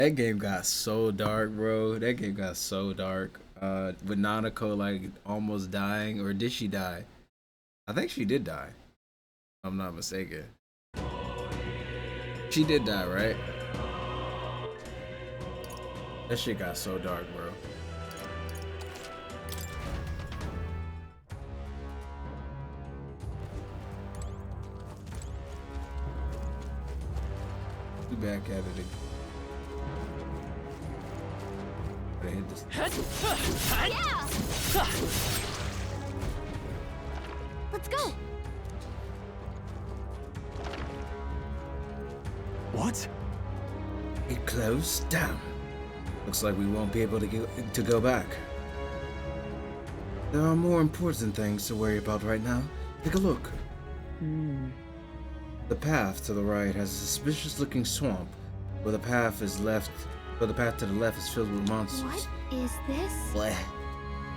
That game got so dark, bro. That game got so dark. With Nanako like almost dying, or did she die? I think she did die. If I'm not mistaken. She did die, right? That shit got so dark, bro. We back at it again. Gotta hit this. Yeah! Let's go! What? It closed down. Looks like we won't be able to go back. There are more important things to worry about right now. Take a look. The path to the right has a suspicious-looking swamp, where the path to the left is filled with monsters. What is this? Bleh.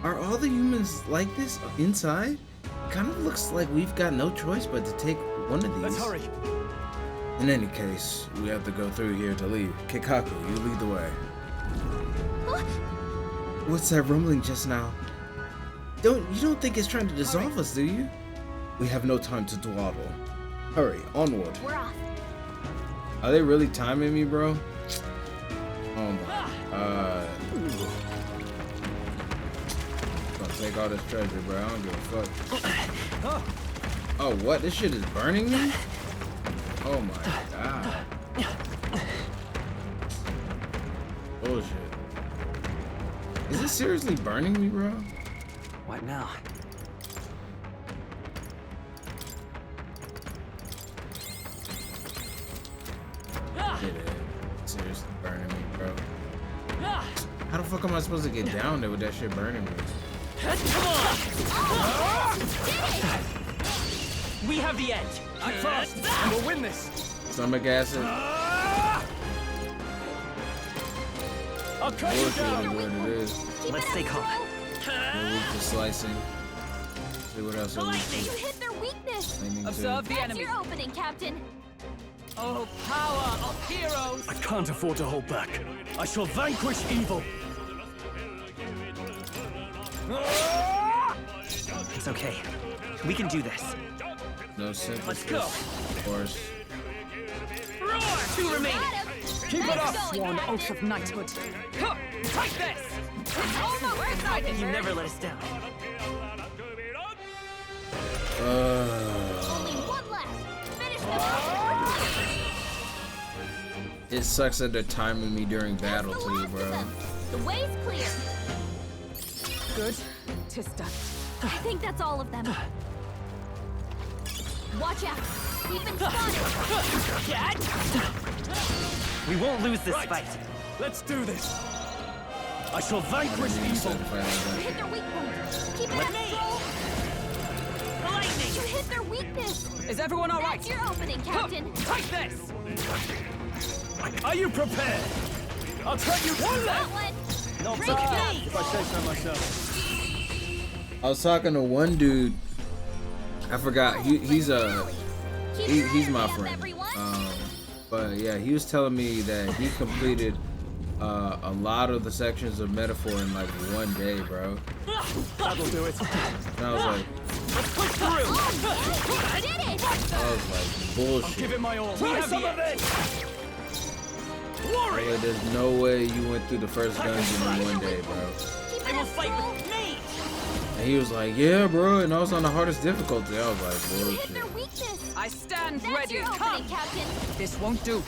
Are all the humans like this inside? Kind of looks like we've got no choice but to take one of these. Let's hurry. In any case, we have to go through here to leave. Kikaku, you lead the way. What's that rumbling just now? You don't think it's trying to dissolve us, do you? We have no time to dawdle. Hurry, onward. We're off. Are they really timing me, bro? Oh my god. Gonna take all this treasure, bro. I don't give a fuck. Oh, what? This shit is burning me? Oh my god. Bullshit. Is it seriously burning me, bro? What now? Shit is seriously burning me, bro. How the fuck am I supposed to get down there with that shit burning me? We have the edge. Act fast, and we'll win this. Stomach acid? I'll cut you Bullshit down. is what it is. Let's stay calm. No weak to slicing. See what else I You hit their weakness! Observe the That's enemy. your opening, Captain! Oh, power of heroes! I can't afford to hold back. I shall vanquish evil. It's okay. We can do this. No synthesis. Let's go. Of course. Roar! Two remaining. Keep it up, Sworn oath of knighthood. Take this! You never let us down. Only one left! Finish them! It sucks that they're timing me during battle That's the too, last of bro. them. The way's clear. Good. 'Tis done. I think that's all of them. Watch out! We've been spotted! We won't lose this fight. Let's do this. I shall vanquish You evil. said to fight like that. Hit their weak point! Keep it up, Troll! You hit their weakness! Is everyone all right? That's your opening, Captain! Take this. Are you prepared? I'll cut you one left. Gauntlet! Not Break bad, it. if I say so myself. I was talking to one dude. I forgot. He's my friend. But yeah, he was telling me that he completed a lot of the sections of Metaphor in like one day, bro. That'll do it. And I was like, Push through. I did it! I was like, bullshit. Give it my all. We have the edge. Bro, there's no way you went through the first dungeon in one day, bro. Keep They it will up, fight Troll! with me. And he was like, yeah, bro, and I was on the hardest difficulty. I was like, You hit their bullshit. weakness! I stand That's ready. your opening, Captain! This won't do.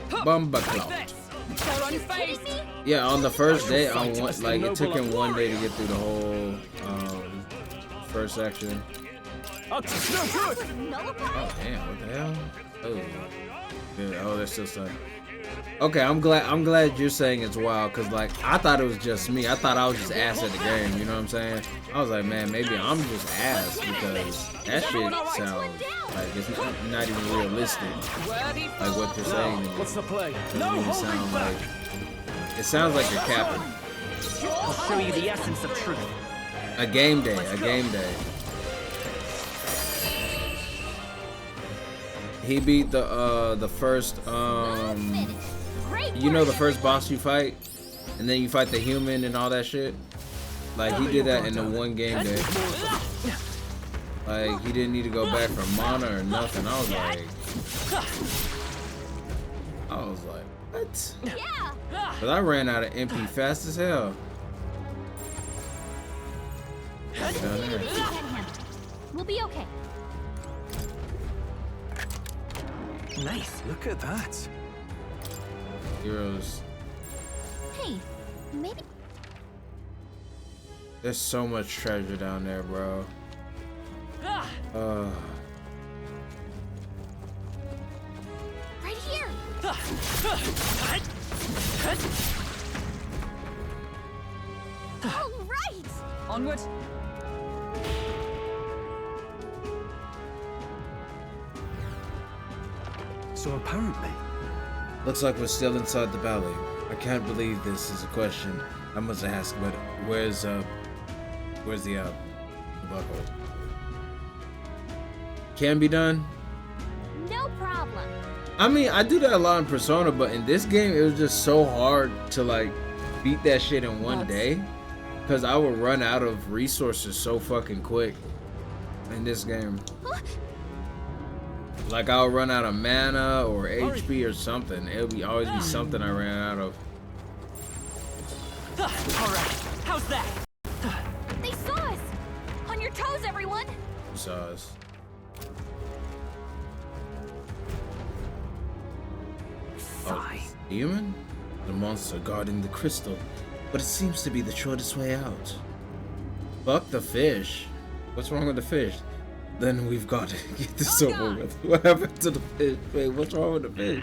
Bumba Take Cloud. this. They're You kidding unfazed. me? Yeah, on the first day, Fight I as like the it took noble him one day to warrior. get through the whole first section. No good. Nullify? Oh damn, what the hell? Oh, yeah, oh, they're still stuck. Okay, I'm glad you're saying it's wild, cause like I thought it was just me. I thought I was just ass at the game. You know what I'm saying? I was like, man, maybe I'm just ass because that shit sounds like it's not even realistic. Worthy Like what you're saying. to me. What's the play? Doesn't No even holding sound back. like. It sounds like you're capping. I'll show you the essence of truth. A game day. A game day. He beat the first Great you know work, the first everyone. boss you fight, and then you fight the human and all that shit. Like he did that in the one game day. Like he didn't need to go back for mana or nothing. I was like, what? Yeah. But I ran out of MP fast as hell. Down You there. can handle it. We'll be okay. Nice. Look at that. Heroes. Hey, maybe. There's so much treasure down there, bro. Right here. All right. Onward. So apparently, Looks like we're still inside the valley. I can't believe this is a question I must ask, but where's the butthole? Can be done. No problem. I mean, I do that a lot in Persona, but in this game, it was just so hard to like beat that shit in one day, because I would run out of resources so fucking quick in this game. Like I'll run out of mana or HP or something. It'll be always be something I ran out of. All right. How's that? They saw us. On your toes, everyone. Sauce. fine. Human? The monster guarding the crystal, but it seems to be the shortest way out. Fuck the fish. What's wrong with the fish? Then we've got to get this over with. What happened to the fish? Wait, what's wrong with the fish?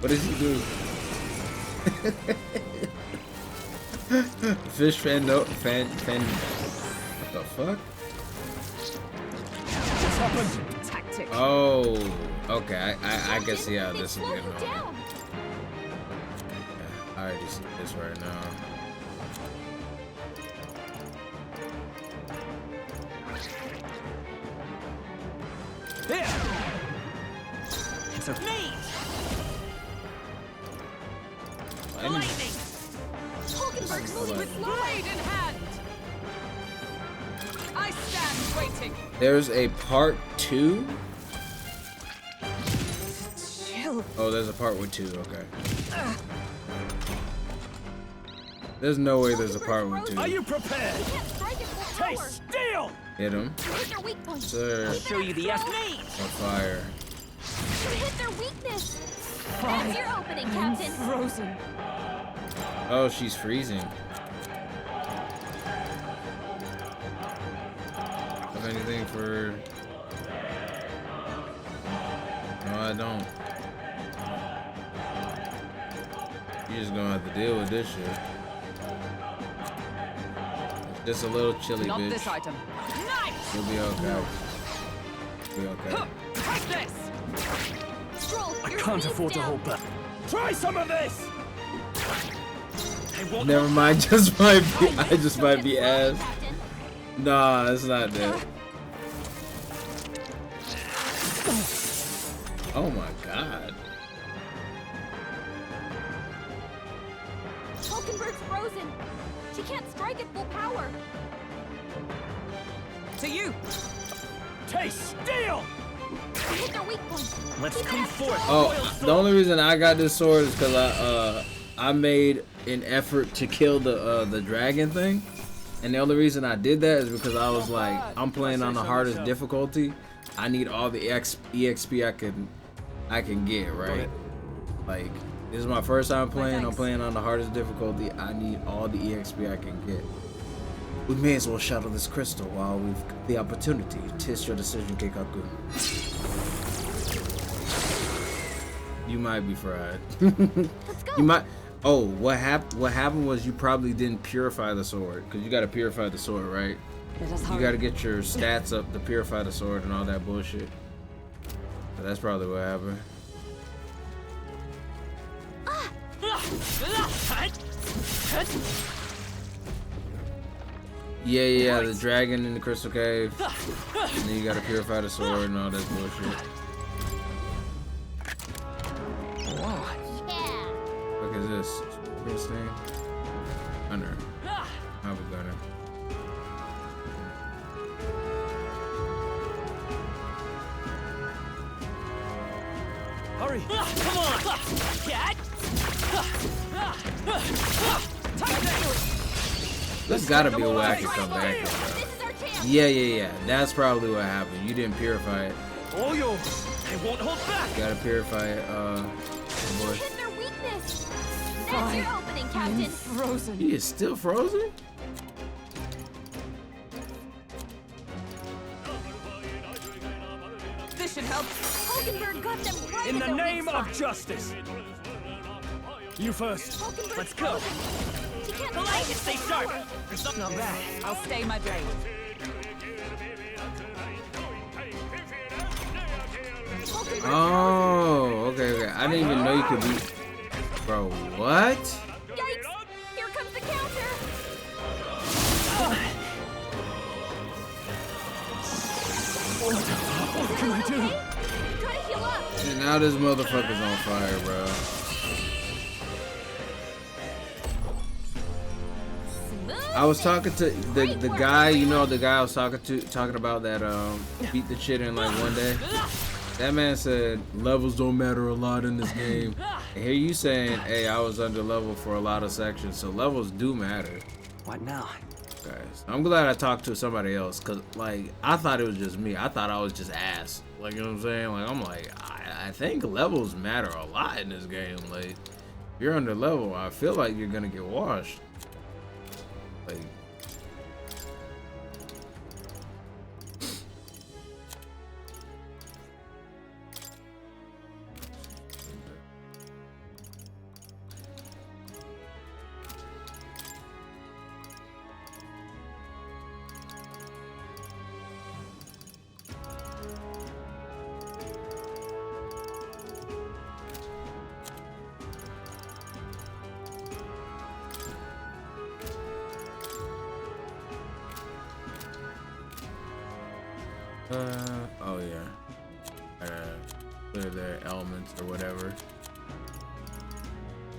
What does he do? Fish fan. What the fuck? What's happened? Tactic. Oh, okay. I can see how They this is slowed getting you on. down. I already see this right now. Here. It's a Lightning. Hulkenberg's moving with Blade fly. in hand. I stand waiting. There's a part 2. Chill. Oh, there's a part with 2. Okay. There's no way there's a part with 2. Are you prepared? We can't strike it full power. Taste steel. Hit him. You hit their weak point. Sir. Keep it Show you up, the Crow. S. On fire. You hit their weakness. That's your opening, Captain. Frozen. Oh, she's freezing. Have anything for... No, I don't. You're just gonna have to deal with this shit. Just a little chilly, Not bitch. this item. Nice. You'll be okay. You'll be okay. Take this. Stroll, I your can't speed's afford to down. hold back. Try some of this. Hey, what? Never mind, just might be, I just Don't might get be sloppy, ass. Captain. Nah, it's not that. Oh my god. Hulkenberg's frozen. She can't strike at full power. To you. Taste steel. You hit their weak point. Let's Keep it come up, forth. Stroll. Oh, the only reason I got this sword is because I made an effort to kill the dragon thing, and the only reason I did that is because I was like, I'm playing on the hardest difficulty. I need all the EXP I can get, right? Like, this is my first time playing. I'm playing on the hardest difficulty. I need all the EXP I can get. We may as well shuttle this crystal while we've got the opportunity. Tis your decision, Keikaku. You might be fried. Let's go. You might. Oh, what happened was you probably didn't purify the sword, because you got to purify the sword, right? Let us You hurry. got to get your stats up to purify the sword and all that bullshit. So that's probably what happened. Yeah, the dragon in the crystal cave. And then you got to purify the sword and all that bullshit. Yeah. this thing. Gunner. I have a gunner. Hurry! Come on! Get! There's gotta be a way I can come back here, bro. This is our chance. Yeah. That's probably what happened. You didn't purify it. All yours! I won't hold back! You gotta purify it, You boy. hit their weakness. That's your opening, Captain. Frozen. He is still frozen? This should help. Hulkenberg got them right In at the their name weak of spot. justice! You first. Hulkenberg's Let's go. frozen. She can't The light, stay sharp! Not bad. I'll stay my blade. Hulkenberg Oh, okay. I didn't even know you could be. Bro, what? Yikes! Here comes the counter. What can I do? Okay, try to heal up. And now this motherfucker's on fire, bro. Smooth. I was talking to the guy, you know, the guy I was talking about that beat the shit in like one day. That man said levels don't matter a lot in this game. And here you saying, hey, I was under level for a lot of sections, so levels do matter. What now? Guys, I'm glad I talked to somebody else, cause like I thought it was just me. I thought I was just ass. Like, you know what I'm saying? Like, I'm like, I think levels matter a lot in this game. Like, if you're under level, I feel like you're gonna get washed. Like, oh yeah. Clear their elements or whatever.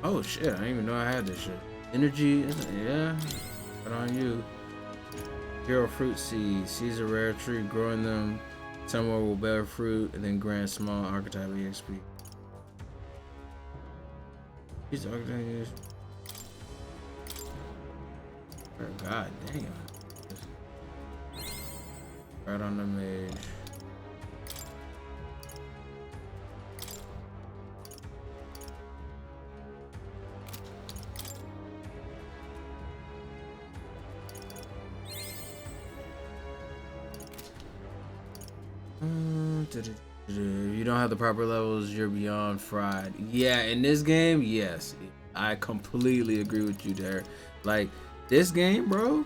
Oh shit, I didn't even know I had this shit. Energy, yeah. Put on you. Hero fruit seeds. Seeds a rare tree. Growing them somewhere will bear fruit and then grant small archetype EXP. These archetypes. God damn. Right on the mage. If you don't have the proper levels, you're beyond fried. Yeah, in this game, yes. I completely agree with you there. Like, this game, bro,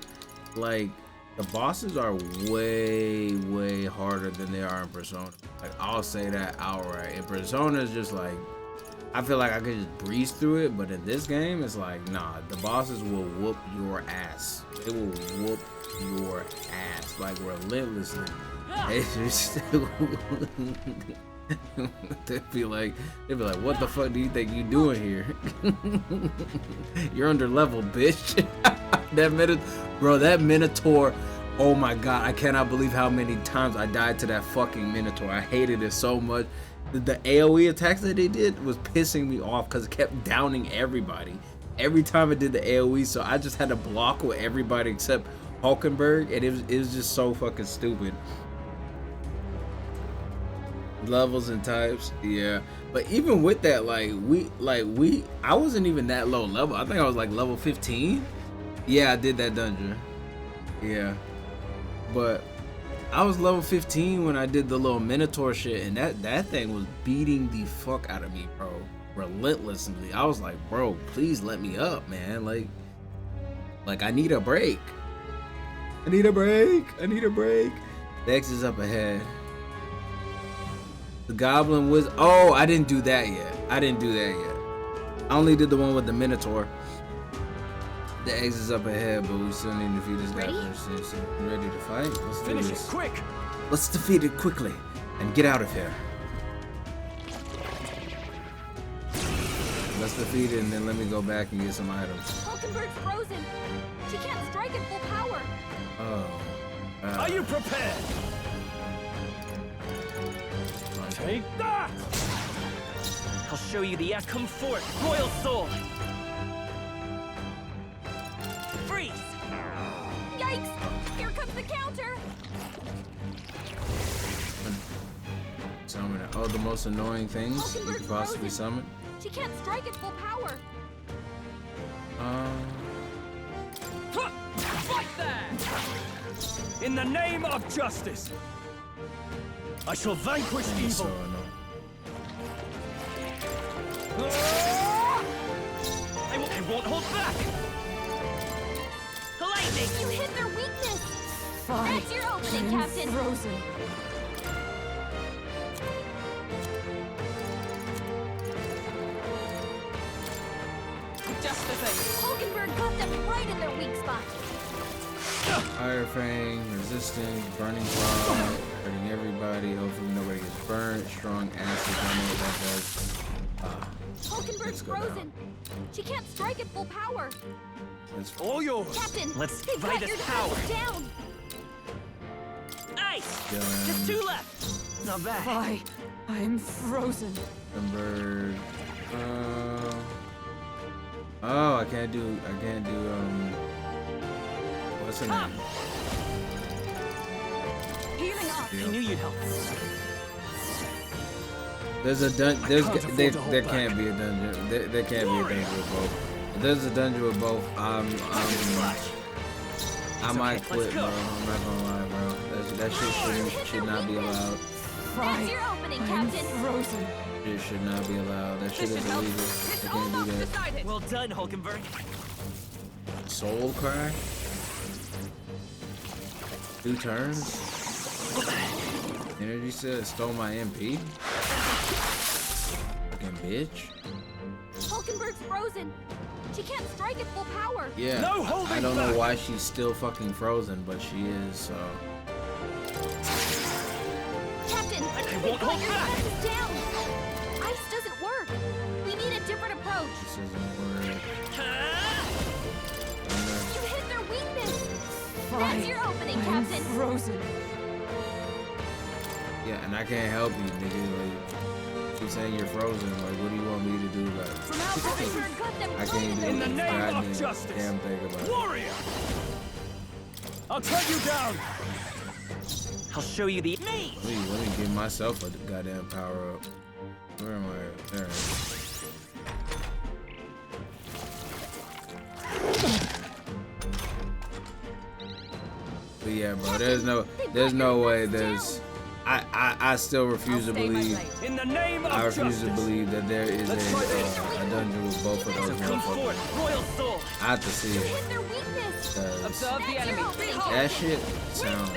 like, the bosses are way harder than they are in Persona. Like, I'll say that outright. In Persona, it's just like, I feel like I could just breeze through it, but in this game, it's like, nah, the bosses will whoop your ass. They will whoop your ass, like, relentlessly. It's just, they'd be like, what the fuck do you think you doing here? You're under level, bitch. That Minotaur, oh my god, I cannot believe how many times I died to that fucking Minotaur. I hated it so much. The AoE attacks that they did was pissing me off because it kept downing everybody. Every time it did the AoE, so I just had to block with everybody except Hulkenberg, and it was just so fucking stupid. Levels and types, yeah. But even with that, I wasn't even that low level. I think I was like level 15. Yeah, I did that dungeon. Yeah. But I was level 15 when I did the little Minotaur shit, and that thing was beating the fuck out of me, bro. Relentlessly. I was like, bro, please let me up, man. Like I need a break. I need a break. The X is up ahead. The Goblin was. Oh, I didn't do that yet. I only did the one with the Minotaur. The X is up ahead, but we still need to defeat this guy first. So ready to fight? Let's Finish do it this. quick! Let's defeat it quickly and get out of here. Let's defeat it and then let me go back and get some items. Hulkenberg's frozen. She can't strike at full power. Oh. Are you prepared? Take that! I'll show you the come forth, Royal Sword. Freeze! Yikes! Here comes the counter. Summon it. Oh, the most annoying things you could possibly summon? She can't strike at full power. Fight there! In the name of justice, I shall vanquish evil. So annoying. I won't hold back. Lightning! You hit their weakness. That's your opening, Captain. Frozen. Just the thing. Hulkenberg got them right in their weak spot. Fire Fang, resistance, burning bomb, hurting everybody. Hopefully nobody gets burnt. Strong acid, I know what that does. Hulkenberg's frozen. She can't strike at full power. That's All yours. Captain, Let's they've fight got your this power. defenses down. Ice. Dylan. Just 2 left. Not bad. I'm frozen. Bird. Oh, I can't do, what's her name? Healing up. I knew you'd help. There's a there can't be a dungeon. There can't be a dungeon with both. If there's a dungeon with both, I might quit, bro. I'm not gonna lie, bro. That shit should not be allowed. That's your opening, Captain. Frozen. It should not be allowed. That shit is illegal. I can't do that. Well done, Hulkenberg. Soul cry? 2 turns? Energy set stole my MP? Fucking bitch. Hulkenberg's frozen. She can't strike at full power. Yeah, No holding I don't know back. why she's still fucking frozen, but she is, so. Captain, they've won't got hold your back. defenses down. Ice doesn't work. We need a different approach. This isn't work. You hit their weakness. That's your opening, Captain. Frozen. Yeah, and I can't help you, nigga. Like, you saying you're frozen. Like, what do you want me to do? Like, Hulkenberg got them I right can't in do their In the a weak name spot. of goddamn justice. damn thing about it. Warrior. I'll cut you down. I'll show you the me. Let me give myself a goddamn power up. Where am I? There. But yeah, bro, there's no way there's. I still refuse to believe. In the name of I refuse to justice. believe that there is a dungeon with both of those Come forth, motherfuckers. Royal Sword. I have to see You it. hit their weakness. 'Cause Observe the enemy. that shit sounds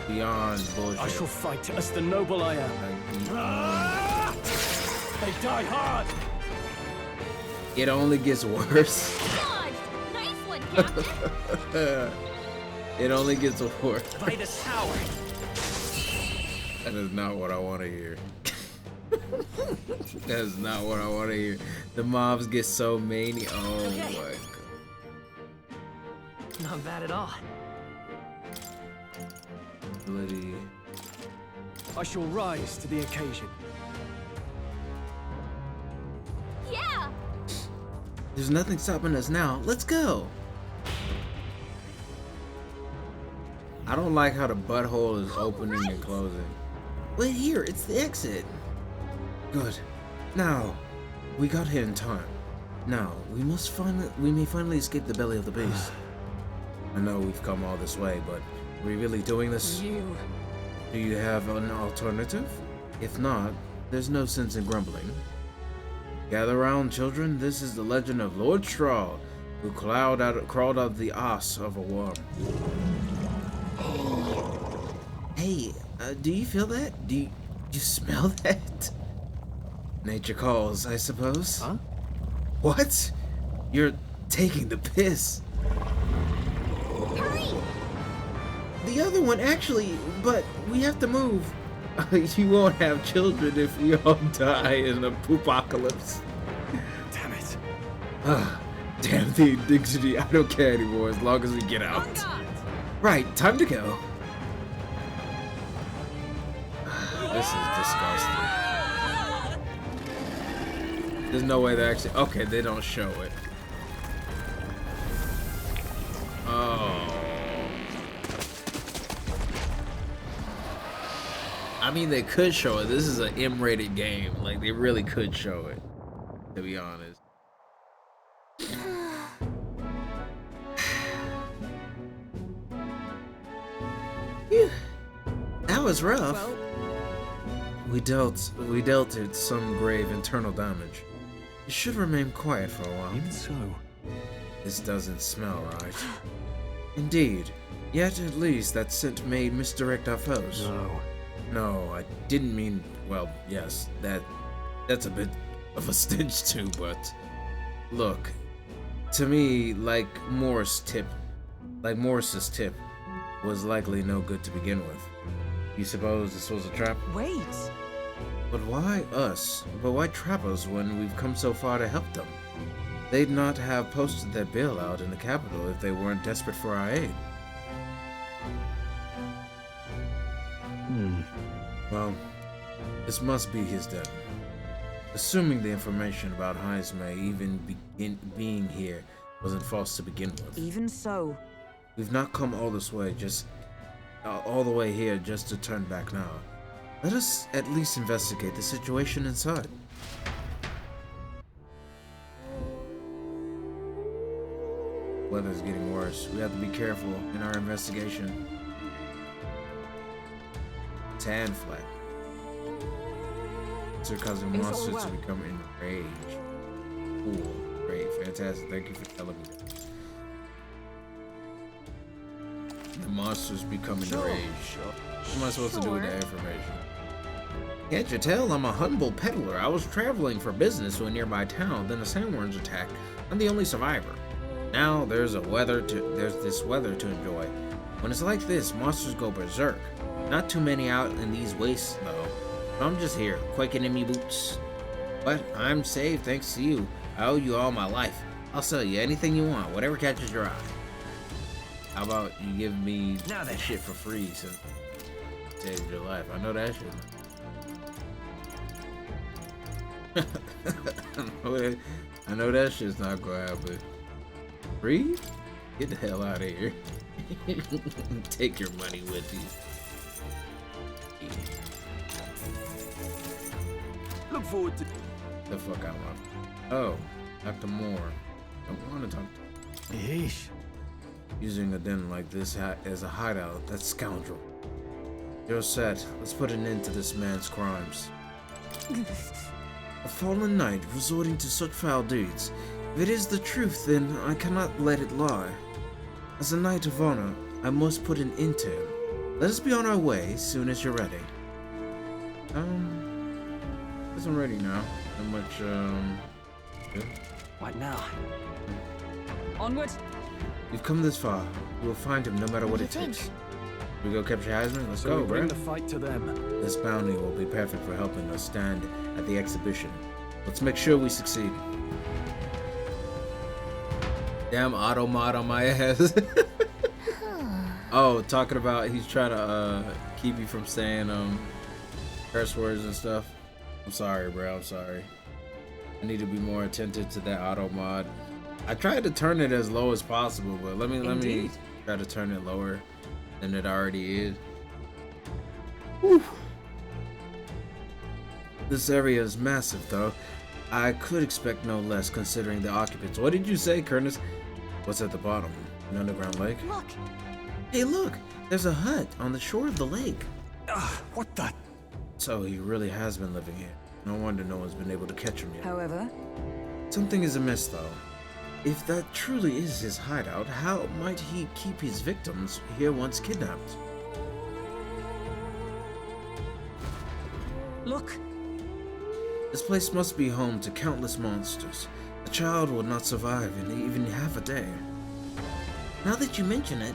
beyond I bullshit. shall fight as the noble I am. Like, Ah! They die hard. it only gets worse. Dodged. Nice one, Captain. It only gets worse. By this tower. That is not what I want to hear. That is not what I want to hear. The mobs get so many. Oh my god. Not bad at all. Ability. I shall rise to the occasion. Yeah. There's nothing stopping us now. Let's go. I don't like how the butthole is opening and closing. Wait here, it's the exit. Good. Now, we got here in time. Now, we may finally escape the belly of the beast. I know we've come all this way, but are we really doing this? You. Do you have an alternative? If not, there's no sense in grumbling. Gather round, children. This is the legend of Lord Straw, who crawled out of the ass of a worm. Hey, do you feel that? Do you smell that? Nature calls, I suppose. Huh? What? You're taking the piss. Hurry. The other one, actually, but we have to move. You won't have children if we all die in the poopocalypse. Damn the indignity. I don't care anymore as long as we get out. Right, time to go. This is disgusting. There's no way they actually... Okay, they don't show it. Oh. I mean, they could show it. This is an M-rated game. Like, they really could show it, to be honest. Phew. That was rough. Well, We dealt it some grave internal damage. You should remain quiet for a while. Even so. This doesn't smell right. Indeed. Yet at least that scent may misdirect our foes. No. No, I didn't mean... Well, yes, that's a bit of a stench too, but... Look, to me, like Morris's tip was likely no good to begin with. You suppose this was a trap? wait. But why us? But why trap us when we've come so far to help them? They'd not have posted their bailout in the capital if they weren't desperate for our aid. Well, this must be his den. Assuming the information about Heismay even being here wasn't false to begin with. Even so. We've not come all this way, all the way here just to turn back now. Let us at least investigate the situation inside. Weather's getting worse. We have to be careful in our investigation. Tan flag. Sir causing It's all monsters well. to become enraged. Cool. Great. Fantastic. Thank you for telling me that. The monsters become enraged. What am I supposed to do with that information? Can't you tell? I'm a humble peddler. I was traveling for business to a nearby town, then the sandworms attacked. I'm the only survivor. Now there's this weather to enjoy. When it's like this, monsters go berserk. Not too many out in these wastes though. But I'm just here, quaking in me boots. But I'm saved thanks to you. I owe you all my life. I'll sell you anything you want, whatever catches your eye. How about you give me that shit for free since it saved your life? I know that shit. I know that shit's not gonna happen. Free? Get the hell out of here. Take your money with you. Look forward to... The fuck out of Oh, Dr. Moore. I want to talk to him. Yeesh. Using a den like this as a hideout, that's scoundrel. You're set. Let's put an end to this man's crimes. A fallen knight resorting to such foul deeds. If it is the truth, then I cannot let it lie. As a knight of honor, I must put an end to him. Let us be on our way as soon as you're ready. Guess I'm ready now. How much, good? Right now. Onward. We've come this far. We will find him no matter what it takes. We go capture Heisman? Let's So go, we bring bro. the fight to them. This bounty will be perfect for helping us stand at the exhibition. Let's make sure we succeed. Damn auto mod on my ass. Oh, talking about he's trying to keep you from saying curse words and stuff. I'm sorry, bro. I'm sorry. I need to be more attentive to that auto mod. I tried to turn it as low as possible, but let me try to turn it lower than it already is. Whew. This area is massive, though. I could expect no less considering the occupants. What did you say, Curtis? What's at the bottom? An underground lake? Look, Hey, look! There's a hut on the shore of the lake. What the... So he really has been living here. No wonder no one's been able to catch him yet. However, Something is amiss, though. If that truly is his hideout, how might he keep his victims here once kidnapped? look. This place must be home to countless monsters. A child would not survive in even half a day. Now that you mention it,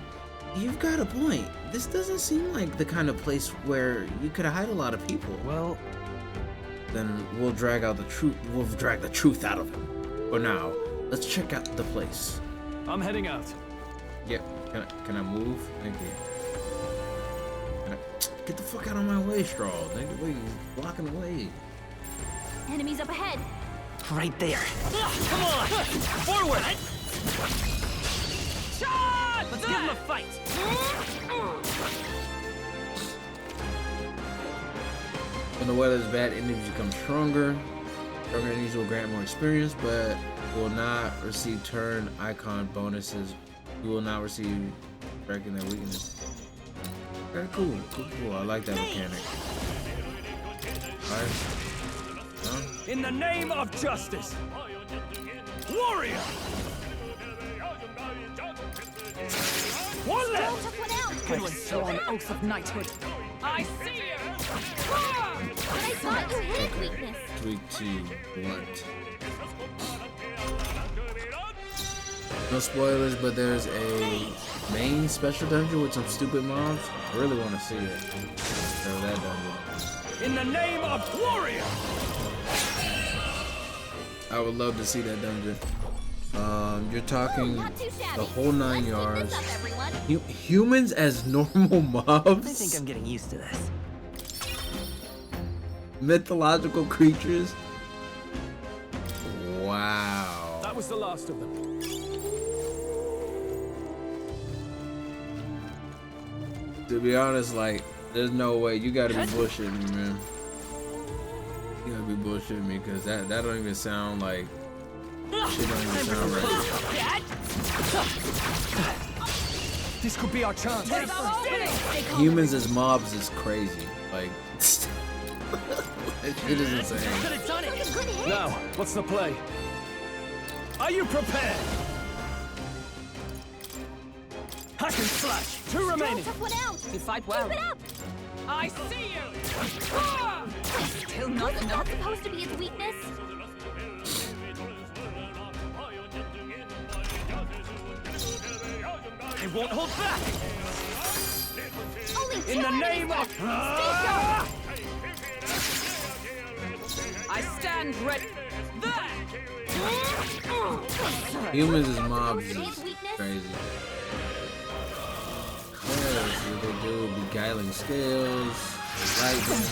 you've got a point. This doesn't seem like the kind of place where you could hide a lot of people. Well, Then we'll drag the truth out of him. For now, Let's check out the place. I'm heading out. Yep. Can I move? Thank you. Get the fuck out of my way, Straw. Nigga, wait, he's blocking the way. Enemies up ahead. Right there. Come on! Forward! Charge! Let's give him a fight! When the weather is bad, enemies become stronger. Stronger enemies will grant more experience, but will not receive turn icon bonuses. You will not receive breaking their weakness. Okay, cool. I like that mechanic. Alright. In the name of justice! Warrior! One left! Took one out. Good one. Sworn oath of knighthood. I see you! But I thought you hit weakness. Tweak to blunt. No spoilers, but there's a main special dungeon with some stupid mobs. I really want to see it. So that dungeon. In the name of warrior! I would love to see that dungeon. You're talking Not too shabby. the whole 9 Let's keep yards. this up, everyone. Humans as normal mobs? I think I'm getting used to this. Mythological creatures? Wow. That was the last of them. To be honest, like, there's no way. You gotta be bullshitting me, man. You gotta be bullshitting me, because that don't even sound like... Shit don't even sound right. This could be our chance. Humans as mobs is crazy. Like, that shit is insane. Could have done That's a good hit. Now, what's the play? Are you prepared? Hack and slash. Two remaining. Took one out. You fight well. Keep it up. I see you! Still not Wasn't enough. that supposed to be its weakness? I won't hold back. Only two In the enemies name left. of... I stand ready. There! Humans as mobs Supposed to be is its weakness? crazy. Yes, what they do, beguiling scales, lightning,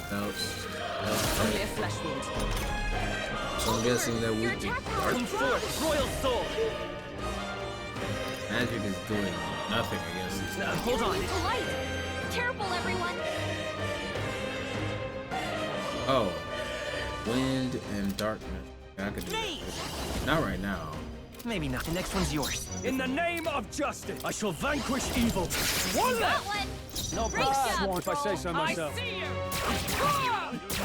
belts. Only a flesh wound. So I'm guessing that Your we attack power Come is forth, royal soul. magic is doing nothing against these guys. Hold on. immune to light. Careful, everyone. Oh, wind and darkness. I could do that. Not right now. Maybe not. The next one's yours. In the name of justice, I shall vanquish evil. One Got left. one. No Great job, if I say so I myself. see you!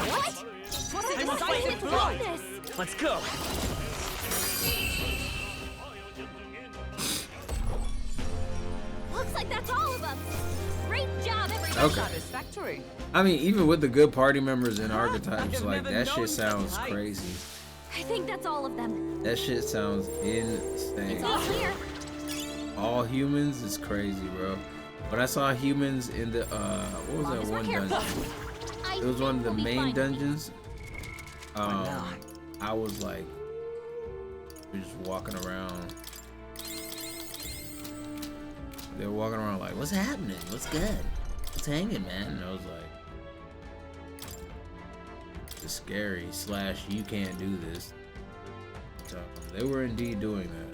What? What's We're it just fighting its blood. weakness. Let's go. Looks like that's all of them. Great job, everybody. Okay. Satisfactory. I mean, even with the good party members and archetypes, I've like never that known shit such sounds heights. crazy. I think that's all of them. That shit sounds It's insane. all clear. All humans is crazy, bro. When I saw humans in the what was Long that as we're one careful. dungeon? I It was one of the think we'll be main fine. dungeons. no. I was like, we're just walking around. They were walking around like, what's happening? What's good? What's hanging, man? And I was like, it's scary / you can't do this. So they were indeed doing that.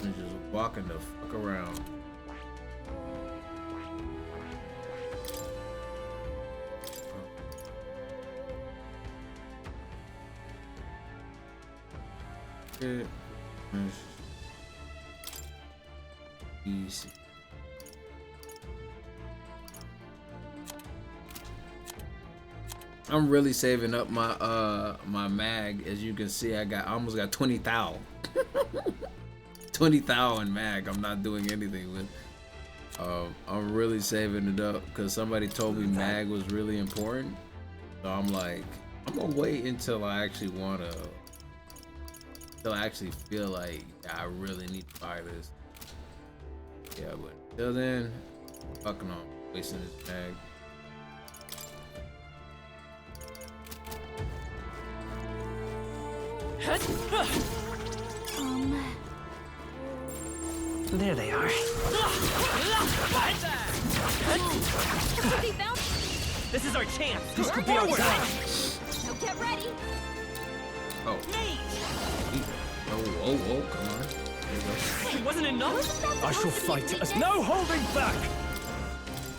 And just walking the fuck around. Okay. Easy. I'm really saving up my my mag. As you can see, I almost got 20 thou. 20 thou in mag. I'm not doing anything with. I'm really saving it up because somebody told me mag was really important. So I'm like, I'm gonna wait until I actually wanna. Until I actually feel like I really need to buy this. Yeah, but until then, fucking on wasting this mag. There they are. This is our chance. This could be our time. Now get ready. Oh. Oh, come on. There you go. It wasn't enough. I shall fight as no holding back.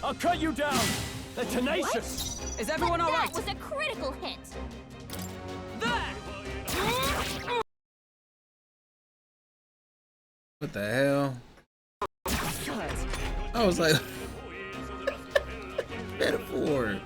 I'll cut you down. They're tenacious. Is everyone all right? That was a critical hit. What the hell? I was like, metaphor.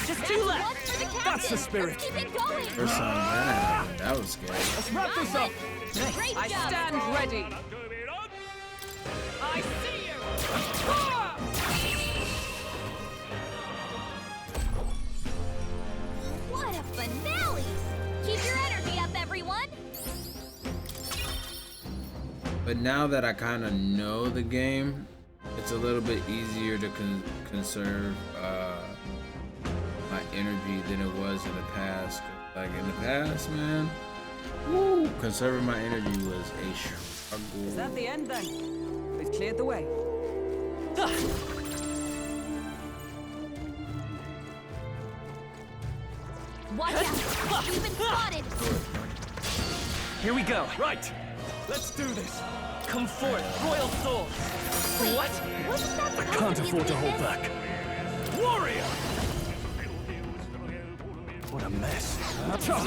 Just two left. One for the captain. That's the spirit. Let's keep it going. First time that was scary. Let's wrap this up. Great I job. stand ready. I see you. What a finale! Keep your energy up, everyone. But now that I kind of know the game, it's a little bit easier to conserve my energy than it was in the past. Like in the past, man, woo, conserving my energy was a struggle. Is that the end then? We've cleared the way. Watch out! We've been spotted. Here we go. Right. Let's do this. Come forth, royal swords. What? Wasn't that supposed Can't to be a afford to hold weakness? back. Warrior. What a mess. Roll,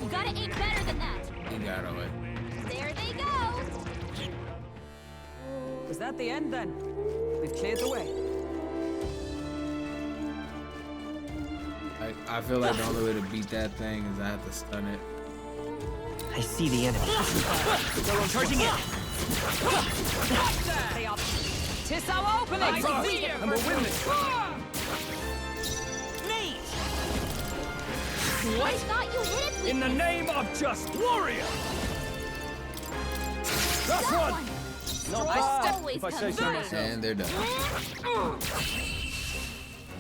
you gotta aim better than that. You got it. There they go. Is that the end then? We've cleared the way. I feel like the only way to beat that thing is I have to stun it. I see the enemy. Charging in. They are. 'Tis our opening. I see you. And we'll win this. I thought you hit it. In the name of just warrior. That's Got one. one. Not bad, Always if I say comes so back. myself. And they're done.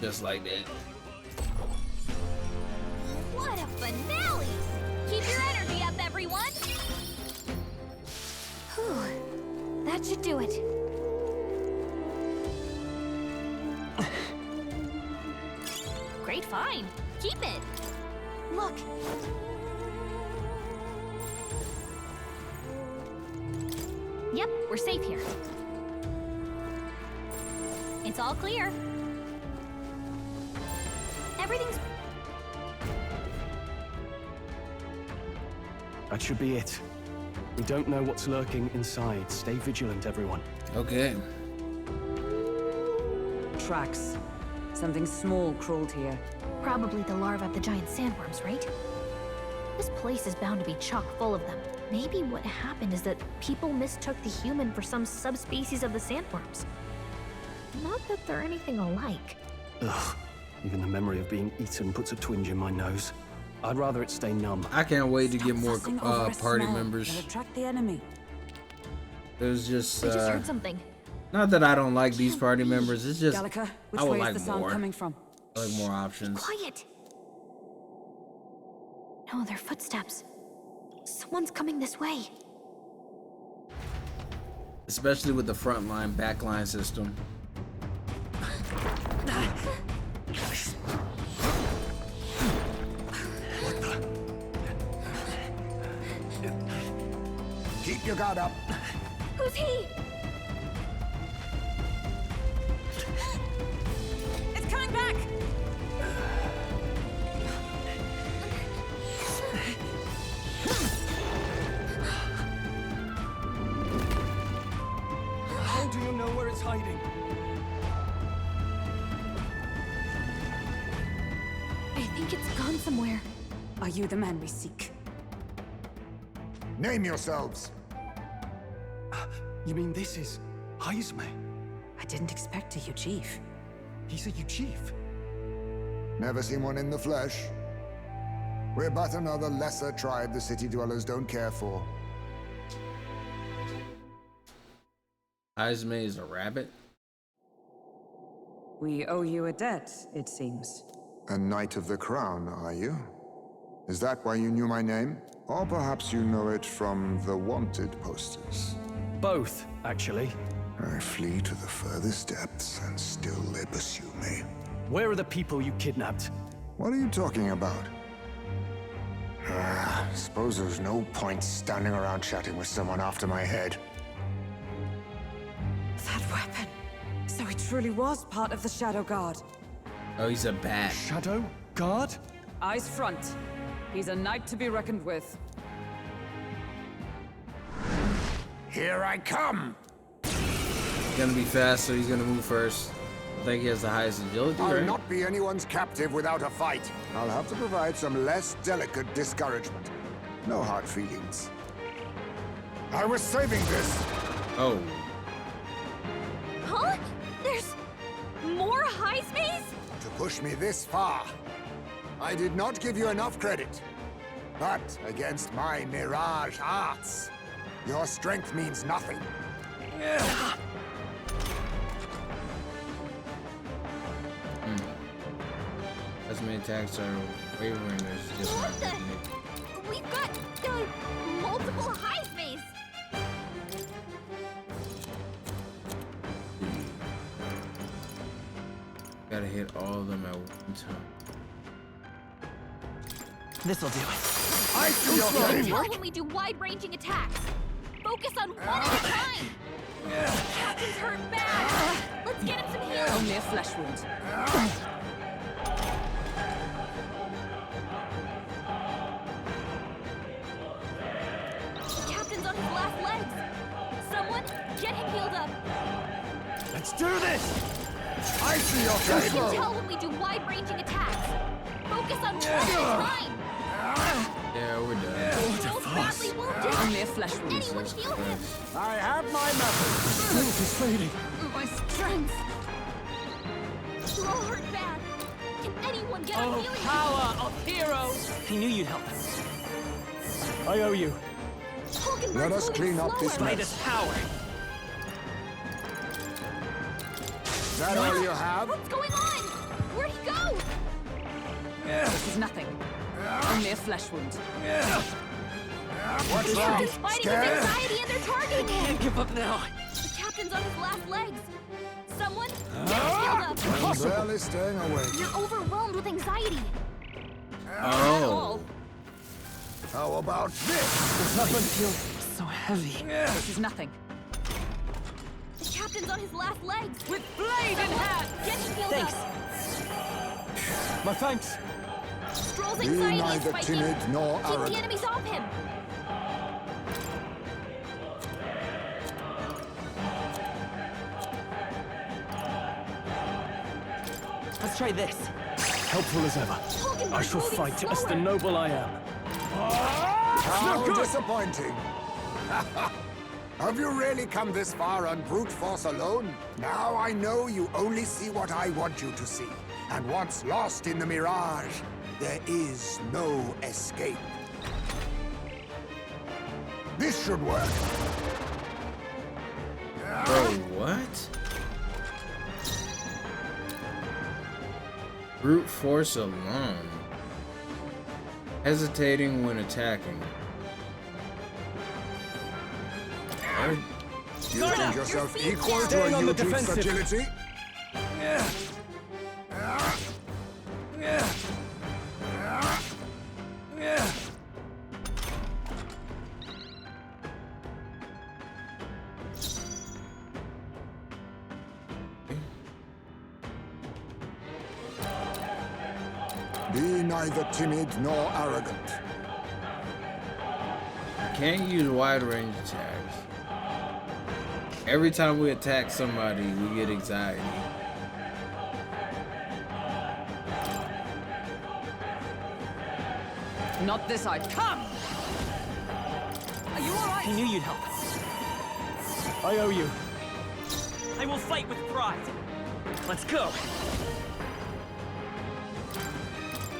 Just like that. What a finale! Keep your energy up, everyone. Whew. That should do it. Great find. Keep it. Look. Yep, we're safe here. It's all clear. Everything's... That should be it. We don't know what's lurking inside. Stay vigilant, everyone. Okay. Tracks. Something small crawled here. Probably the larvae of the giant sandworms, right? This place is bound to be chock full of them. Maybe what happened is that people mistook the human for some subspecies of the sandworms. Not that they're anything alike. Ugh. Even the memory of being eaten puts a twinge in my nose. I'd rather it stay numb. I can't wait to get more Fussing over a party smell. members. It'll attract the enemy. There's just We just heard something. not that I don't like these party members. It's just Gallica, which I would way like is the sound more. coming from? I like more options. Quiet! No, they're footsteps. Someone's coming this way. Especially with the front line, back line system. Keep your guard up. Who's he? It's coming back! How do you know where it's hiding? I think it's gone somewhere. Are you the man we seek? Name yourselves. You mean this is Heisme? I didn't expect a chief. He's a chief. Never seen one in the flesh. We're but another lesser tribe the city dwellers don't care for. Heisme is a rabbit. We owe you a debt, it seems. A Knight of the Crown, are you? Is that why you knew my name? Or perhaps you know it from the wanted posters? Both, actually. I flee to the furthest depths, and still they pursue me. Where are the people you kidnapped? What are you talking about? Suppose there's no point standing around chatting with someone after my head. That weapon. So he truly was part of the Shadow Guard. Oh, he's a bat. Shadow Guard? Eyes front. He's a knight to be reckoned with. Here I come! He's gonna be fast, so he's gonna move first. I think he has the highest agility, I'll right? not be anyone's captive without a fight. I'll have to provide some less delicate discouragement. No hard feelings. I was saving this. Oh. Huh? There's more Heismays? To push me this far. I did not give you enough credit. But against my mirage arts, your strength means nothing. As many attacks are wavering, there's just What not the? technique. We've got multiple Heismays. Gotta hit all of them at one time. This'll do it. I see your Tell game. when we do wide-ranging attacks. Focus on one at a time. Captain's hurt bad. Let's get him some healing. Only a flesh wound. The captain's on his last legs. Someone, get him healed up. Let's do this! I see your You game. can tell when we do wide-ranging attacks. Focus on one at a time. Yeah, we're done. Girl's badly wounded. Only a flesh wound. Anyone heal him. I have my method. Strength is fading. My strength. You're all hurt bad. Can anyone get a Oh, healing? power of heroes! I knew you'd help us. I owe you. Hulkenberg's Let us moving clean up this slower. mess. Latest power. Is that all you have? What's going on? Where'd he go? This is nothing. Only a flesh wound. What's The wrong? captain's fighting with Scared? anxiety and they're targeting him. Can't give up now. The captain's on his last legs. Someone, get him healed up. I'm barely staying awake. You're overwhelmed with anxiety. Oh. How about this? So heavy. This is nothing. The captain's on his last legs. With blade in hand! Get him healed Thanks. up. My thanks. Stroll's Be anxiety is neither spiking. timid nor Keep the arrogant. enemies off him. Let's try this. Helpful as ever. Hulkenberg's I shall moving fight as the slower. noble I am. How good. disappointing. Have you really come this far on brute force alone? Now I know you only see what I want you to see. And once lost in the mirage, there is no escape. This should work. Bro, what? Brute force alone. Hesitating when attacking. Do you think yourself equal to Staying a on the Eugene's defensive. agility? Be neither timid nor arrogant. Can't use wide range attacks. Every time we attack somebody, we get anxiety. Not this side. Come! Are you alright? I knew you'd help us. I owe you. I will fight with pride. Let's go.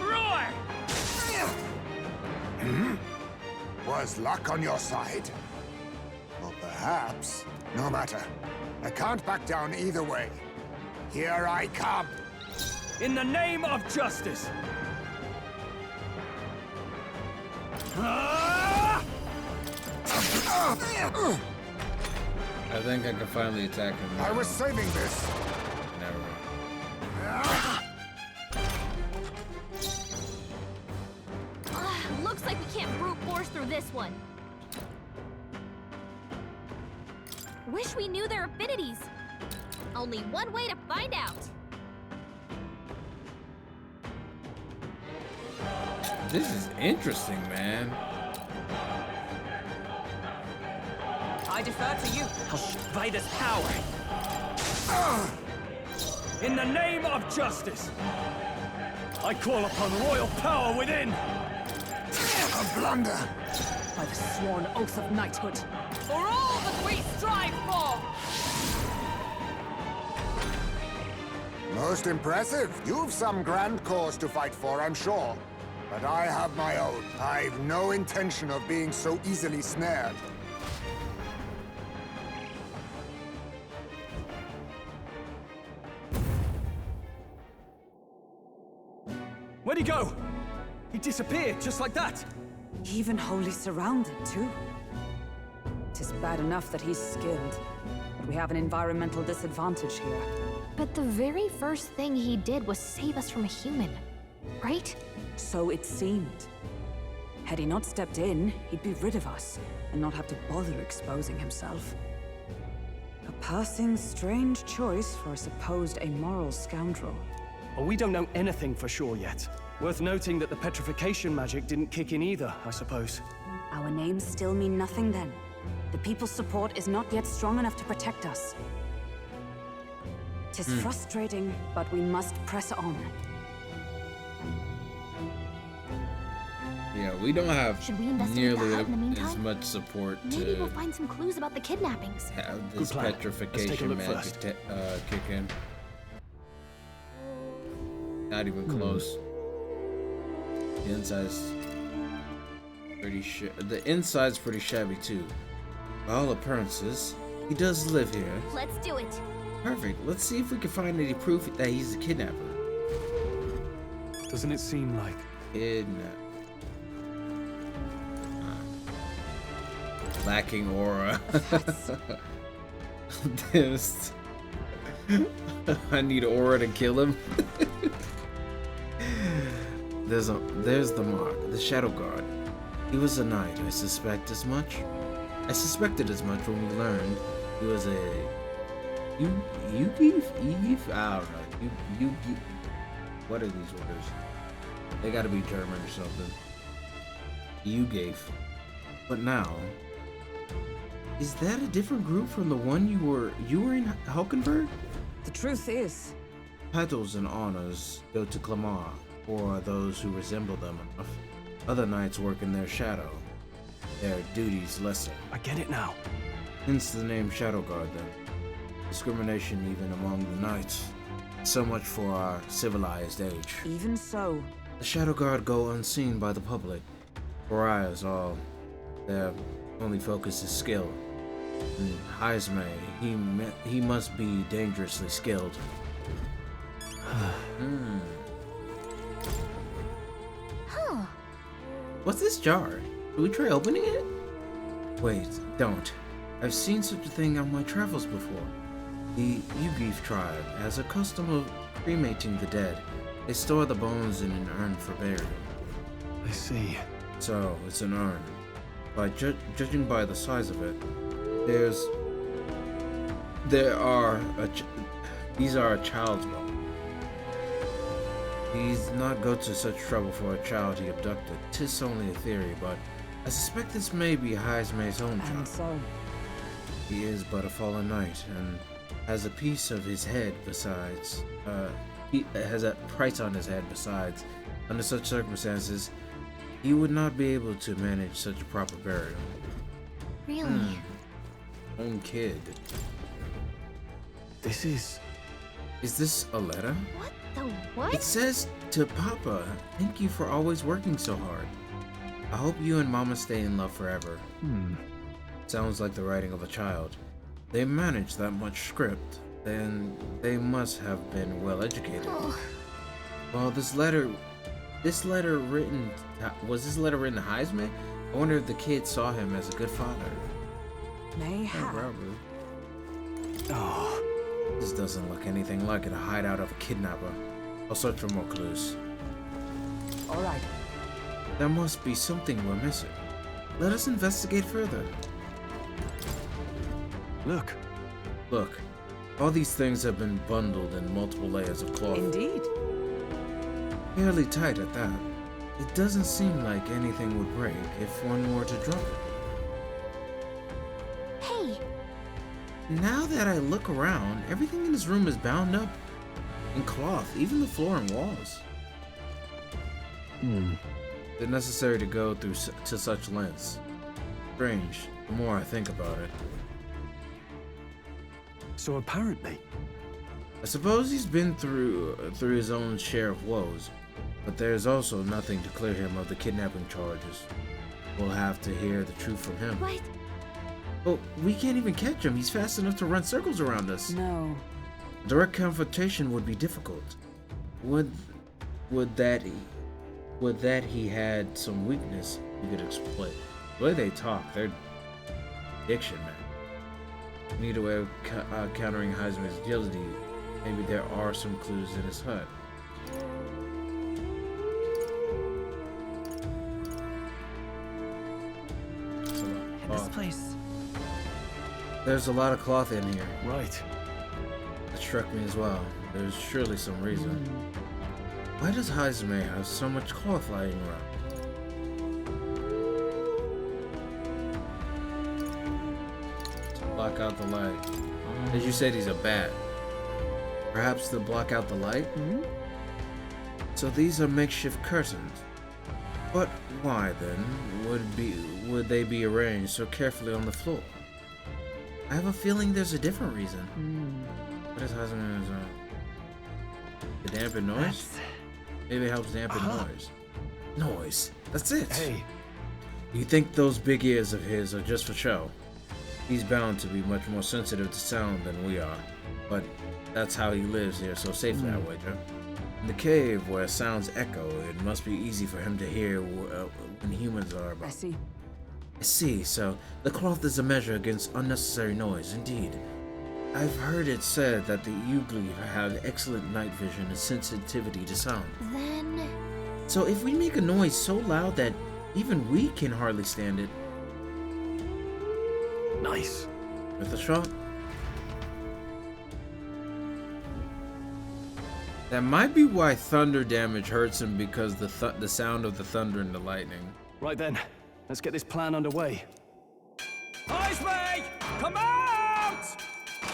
Roar! Was luck on your side? Or perhaps, no matter. I can't back down either way. Here I come. In the name of justice. Ah! I think I can finally attack him now. I was saving this. Never mind. Looks like we can't brute force through this one. Wish we knew their affinities. Only one way to find out. This is interesting, man. I defer to you. By this power. In the name of justice. I call upon royal power within. A blunder. By the sworn oath of knighthood. For all that we strive for! Most impressive. You've some grand cause to fight for, I'm sure. But I have my own. I've no intention of being so easily snared. Where'd he go? He disappeared just like that. Even wholly surrounded, too. 'Tis bad enough that he's skilled, but we have an environmental disadvantage here. But the very first thing he did was save us from a human, right? So it seemed. Had he not stepped in, he'd be rid of us, and not have to bother exposing himself. A passing strange choice for a supposed amoral scoundrel. Well, we don't know anything for sure yet. Worth noting that the petrification magic didn't kick in either, I suppose. Our names still mean nothing then. The people's support is not yet strong enough to protect us. 'Tis frustrating, but we must press on. Yeah, we don't have Should we investigate nearly the hut in the as meantime? much support Maybe we'll to find some clues about the kidnappings. have this plan. Let's take a petrification look magic first. kick in. Not even close. The inside's pretty shabby too. By all appearances, he does live here. Let's do it. Perfect. Let's see if we can find any proof that he's a kidnapper. Doesn't it seem like... Kidnap. Lacking aura. This. I need aura to kill him. There's the mark, the Shadow Guard. He was a knight. I suspected as much when we learned he was a Yugi? I don't know. Yugi. What are these orders? They gotta be German or something. Yugi. But now, is that a different group from the one you were in Hulkenberg? The truth is, Titles and honors go to Clamar, or those who resemble them enough. Other knights work in their shadow. Their duties lessen. I get it now. Hence the name Shadow Guard then. Discrimination even among the knights. So much for our civilized age. even so, The Shadow Guard go unseen by the public. Pariahs all. Their only focus is skill. And Heisme, he must be dangerously skilled. Huh. What's this jar? Should we try opening it? Wait, don't. I've seen such a thing on my travels before. The Yugi tribe has a custom of cremating the dead. They store the bones in an urn for burial. I see. So, it's an urn. By judging by the size of it, these are a child's bones. He's not go to such trouble for a child he abducted. 'Tis only a theory, but I suspect this may be Heisme's own and child. so, He is but a fallen knight, and has a piece of his head besides. He has a price on his head besides. Under such circumstances, he would not be able to manage such a proper burial. Really? Own kid. This is... Is this a letter? What the what? It says to Papa, thank you for always working so hard. I hope you and Mama stay in love forever. Sounds like the writing of a child. They manage that much script. Then they must have been well educated. Well, this letter written, was this letter written to Heisman? I wonder if the kid saw him as a good father. Mayhap. Robert. Oh, This doesn't look anything like it, a hideout of a kidnapper. I'll search for more clues. All right. There must be something we're missing. Let us investigate further. look. Look, all these things have been bundled in multiple layers of cloth. Indeed. Fairly tight at that. It doesn't seem like anything would break if one were to drop it. Hey, Now that I look around, everything in this room is bound up in cloth, even the floor and walls. Is it necessary to go through to such lengths? Strange, the more I think about it. So apparently, I suppose he's been through his own share of woes, but there's also nothing to clear him of the kidnapping charges. We'll have to hear the truth from him. what? But we can't even catch him. He's fast enough to run circles around us. No. Direct confrontation would be difficult. Would that he had some weakness he could exploit. The way they talk, they're diction, man. We need a way of countering Heisman's agility. Maybe there are some clues in his hut. This place. There's a lot of cloth in here. right. That struck me as well. There's surely some reason. Why does Heisman have so much cloth lying around? To block out the light. As you said, he's a bat. Perhaps to block out the light? So these are makeshift curtains. But why then would they be arranged so carefully on the floor? I have a feeling there's a different reason. What is Heisman's to dampen noise? Maybe it helps dampen noise. Noise. That's it. Hey, You think those big ears of his are just for show? He's bound to be much more sensitive to sound than we are. But that's how he lives here, so safe that way, Joe. In the cave where sounds echo, it must be easy for him to hear when humans are about. I see. I see, so the cloth is a measure against unnecessary noise, indeed. I've heard it said that the Ugly have excellent night vision and sensitivity to sound. Then... So if we make a noise so loud that even we can hardly stand it, nice. with a shot, that might be why thunder damage hurts him, because the sound of the thunder and the lightning. Right then, let's get this plan underway. Heisman! Come out!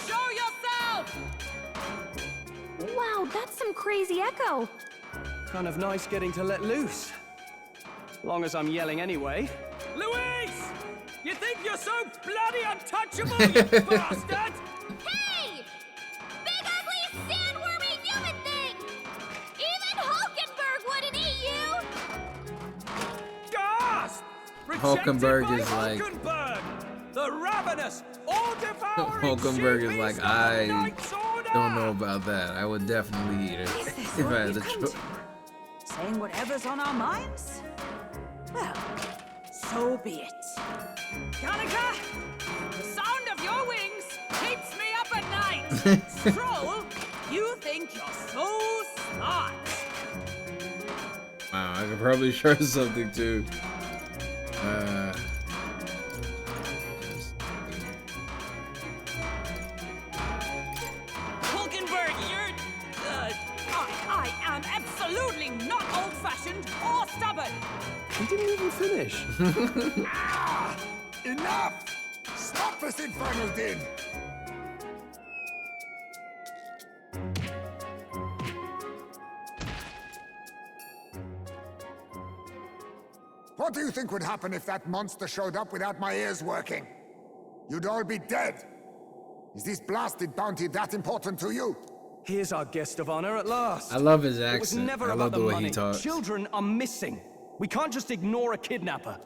Show yourself! Wow, that's some crazy echo. Kind of nice getting to let loose. Long as I'm yelling anyway. Louise! You think you're so bloody untouchable, you bastard? Hey! Big ugly sandwormy human thing! Even Hulkenberg wouldn't eat you! Gasp! Hulkenberg Rejected is by like- Hulkenberg, the ravenous, all-devouring Hulkenberg is genius like, of I Knight's Order! don't know about that. I would definitely eat it Is this if what I had we've the come choice. to? Saying whatever's on our minds? Well, so be it. Kanika, the sound of your wings keeps me up at night. Stroll, you think you're so smart. Wow, I could probably share something too. Hulkenberg, you're... I am absolutely not old-fashioned or stubborn. He didn't even finish. Enough! Stop this infernal din! What do you think would happen if that monster showed up without my ears working? You'd all be dead. Is this blasted bounty that important to you? Here's our guest of honor at last. I love his It was accent. never I about love the the way money. he talks. Children are missing. We can't just ignore a kidnapper.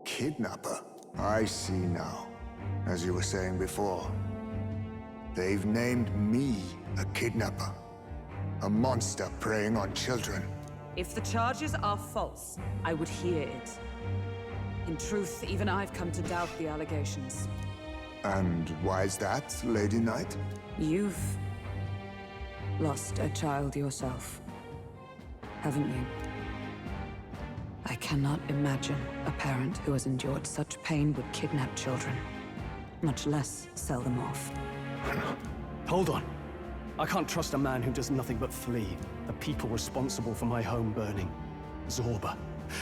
Kidnapper? I see now. As you were saying before. They've named me a kidnapper. A monster preying on children. If the charges are false, I would hear it. In truth, even I've come to doubt the allegations. And why's that, Lady Knight? You've lost a child yourself, haven't you? I cannot imagine a parent who has endured such pain would kidnap children, much less sell them off. Hold on. I can't trust a man who does nothing but flee. The people responsible for my home burning. Zorba,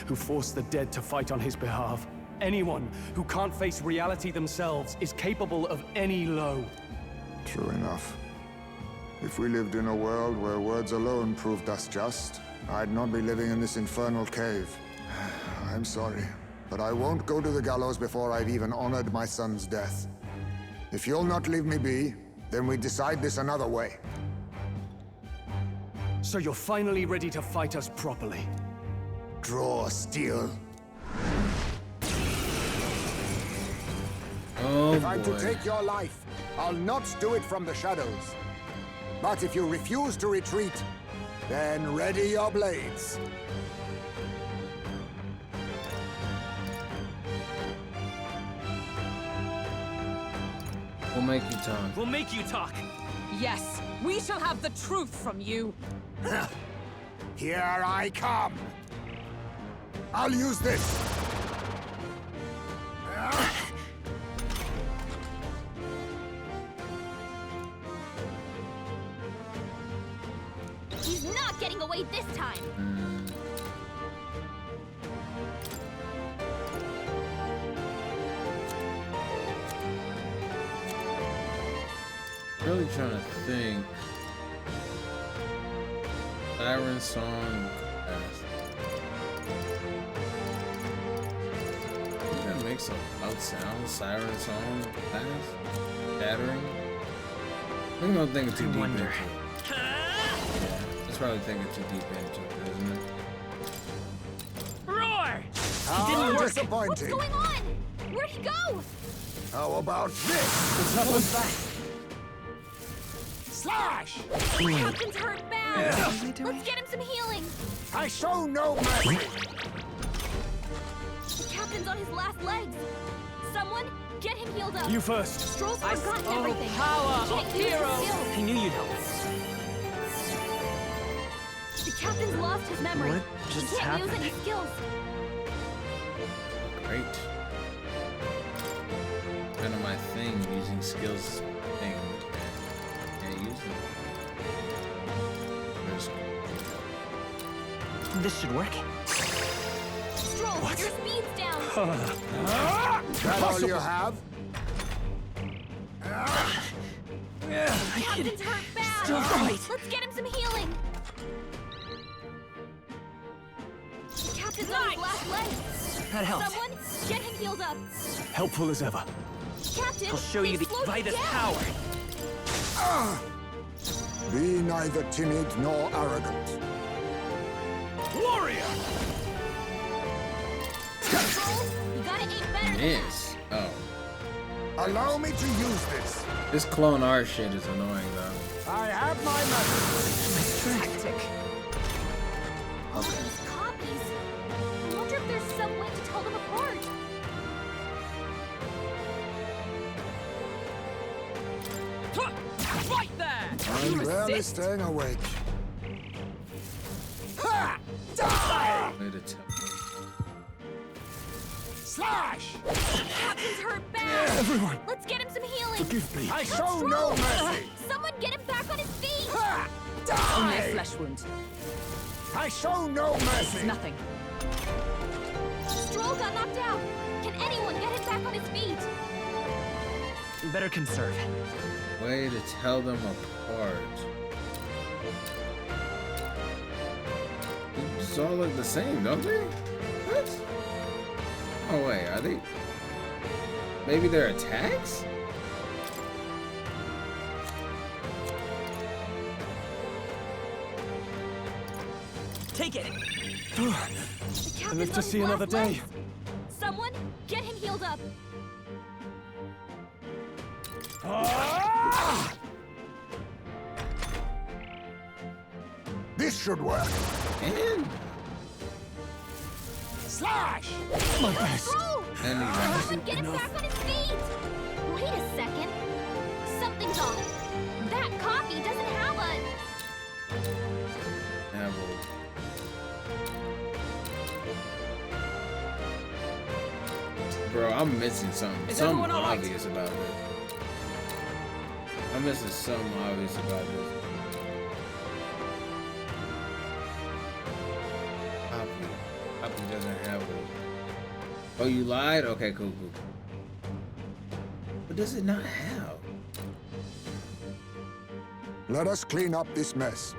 who forced the dead to fight on his behalf. Anyone who can't face reality themselves is capable of any low. True enough. If we lived in a world where words alone proved us just, I'd not be living in this infernal cave. I'm sorry, but I won't go to the gallows before I've even honored my son's death. If you'll not leave me be, then we decide this another way. So you're finally ready to fight us properly. Draw steel. Oh, if I'm to boy. take your life, I'll not do it from the shadows. But if you refuse to retreat, then ready your blades. We'll make you talk. We'll make you talk. Yes, we shall have the truth from you. Here I come. I'll use this. He's not getting away this time. Really trying to think. Siren song. That makes a loud sound. Siren song. Class. Shattering. I think I'm thinking too deep into it. Yeah, that's probably thinking too deep into it, isn't it? Roar! How What's disappointing. going on? Where'd he go? How about this? What was that? Slash! Captain's hurt bad. Let's get him some healing. I show no mercy. The captain's on his last legs. Someone get him healed up. You first. Stroll's forgotten everything. power He can't of use his heroes. skills. I knew you'd help. The captain's lost his memory. What He just can't use happened? any skills. Great. Kind of my thing, using skills thing. Can't use them. This should work. Stroll, your speed's down. That all you have? Captain's hurt bad. Still fight. Let's get him some healing. The captain's on his last legs. That helped. Someone get him healed up. Helpful as ever. Captain, I'll show you the they've slowed Vitus down. power. Be neither timid nor arrogant. Warrior! Stroll, you gotta aim better than that. Yes. Oh. Allow me to use this. This clone art shit is annoying though. I have my method. Tactic. All these copies. I wonder if there's some way to tell them apart. Right there! I'm barely resist? staying awake. Way to tell. Slash! Captain's hurt bad. Everyone, Let's get him some healing. forgive me. I show no mercy. Someone get him back on his feet. Only a Die! flesh wound. I show no mercy. Nothing. Stroll got knocked out. Can anyone get him back on his feet? Better conserve. Way to tell them apart. These all look the same, don't they? What? Oh wait, are they? Maybe they're attacks? Take it. The I captain's live on to his see another last day. legs. Someone get him healed up. This should work. And Slash! My best. Scroll! And he's Someone get him back on his feet! Wait a second. Something's off. That copy doesn't have Bro, I'm missing something. Something obvious about this. I'm missing something obvious about this. Copy doesn't have one. Oh, you lied? Okay, cool. What does it not have? Let us clean up this mess.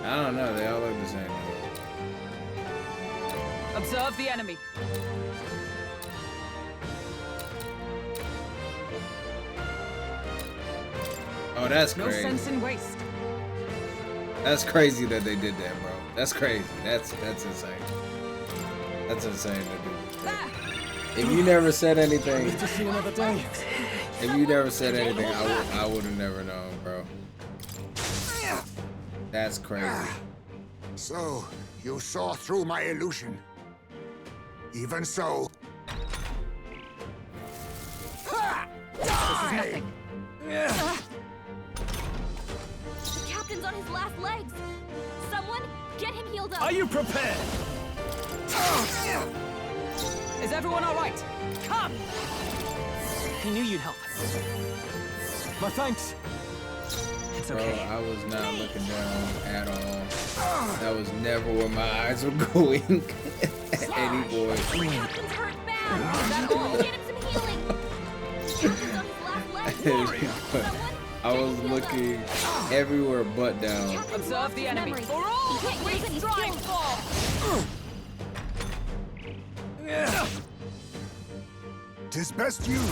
I don't know, they all look the same. Observe the enemy. Oh, that's No crazy. sense in waste. That's crazy that they did that, bro. That's crazy. That's insane. That's insane to do. If you never said anything, To see another day. if you never said anything, I would have never known, bro. That's crazy. So, you saw through my illusion. Even so... This is nothing. The captain's on his last legs. Someone get him healed up. Are you prepared? Is everyone all right? Come! I knew you'd help. My thanks. It's Bro, okay. I was not looking down at all. That was never where my eyes were going. Any boy. The captain's hurt bad. Someone get him some healing. The captain's on his last legs. Someone I was looking everywhere but down. Observe the enemy. Memory. For all He can't that we use any strive skills. for! Tis best used.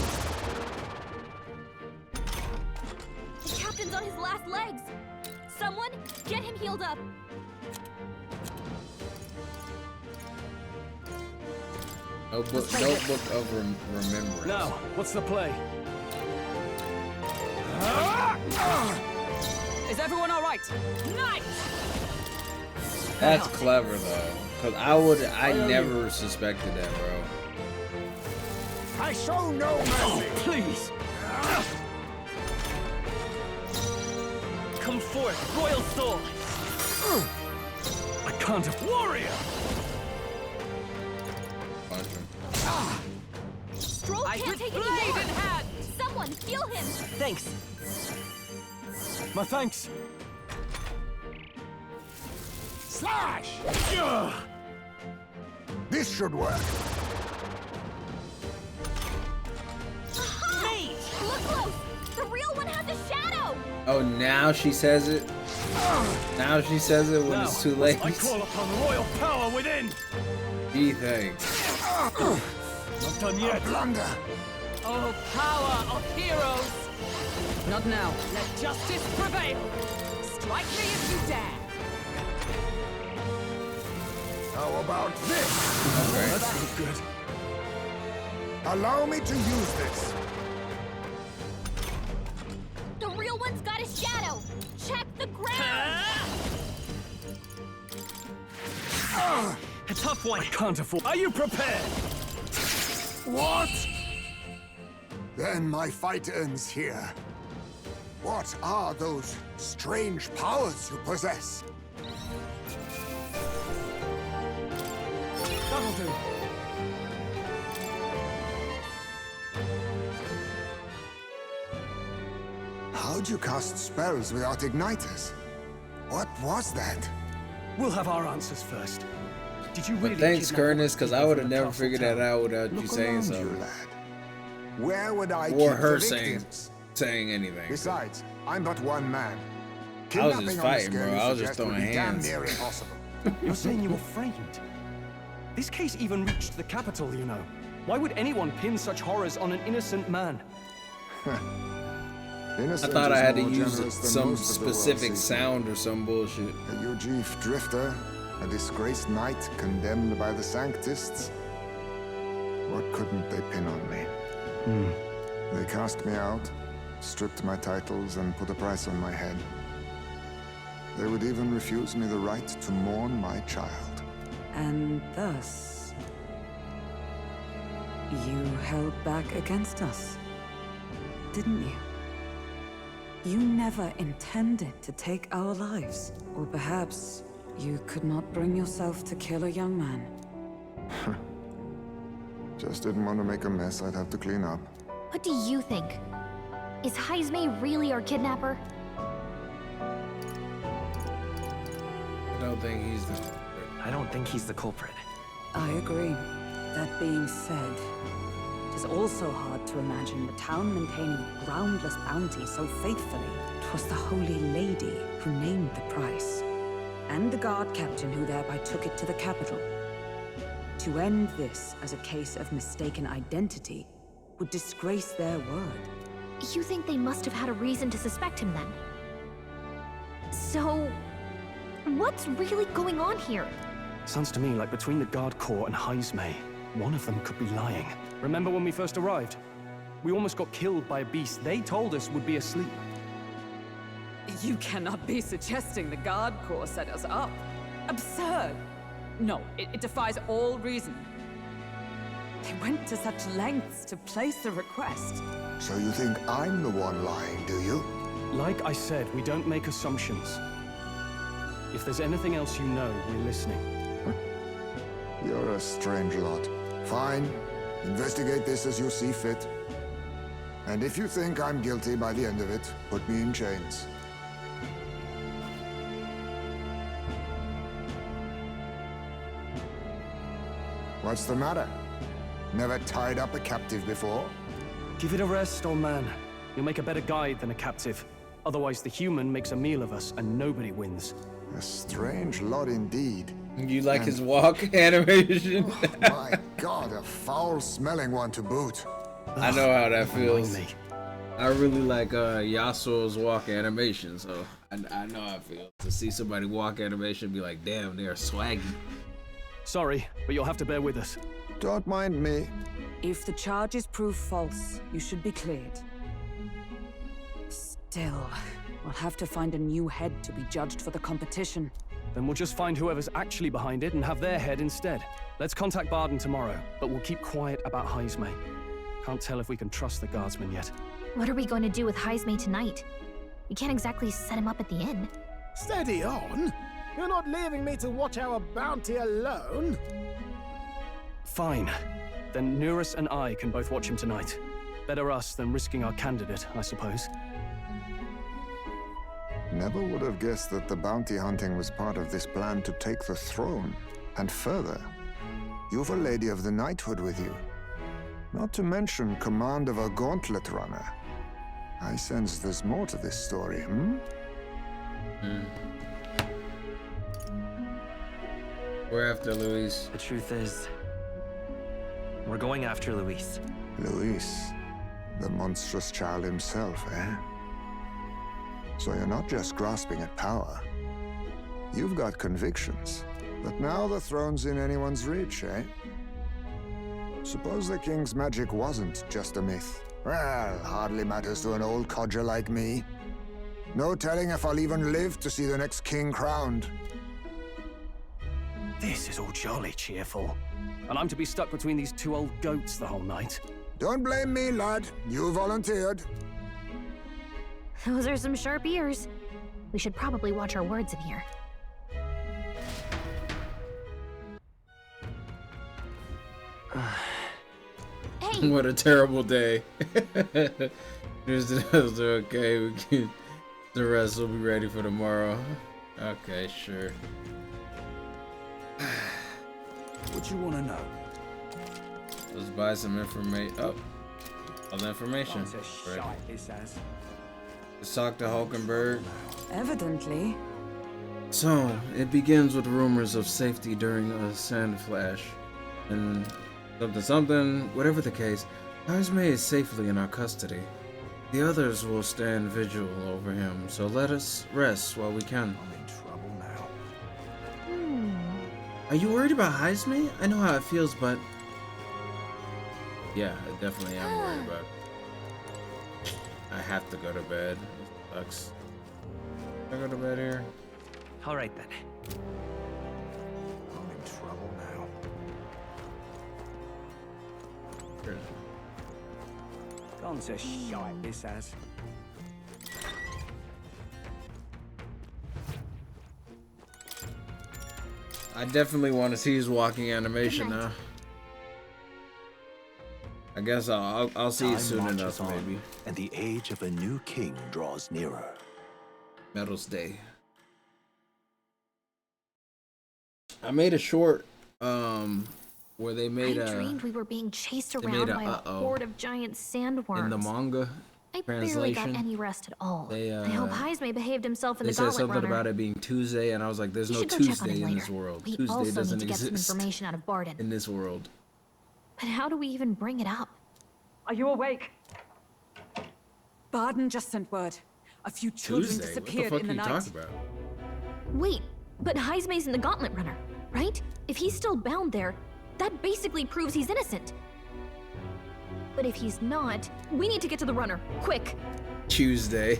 The captain's on his last legs. Someone get him healed up. Notebook of remembrance. Now, what's the play? Is everyone all right? Nice! That's clever though, cause I never suspected that, bro. I show no mercy. Please. Come forth, royal soul. I can't. Warrior. Punch him. Stroll I can't with take blade any in more. hand! Someone heal him. Thanks. My thanks. Slash! This should work. Aha! Look close. The real one has a shadow. Oh, now she says it. Now she says it when Now, it's too late. I call upon royal power within. Gee, thanks. Not done yet. Blunder. Oh, power of heroes! Not now. Let justice prevail! Strike me if you dare! How about this? That's not good. Allow me to use this. The real one's got a shadow. Check the ground. A tough one. I can't afford. Are you prepared? What? Then my fight ends here. What are those strange powers you possess? That'll do. How'd you cast spells without igniters? What was that? We'll have our answers first. Did you really? But thanks, kidnap Curtis, because I people would from have the never castle figured that tower? out without you Look saying around something. you, lad. Where would I Or keep her the saying victims? anything. Besides, I'm but one man. I was just Kidnapping on the fighting, scale bro. you I was just suggest would throwing be damn hands. near impossible. You're saying you were framed? This case even reached the capital, you know. Why would anyone pin such horrors on an innocent man? I thought I had to use some specific sound or some bullshit. You chief drifter, A disgraced knight condemned by the Sanctists? What couldn't they pin on me? They cast me out, stripped my titles, and put a price on my head. They would even refuse me the right to mourn my child. And thus, you held back against us, didn't you? You never intended to take our lives. Or perhaps you could not bring yourself to kill a young man. Just didn't want to make a mess I'd have to clean up. What do you think? Is Heismay really our kidnapper? I don't think he's the. I don't think he's the culprit. I agree. That being said, it is also hard to imagine the town maintaining a groundless bounty so faithfully. 'Twas the Holy Lady who named the price, and the guard captain who thereby took it to the capital. To end this as a case of mistaken identity would disgrace their word. You think they must have had a reason to suspect him then? So, what's really going on here? Sounds to me like between the Guard Corps and Heismay, one of them could be lying. Remember when we first arrived? We almost got killed by a beast they told us would be asleep. You cannot be suggesting the Guard Corps set us up. Absurd. No, it defies all reason. They went to such lengths to place a request. So you think I'm the one lying, do you? Like I said, we don't make assumptions. If there's anything else you know, we're listening. You're a strange lot. Fine. Investigate this as you see fit. And if you think I'm guilty by the end of it, put me in chains. What's the matter? Never tied up a captive before? Give it a rest, old man. You'll make a better guide than a captive. Otherwise, the human makes a meal of us, and nobody wins. A strange lot indeed. You like his walk animation? My God, a foul-smelling one to boot. I know how that feels. Me. I really like Yasuo's walk animation, so I know how it feels to see somebody walk animation and be like, damn, they're swaggy. Sorry, but you'll have to bear with us. Don't mind me. If the charges prove false, you should be cleared. Still, we'll have to find a new head to be judged for the competition. Then we'll just find whoever's actually behind it and have their head instead. Let's contact Barden tomorrow, but we'll keep quiet about Heismay. Can't tell if we can trust the guardsman yet. What are we going to do with Heismay tonight? We can't exactly set him up at the inn. Steady on! You're not leaving me to watch our bounty alone! Fine. Then Nurus and I can both watch him tonight. Better us than risking our candidate, I suppose. Never would have guessed that the bounty hunting was part of this plan to take the throne. And further, you've a Lady of the Knighthood with you. Not to mention command of a gauntlet runner. I sense there's more to this story, We're after Luis. The truth is, we're going after Luis. Luis, the monstrous child himself, eh? So you're not just grasping at power. You've got convictions. But now the throne's in anyone's reach, eh? Suppose the king's magic wasn't just a myth. Well, hardly matters to an old codger like me. No telling if I'll even live to see the next king crowned. This is all jolly cheerful. And I'm to be stuck between these two old goats the whole night. Don't blame me, lad. You volunteered. Those are some sharp ears. We should probably watch our words in here. Hey! What a terrible day. Okay, we can, the rest will be ready for tomorrow. Okay, sure. What you want to know? Let's buy some information. Oh, all the information. Ready. Let's talk to Hulkenberg. Evidently. So, it begins with rumors of safety during a sand flash. And something, whatever the case, Heismay is safely in our custody. The others will stand vigil over him, so let us rest while we can. I'm in trouble now. Are you worried about Heisme? I know how it feels, but yeah, I definitely am worried about it. I have to go to bed. It sucks. Can I go to bed here? All right then. I'm in trouble now. Sure. Gone to shite, this has. I definitely want to see his walking animation Good night. now. I guess I'll see you Time soon marches enough, on, maybe. and the age of a new king draws nearer. Medals Day. I made a short where they made I dreamed we were being chased they made around a by a uh-oh horde of giant sandworms. in the manga I barely got translation. any rest at all. They, I hope Heisme behaved himself in They the said Gauntlet something Runner. about it being Tuesday, and I was like, "There's We no should go check on Tuesday him in later. this world. We Tuesday also doesn't need to get some exist information out of Barden. in this world." But how do we even bring it up? Are you awake? Barden just sent word. A few children Tuesday? What the disappeared fuck in are the you night. talking about? Wait, but Heisme's in the Gauntlet Runner, right? If he's still bound there, that basically proves he's innocent. But if he's not, we need to get to the runner, quick. Tuesday.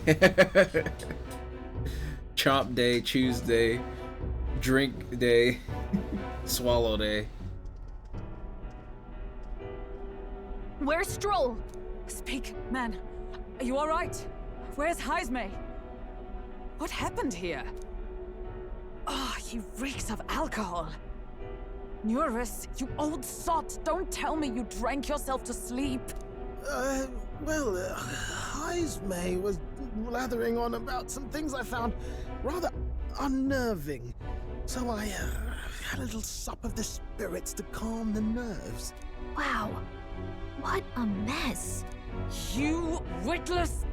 Chomp day, Tuesday, drink day, swallow day. Where's Stroll? Speak, man. Are you all right? Where's Heisme? What happened here? Oh, he reeks of alcohol. Nuris, you old sot, don't tell me you drank yourself to sleep. Well, Heisme was blathering on about some things I found rather unnerving. So I had a little sup of the spirits to calm the nerves. Wow, what a mess. You witless...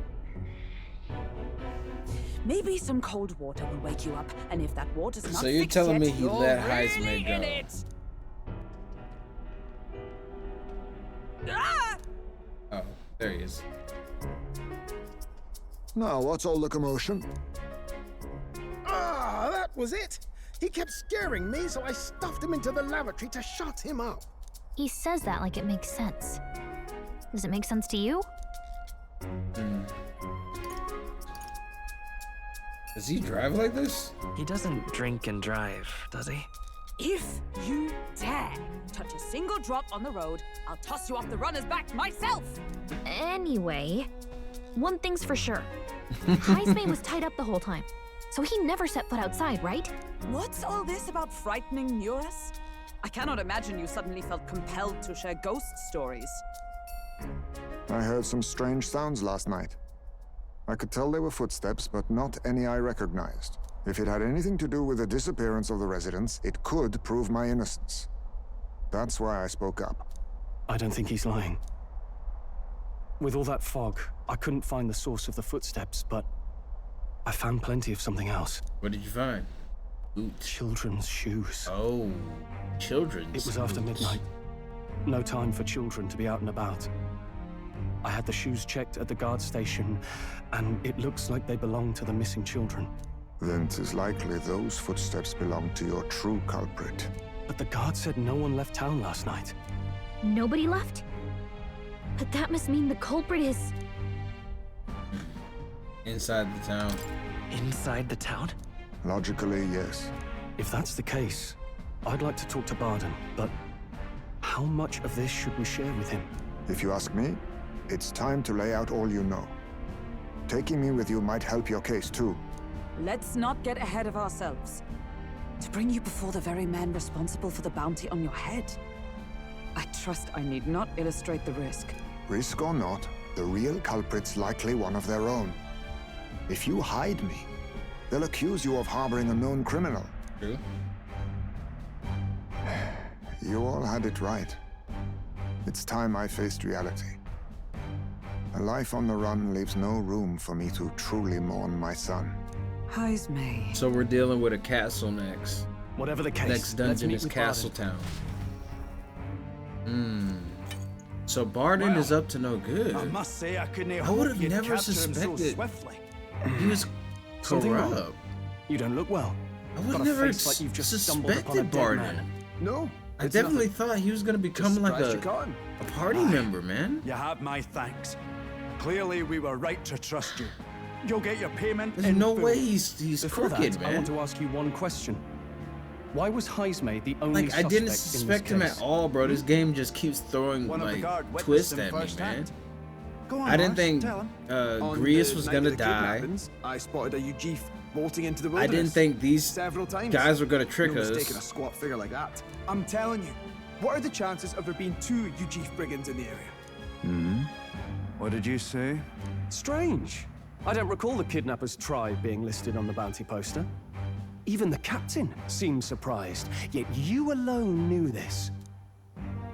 Maybe some cold water will wake you up, and if that water's not So you're fixed telling yet, me he you're let really Heisme in go? it. Ah! Oh, there he is. Now, what's all the commotion? Ah, that was it. He kept scaring me, so I stuffed him into the lavatory to shut him up. He says that like it makes sense. Does it make sense to you? Does he drive like this? He doesn't drink and drive, does he? If you dare touch a single drop on the road, I'll toss you off the runner's back myself! Anyway, one thing's for sure. Heisme was tied up the whole time, so he never set foot outside, right? What's all this about frightening Nuris? I cannot imagine you suddenly felt compelled to share ghost stories. I heard some strange sounds last night. I could tell they were footsteps, but not any I recognized. If it had anything to do with the disappearance of the residents, it could prove my innocence. That's why I spoke up. I don't think he's lying. With all that fog, I couldn't find the source of the footsteps, but I found plenty of something else. What did you find? Boots. Children's shoes. Oh, children's. It was after boots. midnight. No time for children to be out and about. I had the shoes checked at the guard station, and it looks like they belong to the missing children. Then 'tis likely those footsteps belong to your true culprit. But the guard said no one left town last night. Nobody left? But that must mean the culprit is... Inside the town. Inside the town? Logically, yes. If that's the case, I'd like to talk to Barden, but how much of this should we share with him? If you ask me, it's time to lay out all you know. Taking me with you might help your case, too. Let's not get ahead of ourselves. To bring you before the very man responsible for the bounty on your head. I trust I need not illustrate the risk. Risk or not, the real culprit's likely one of their own. If you hide me, they'll accuse you of harboring a known criminal. True. You all had it right. It's time I faced reality. A life on the run leaves no room for me to truly mourn my son. Heisme. So we're dealing with a castle next. Whatever the case, Next let's dungeon meet is with Castle Barden. Town. So Barden is up to no good. I must say I couldn't I would have never suspected he was Something wrong? corrupt. You don't look well. I would Got a never face like you've just stumbled upon a suspected dead Barton. man. No. I it's definitely nothing. thought he was gonna become Just like surprised a you caught him. party member, man. You have my thanks. Clearly, we were right to trust you. You'll get your payment There's in no full. way he's Before crooked, that, man. I want to ask you one question. Why was Heismay the only Like, I suspect didn't in suspect this him case? at all, bro. This game just keeps throwing One of the like guard witnessed twists him at me, man. firsthand. Go on, I didn't Morris, think tell him. Grievous was gonna die. I spotted a UG bolting into the I wilderness. didn't think these several times. guys were gonna trick no us. mistaking a squat figure like that. I'm telling you, what are the chances of there being 2 UG brigands in the area? What did you say? Strange. I don't recall the kidnappers' tribe being listed on the bounty poster. Even the captain seemed surprised, yet you alone knew this.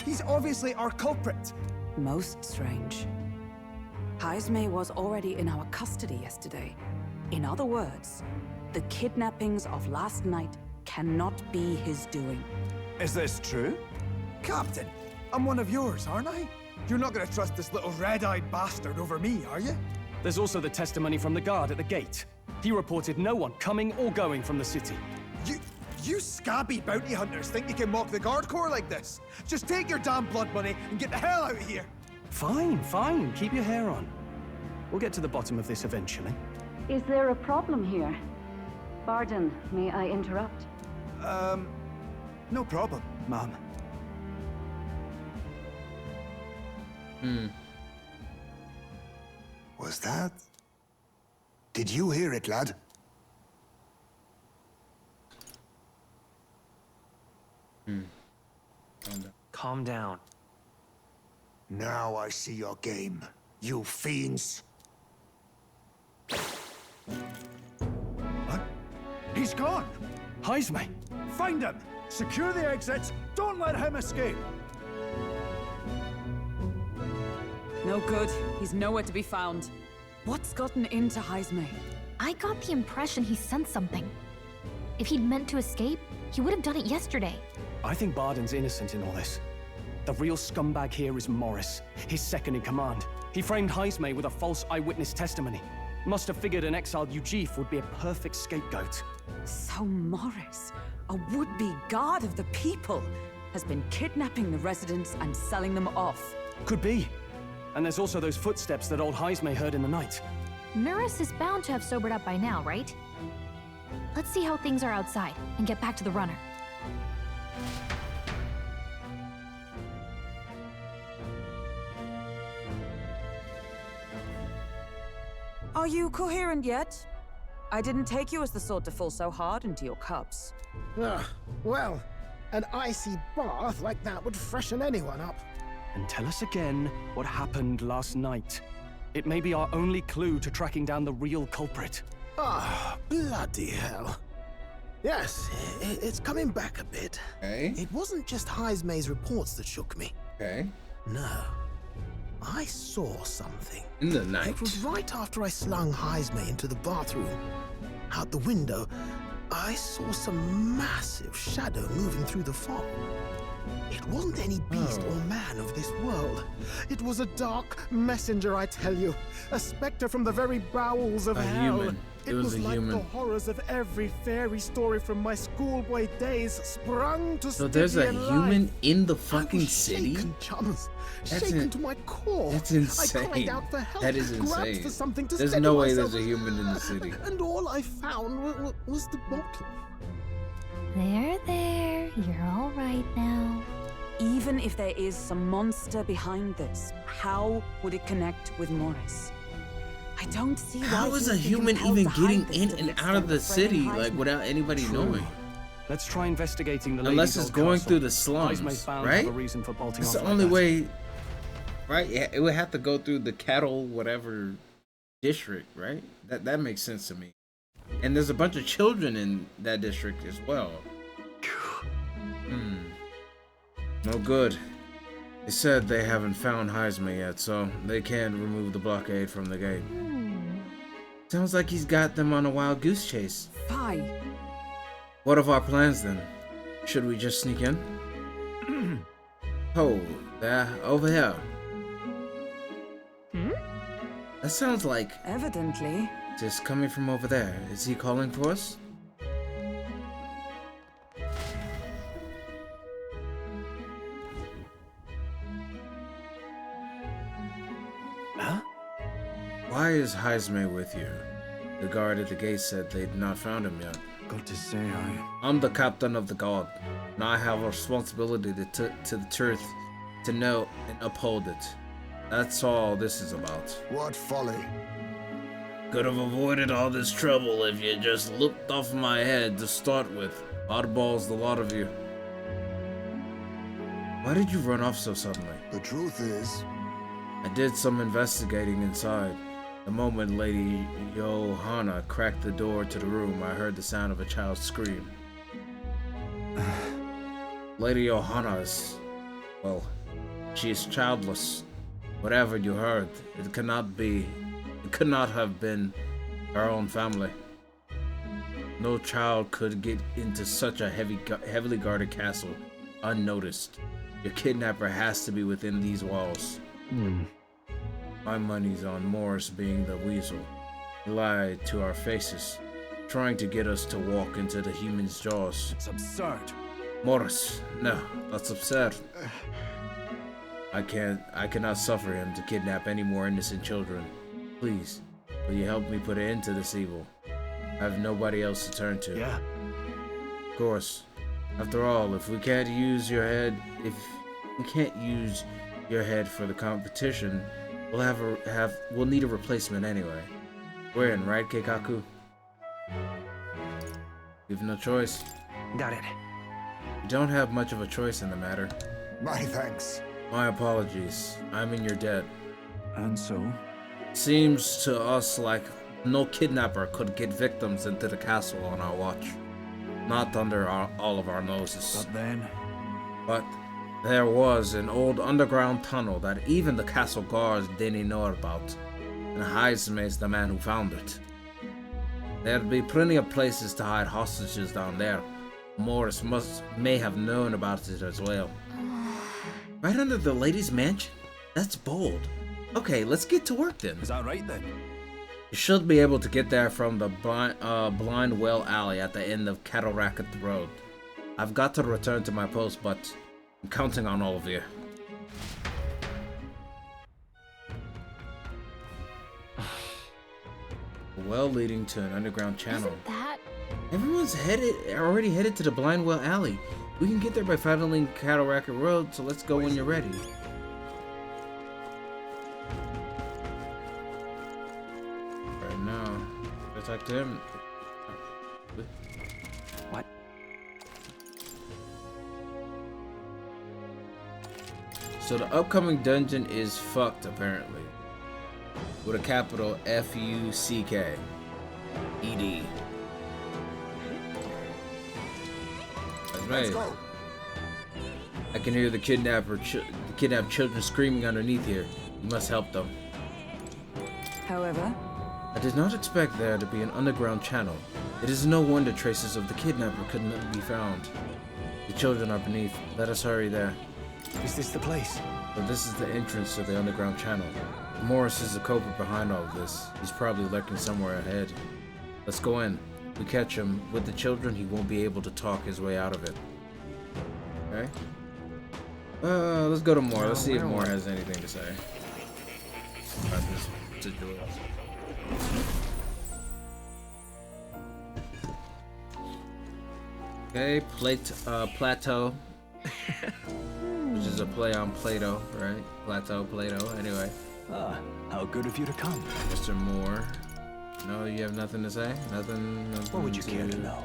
He's obviously our culprit. Most strange. Heismay was already in our custody yesterday. In other words, the kidnappings of last night cannot be his doing. Is this true? Captain, I'm one of yours, aren't I? You're not gonna trust this little red-eyed bastard over me, are you? There's also the testimony from the guard at the gate. He reported no one coming or going from the city. You scabby bounty hunters think you can mock the guard corps like this? Just take your damn blood money and get the hell out of here. Fine, fine. Keep your hair on. We'll get to the bottom of this eventually. Is there a problem here? Pardon, may I interrupt? No problem, ma'am. Was that? Did you hear it, lad? Calm down. Now I see your game, you fiends. What? He's gone! Heismay! Find him! Secure the exits! Don't let him escape! No good. He's nowhere to be found. What's gotten into Heismay? I got the impression he sensed something. If he'd meant to escape, he would have done it yesterday. I think Barden's innocent in all this. The real scumbag here is Morris, his second in command. He framed Heismay with a false eyewitness testimony. Must have figured an exiled Ujif would be a perfect scapegoat. So Morris, a would-be guard of the people, has been kidnapping the residents and selling them off. Could be. And there's also those footsteps that old Heismay heard in the night. Mirrus is bound to have sobered up by now, right? Let's see how things are outside and get back to the runner. Are you coherent yet? I didn't take you as the sort to fall so hard into your cups. Well, an icy bath like that would freshen anyone up. And tell us again what happened last night. It may be our only clue to tracking down the real culprit. Ah, bloody hell. Yes, it's coming back a bit. Okay. It wasn't just Heismay's reports that shook me. Okay. No. I saw something. In the night. It was right after I slung Heismay into the bathroom. Out the window, I saw some massive shadow moving through the fog. It wasn't any beast or man of this world. It was a dark messenger, I tell you. A specter from the very bowels of hell. Human. It was was a like human. the horrors of every fairy story from my schoolboy days sprung to So there's a Stygian human life. in the I fucking was city? shaken, chums. That's Shaken in- to my core. That's I insane. cried out for help. That is Grabbed insane. for something to There's steady no way myself. there's a human in the city. And all I found was the bottle. There. You're all right now. Even if there is some monster behind this, how would it connect with Morris? I don't see why How is he a would be human compelled even to hide getting this in to and extent out of the of framing city, like, Heismay. without anybody True. knowing? Let's try investigating the Unless lady's it's old going castle. through the slums, Heismay's bound to right? have a reason for bolting It's off the like only that. way, right? Yeah, it would have to go through the cattle, whatever district, right? That makes sense to me. And there's a bunch of children in that district as well. No good. They said they haven't found Heismay yet, so they can't remove the blockade from the gate. Sounds like he's got them on a wild goose chase. Fie. What of our plans then? Should we just sneak in? Oh, there, over here. That sounds like Evidently. just coming from over there. Is he calling for us? is Heisme with you? The guard at the gate said they'd not found him yet. Got to say, I'm the captain of the guard, and I have a responsibility to the truth, to know and uphold it. That's all this is about. What folly. Could have avoided all this trouble if you just looked off my head to start with. Oddballs, the lot of you. Why did you run off so suddenly? The truth is, I did some investigating inside. The moment Lady Johanna cracked the door to the room, I heard the sound of a child's scream. Lady Johanna is... well, she is childless. Whatever you heard, it could not have been her own family. No child could get into such a heavily guarded castle unnoticed. Your kidnapper has to be within these walls. My money's on Morris being the weasel. He lied to our faces, trying to get us to walk into the human's jaws. it's absurd. Morris, no, that's absurd. I cannot suffer him to kidnap any more innocent children. Please, will you help me put an end to this evil? I have nobody else to turn to. Yeah. Of course. After all, if we can't use your head for the competition, we'll need a replacement anyway. We're in, right, Keikaku? We've no choice. Got it. You don't have much of a choice in the matter. my thanks. My apologies. I'm in your debt. And so? Seems to us like no kidnapper could get victims into the castle on our watch. Not under all of our noses. But there was an old underground tunnel that even the castle guards didn't know about. And Heisme is the man who found it. There'd be plenty of places to hide hostages down there. Morris may have known about it as well. Right under the lady's mansion? That's bold. Okay, let's get to work then. Is that right then? You should be able to get there from the blind well alley at the end of Cattle Racket Road. I've got to return to my post, but I'm counting on all of you. Well leading to an underground channel. Isn't that? Everyone's already headed to the blind well alley. We can get there by following Cattle Racket Road, so let's go when you're ready. Talk to him. What? So the upcoming dungeon is fucked apparently. With a capital F-U-C-K. E-D. That's right. I can hear the kidnapped children screaming underneath here. You must help them. However, I did not expect there to be an underground channel. It is no wonder traces of the kidnapper could not be found. The children are beneath. Let us hurry there. Is this the place? But this is the entrance to the underground channel. Morris is the culprit behind all of this. He's probably lurking somewhere ahead. Let's go in. If we catch him with the children, he won't be able to talk his way out of it. Okay? Let's go to Moore. Let's see if Moore has anything to say about this situation. Okay, Plateau, which is a play on Plato, right? Plateau, Plato. Anyway. How good of you to come. Mr. Moore. No, you have nothing to say? Nothing What would you care to know?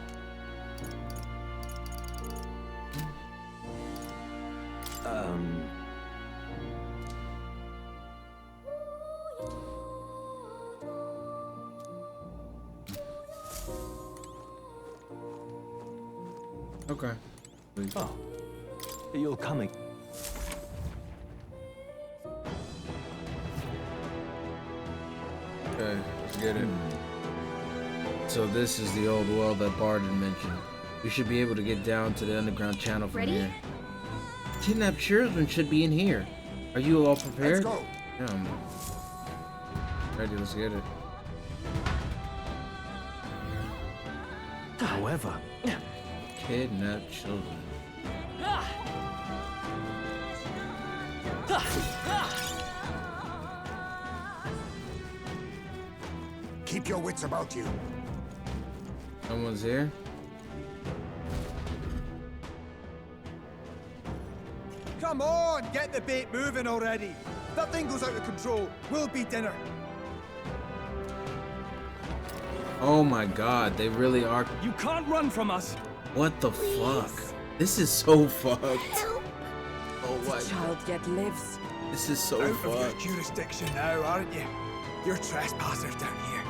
Okay. Please. Oh, you're coming. Okay, let's get it. So this is the old well that Barden mentioned. We should be able to get down to the underground channel from here. Kidnapped children should be in here. Are you all prepared? Let's go. Yeah, I'm ready. Let's get it. However, Kidnapped children. your wits about you. Someone's here. Come on, get the bait moving already. If that thing goes out of control, we'll be dinner. Oh my god, they really are. You can't run from us. What the fuck? This is so fucked. Oh my The child yet lives. This is so Out of your fucked. jurisdiction now, aren't you? You're trespassers down here.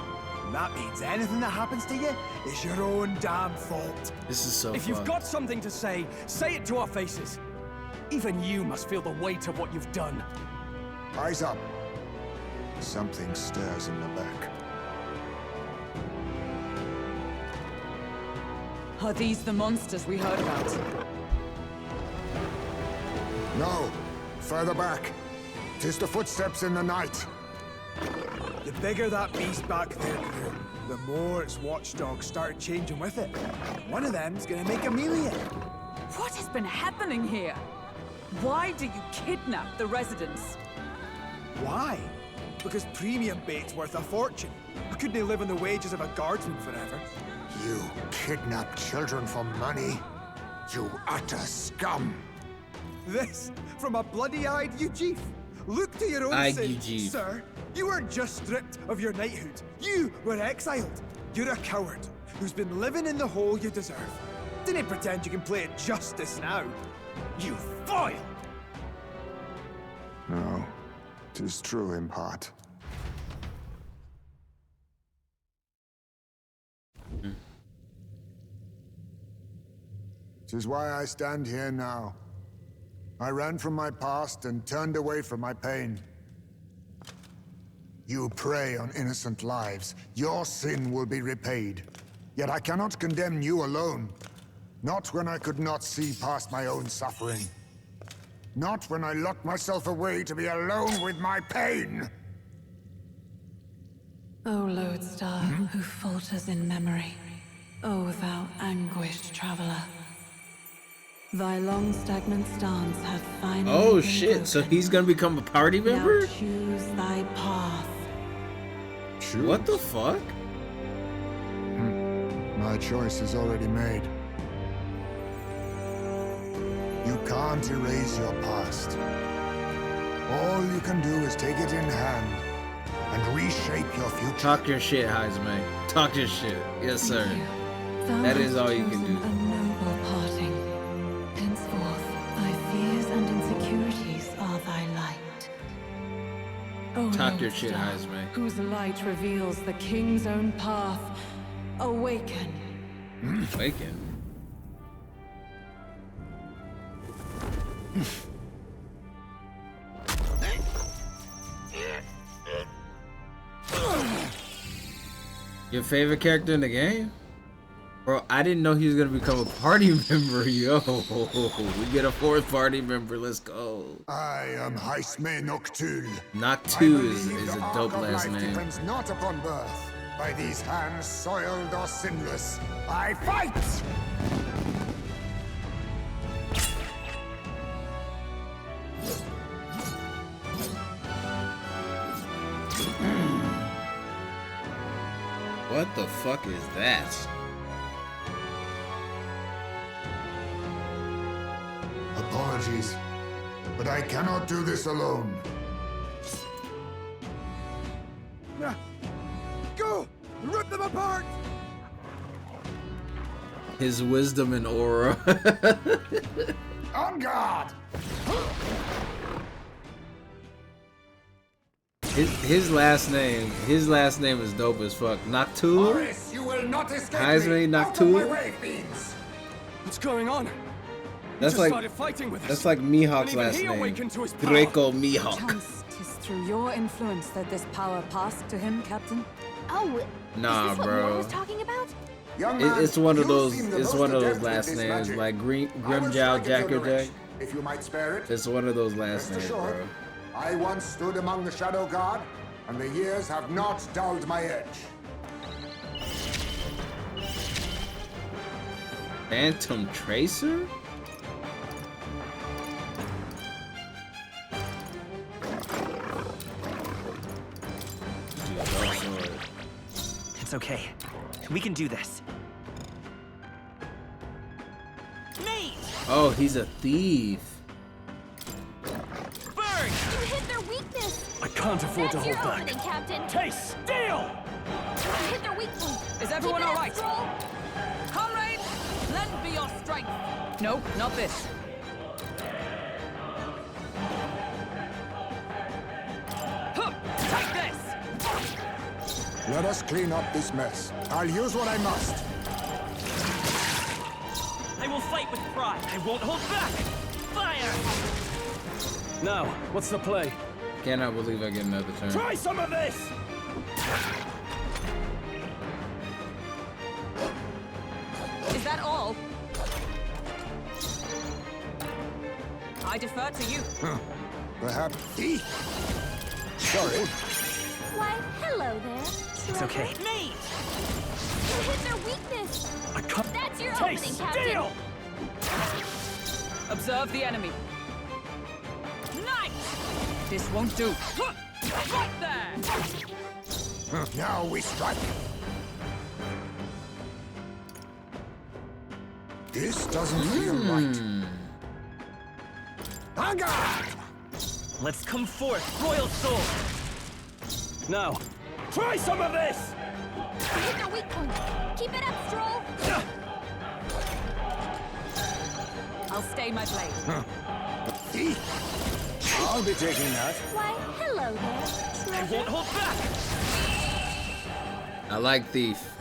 And that means anything that happens to you is your own damn fault. This is so If fucked. you've got something to say it to our faces. Even you must feel the weight of what you've done. Eyes up. Something stirs in the back. Are these the monsters we heard about? No, further back. 'Tis the footsteps in the night. The bigger that beast back there grew, the more its watchdogs started changing with it. One of them's gonna make Amelia. What has been happening here? Why do you kidnap the residents? Why? Because premium bait's worth a fortune. I couldn't live on the wages of a guardsman forever. You kidnap children for money? You utter scum! This from a bloody-eyed Eugene. Look to your own Eyed sins, Eugene. sir. You weren't just stripped of your knighthood. You were exiled. You're a coward who's been living in the hole you deserve. Didn't pretend you can play at justice now. You foil! No, 'tis true in part. Tis why I stand here now. I ran from my past and turned away from my pain. You prey on innocent lives. Your sin will be repaid. Yet I cannot condemn you alone. Not when I could not see past my own suffering. Not when I locked myself away to be alone with my pain. O lodestar, who falters in memory, O thou anguished traveler. Thy long stagnant stance hath finally Oh been shit, so broken. he's gonna become a party member? Now choose thy path. What the fuck? My choice is already made. You can't erase your past. All you can do is take it in hand and reshape your future. Talk your shit, Heisman. Talk your shit. Yes, sir. Thou That is hast all you can chosen do. A noble parting. Henceforth, thy fears and insecurities are thy light. O Talk your shit, lodestar, Heisman. whose light reveals the king's own path, awaken. Awaken. Your favorite character in the game? Bro, I didn't know he was gonna become a party member, yo. We get a fourth party member, let's go. I am Haisme Noctul. Noctu is The a arc dope of last life name. depends not upon birth. By these hands, soiled or sinless, I fight! What the fuck is that? Apologies, but I cannot do this alone. Go! Rip them apart! His wisdom and aura. On guard! His last name is dope as fuck. Noctul? Boris, you will not escape Heisme me! Out of my Noctul? way, fiends! What's going on? That's just like started fighting with us. that's like Mihawk's And even last he name. awakened to his power. Draco Mihawk. Chance 'tis through your influence that this power passed to him, Captain. Oh, Nah, is this what bro. Mora was talking about? Young man, It's one of you those. seem the It's most one of those adept with last this names, magic. like I will Grimjow strike at your Jack or Jack. direction, if you might spare it. It's one of those last Rest names, assured, bro. I once stood among the Shadow Guard, and the years have not dulled my edge. Phantom Tracer? Dude, dark sword. It's okay. We can do this. Mate! Oh, he's a thief. Burn! You hit their weakness! I can't afford to That's hold your back. opening, Captain! Taste steel! You hit their weak point! Is everyone Keep it all up, right? Stroll. Comrades, lend me your strength. No, not this. Huh, take this! Let us clean up this mess. I'll use what I must. I will fight with pride. I won't hold back. Fire! Now, what's the play? Cannot believe I get another turn. Try some of this! Is that all? I defer to you. Perhaps. Sorry. Why, hello there. It's okay. Mate! You hit their weakness! I can't. That's your Taste opening, Captain! steel! Observe the enemy. Nice! This won't do. Right there! Now we strike. This doesn't feel right. Anger! Let's come forth, Royal Soul! Now, try some of this! You hit their weak point! Keep it up, Stroll! I'll stay my blade. I'll be taking that. Why, hello there. I won't hold back! I like thief.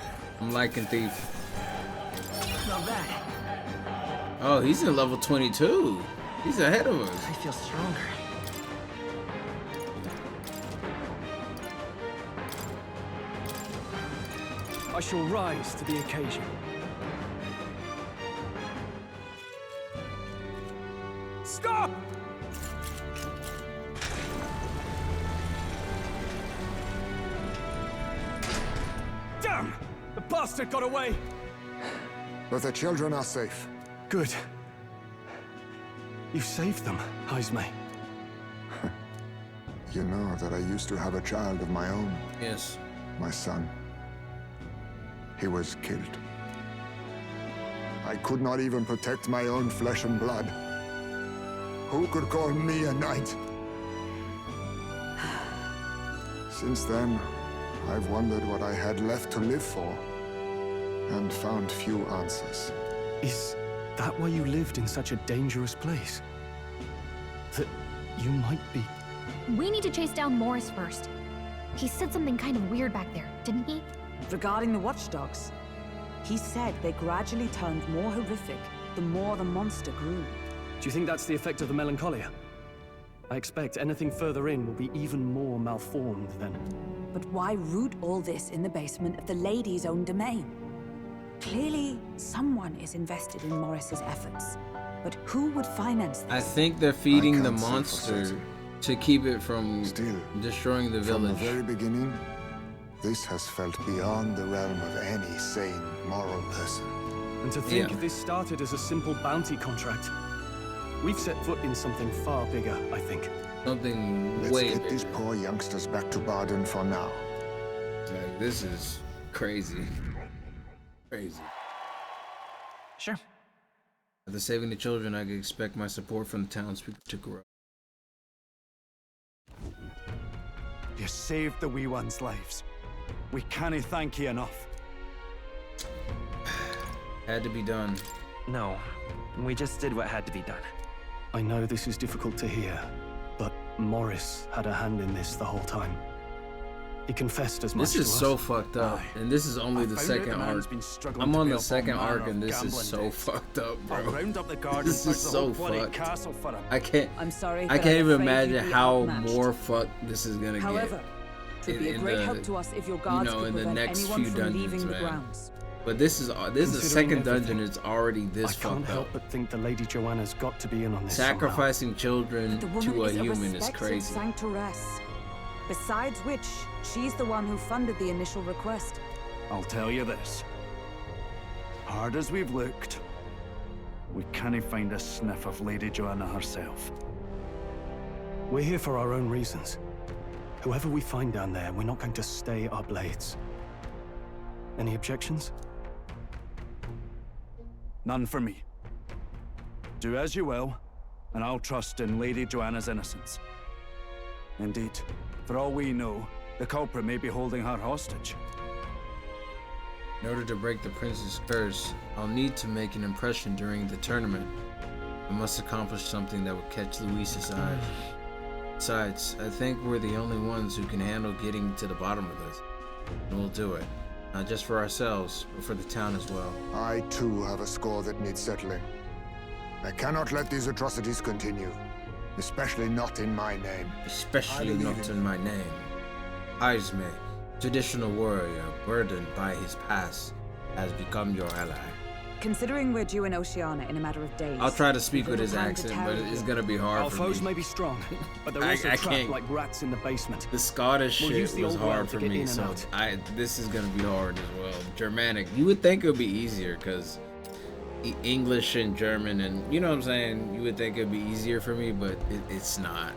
I'm liking thief. Not bad. Oh, he's in level 22. He's ahead of us. I feel stronger. I shall rise to the occasion. Stop! Damn! The bastard got away! But the children are safe. Good. You saved them, Ismay. You know that I used to have a child of my own. Yes. My son. He was killed. I could not even protect my own flesh and blood. Who could call me a knight? Since then, I've wondered what I had left to live for, and found few answers. Is that why you lived in such a dangerous place? That you might be... We need to chase down Morris first. He said something kind of weird back there, didn't he? Regarding the watchdogs, he said they gradually turned more horrific the more the monster grew. Do you think that's the effect of the melancholia? I expect anything further in will be even more malformed then. But why root all this in the basement of the lady's own domain? Clearly, someone is invested in Morris's efforts. But who would finance this? I think they're feeding the can't say for monster certain. to keep it from Still, destroying the from the village. very beginning, this has felt beyond the realm of any sane, moral person. And to think Yeah. this started as a simple bounty contract. We've set foot in something far bigger, I think. Something Let's way get bigger. these poor youngsters back to Baden for now. Like, this is crazy. Crazy. Sure. After saving the children, I could expect my support from the townspeople to grow. You saved the wee ones' lives. We can't thank you enough. Had to be done. No, we just did what had to be done. I know this is difficult to hear, but Morris had a hand in this the whole time. He confessed as much This is to so us. fucked up, and this is only the second arc. I'm on the second arc, and this is so fucked up, bro. Round up the garden, This is search the so whole bloody fucked. castle for him. I can't. I'm sorry, I but can't I'm even afraid imagine you'd be how outmatched. more fucked this is gonna However, get. it would be a in great the, help to us if your guards in could the prevent next anyone few from dungeons, leaving the man. grounds. But this is the Considering second dungeon. everything, It's already this I can't fucked help up. but think the Lady Joanna's got to be in on this Sacrificing children The woman to a is human is respected crazy. sanctoress. Besides which, she's the one who funded the initial request. I'll tell you this. Hard as we've looked, we can't find a sniff of Lady Joanna herself. We're here for our own reasons. Whoever we find down there, we're not going to stay our blades. Any objections? None for me. Do as you will, and I'll trust in Lady Joanna's innocence. Indeed, for all we know, the culprit may be holding her hostage. In order to break the prince's curse, I'll need to make an impression during the tournament. I must accomplish something that would catch Luis's eye. Besides, I think we're the only ones who can handle getting to the bottom of this. And we'll do it. Not just for ourselves, but for the town as well. I too have a score that needs settling. I cannot let these atrocities continue. Especially not in my name. Especially not in my name. Aizme, traditional warrior, burdened by his past, has become your ally. Considering we're due in Oceania in a matter of days, I'll try to speak with his accent, but it's gonna be hard Our for me. foes may be strong, but they're also trapped can't. like rats in the basement. The Scottish We'll use shit the was old well hard to for get me, in and so out. this is gonna be hard as well. Germanic, you would think it would be easier because English and German, and you know what I'm saying. You would think it'd be easier for me, but it's not.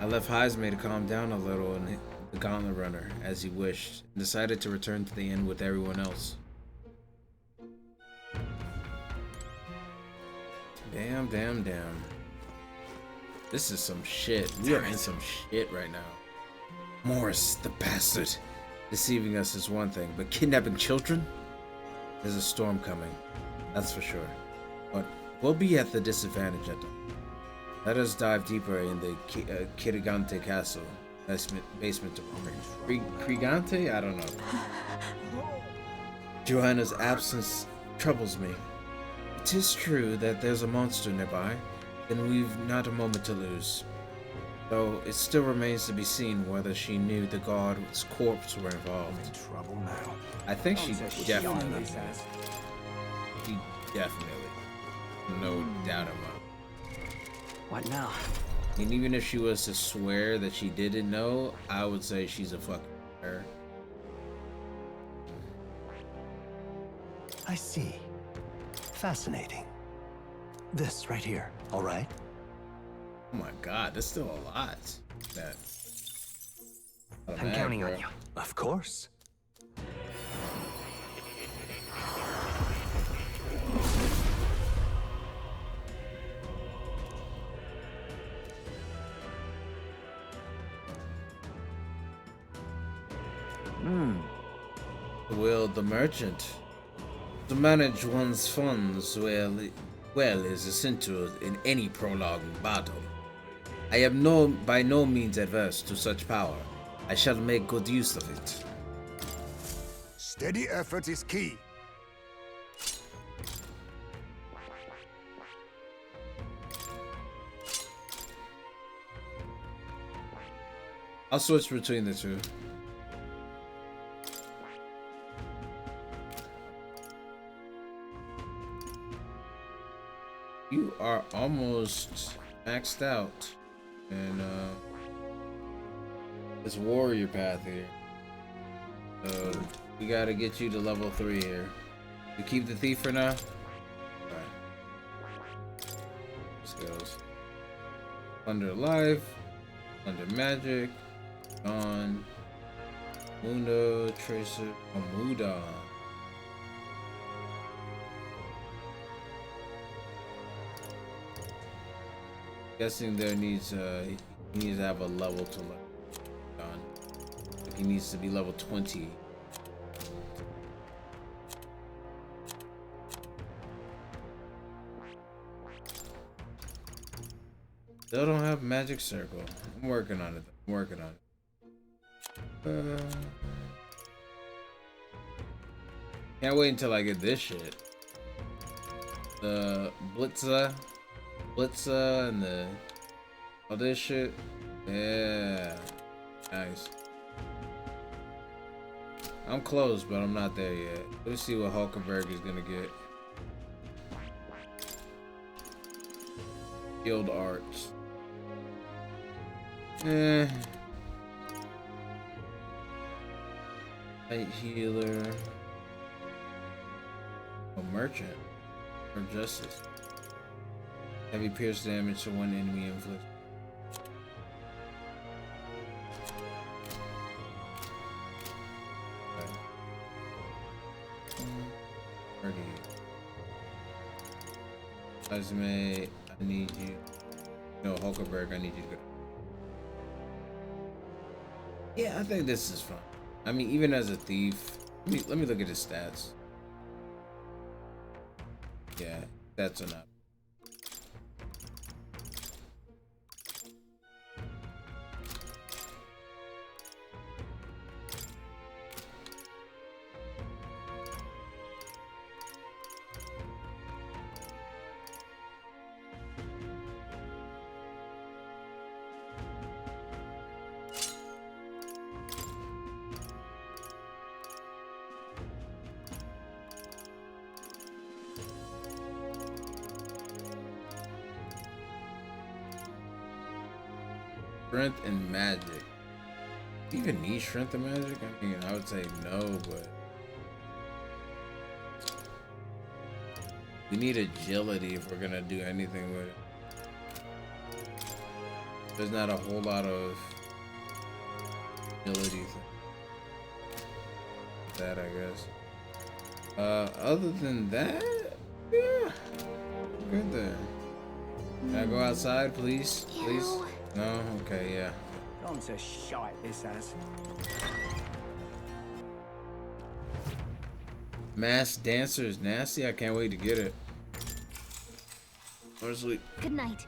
I left Heisme to calm down a little and hit the gauntlet runner as he wished, and decided to return to the inn with everyone else. Damn. This is some shit. We are in some shit right now. Morris, the bastard. Deceiving us is one thing, but kidnapping children? There's a storm coming, that's for sure. But we'll be at the disadvantage at them. Let us dive deeper in the Kirigante Castle. Basement department. Krigante? I don't know. Joanna's absence troubles me. It is true that there's a monster nearby, and we've not a moment to lose. Though it still remains to be seen whether she knew the guard's corpse were involved. In trouble now. I think she definitely did. She definitely. No doubt about it. What now? And even if she was to swear that she didn't know, I would say she's a fucking liar. I see. Fascinating. This right here, all right? Oh my god, there's still a lot. I'm counting on you. Of course. Will the merchant. To manage one's funds well is essential in any prolonged battle. I am by no means averse to such power. I shall make good use of it. Steady effort is key. I'll switch between the two. You are almost maxed out in this warrior path here. So we gotta get you to level 3 here. We keep the thief for now? Alright. This goes. Under life, under magic, on Mundo, Tracer, Amuda. Guessing there needs he needs to have a level to level on. He needs to be level 20. Still don't have magic circle. I'm working on it. Can't wait until I get this shit. The Blitza and the all this shit. Yeah, nice. I'm close, but I'm not there yet. Let's see what Hulkenberg is gonna get. Guild Arts. Light healer. A merchant. Or justice. Heavy pierce damage to one enemy inflict. Esme, I need you. No, Hulkenberg, I need you to go. Yeah, I think this is fun. I mean, even as a thief, let me look at his stats. Yeah, stats are not. Strength and magic. Do you even need strength and magic? I mean, I would say no, but we need agility if we're gonna do anything with it. There's not a whole lot of agility that, I guess. Other than that, yeah, good there. Can I go outside, please? Please? No? Okay, yeah. Gone to shite, this has. Masked Dancer is nasty. I can't wait to get it. Honestly. Good night.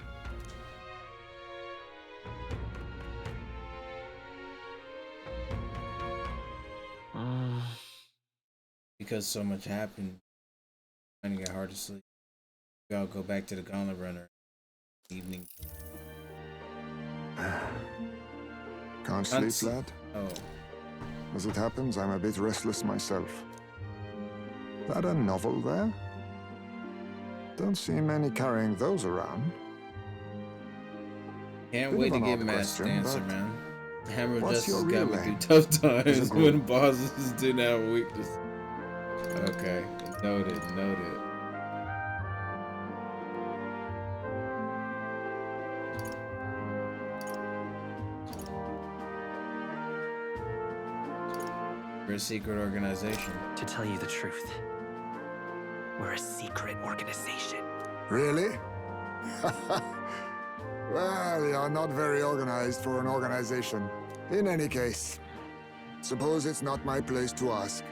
Because so much happened, finding it hard to sleep. I'll go back to the Gauntlet Runner. Evening. Can't sleep, lad? Oh. As it happens, I'm a bit restless myself. That a novel there? Don't see many carrying those around. Can't Bit wait of to an get odd Masked question, Dancer, but man. Hammer what's Justice your got real me name? through tough times Is it when bosses didn't have weakness. Okay, noted, noted. We're a secret organization. To tell you the truth, we're a secret organization. Really? Well, you're not very organized for an organization. In any case, suppose it's not my place to ask.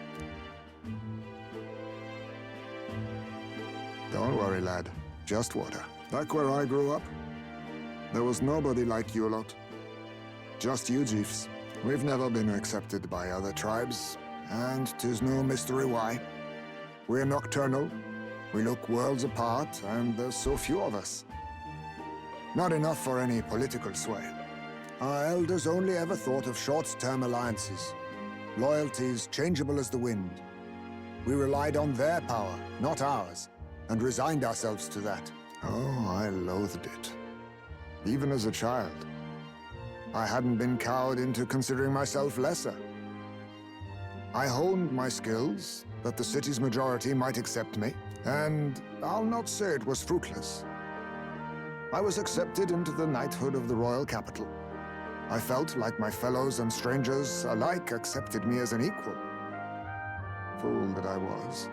Don't worry, lad. Just water. Back where I grew up, there was nobody like you lot. Just you chiefs. We've never been accepted by other tribes, and 'tis no mystery why. We're nocturnal, we look worlds apart, and there's so few of us. Not enough for any political sway. Our elders only ever thought of short-term alliances, loyalties changeable as the wind. We relied on their power, not ours, and resigned ourselves to that. Oh, I loathed it. Even as a child. I hadn't been cowed into considering myself lesser. I honed my skills, that the city's majority might accept me, and I'll not say it was fruitless. I was accepted into the knighthood of the royal capital. I felt like my fellows and strangers alike accepted me as an equal. Fool that I was.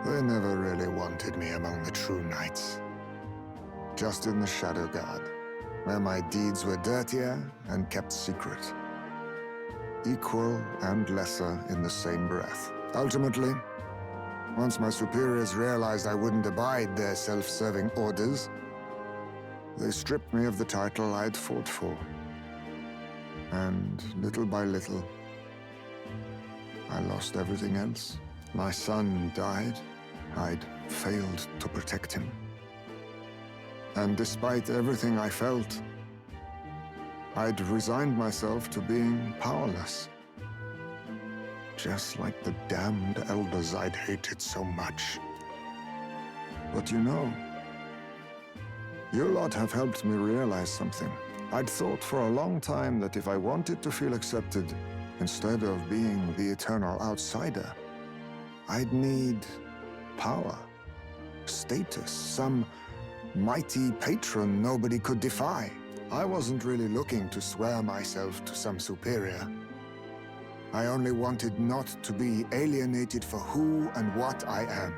They never really wanted me among the true knights. Just in the Shadow Guard, where my deeds were dirtier and kept secret. Equal and lesser in the same breath. Ultimately, once my superiors realized I wouldn't abide their self-serving orders, they stripped me of the title I'd fought for. And little by little, I lost everything else. My son died. I'd failed to protect him. And despite everything I felt, I'd resigned myself to being powerless. Just like the damned elders I'd hated so much. But you know, you lot have helped me realize something. I'd thought for a long time that if I wanted to feel accepted, instead of being the eternal outsider, I'd need power, status, some mighty patron nobody could defy. I wasn't really looking to swear myself to some superior. I only wanted not to be alienated for who and what I am.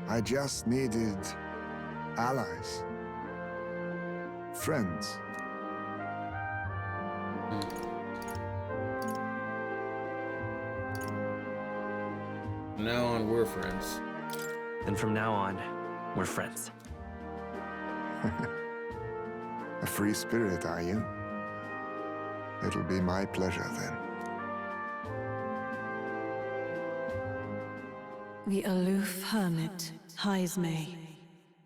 I just needed allies. Friends. From now on, we're friends. And from now on, we're friends. A free spirit, are you? It'll be my pleasure then. The aloof hermit, Haizme.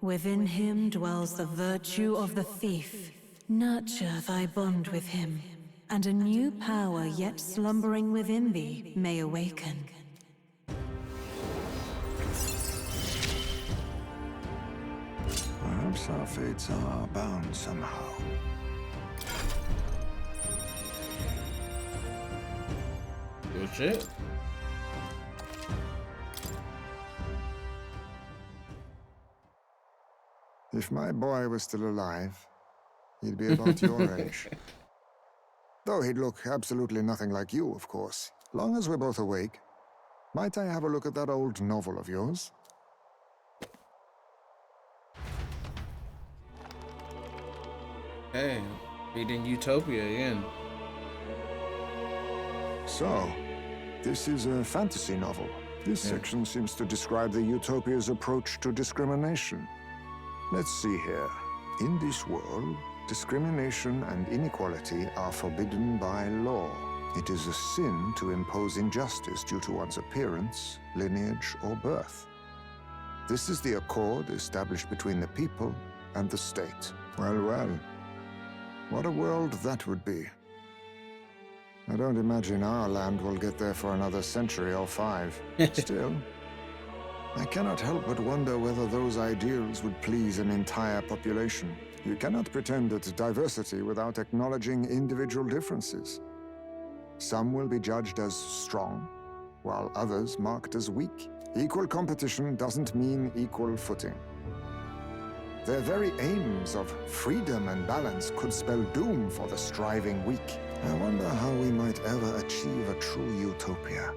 Within him dwells the virtue of the thief. Nurture thy bond with him, and a new power yet slumbering within thee may awaken. Perhaps our fates are bound somehow. Good shit. If my boy was still alive, he'd be about your age. Though he'd look absolutely nothing like you, of course. Long as we're both awake. Might I have a look at that old novel of yours? Hey, reading Utopia again. So, this is a fantasy novel. This section seems to describe the Utopia's approach to discrimination. Let's see here. In this world, discrimination and inequality are forbidden by law. It is a sin to impose injustice due to one's appearance, lineage, or birth. This is the accord established between the people and the state. Well, well. What a world that would be. I don't imagine our land will get there for another century or 5. Still, I cannot help but wonder whether those ideals would please an entire population. You cannot pretend at diversity without acknowledging individual differences. Some will be judged as strong, while others marked as weak. Equal competition doesn't mean equal footing. Their very aims of freedom and balance could spell doom for the striving weak. I wonder how we might ever achieve a true utopia,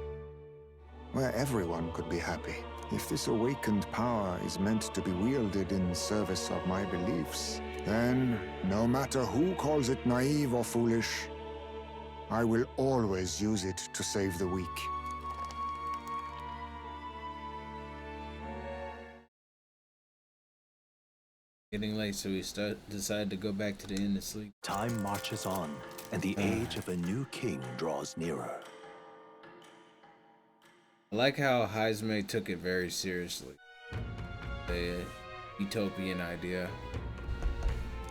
where everyone could be happy. If this awakened power is meant to be wielded in service of my beliefs, then, no matter who calls it naive or foolish, I will always use it to save the weak. Getting late, so we decide to go back to the inn to sleep. Time marches on, and the age of a new king draws nearer. I like how Haizme took it very seriously. The utopian idea.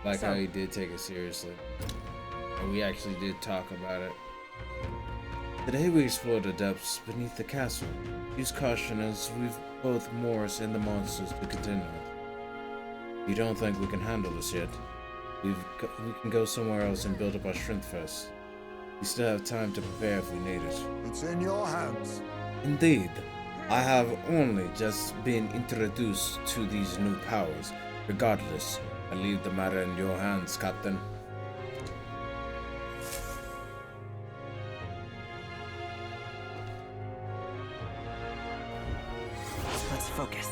I like how he did take it seriously. And we actually did talk about it. Today we explore the depths beneath the castle. Use caution as we've both Morris and the monsters to contend with. You don't think we can handle this yet? We can go somewhere else and build up our strength first. We still have time to prepare if we need it. It's in your hands. Indeed. I have only just been introduced to these new powers. Regardless, I leave the matter in your hands, Captain. Let's focus.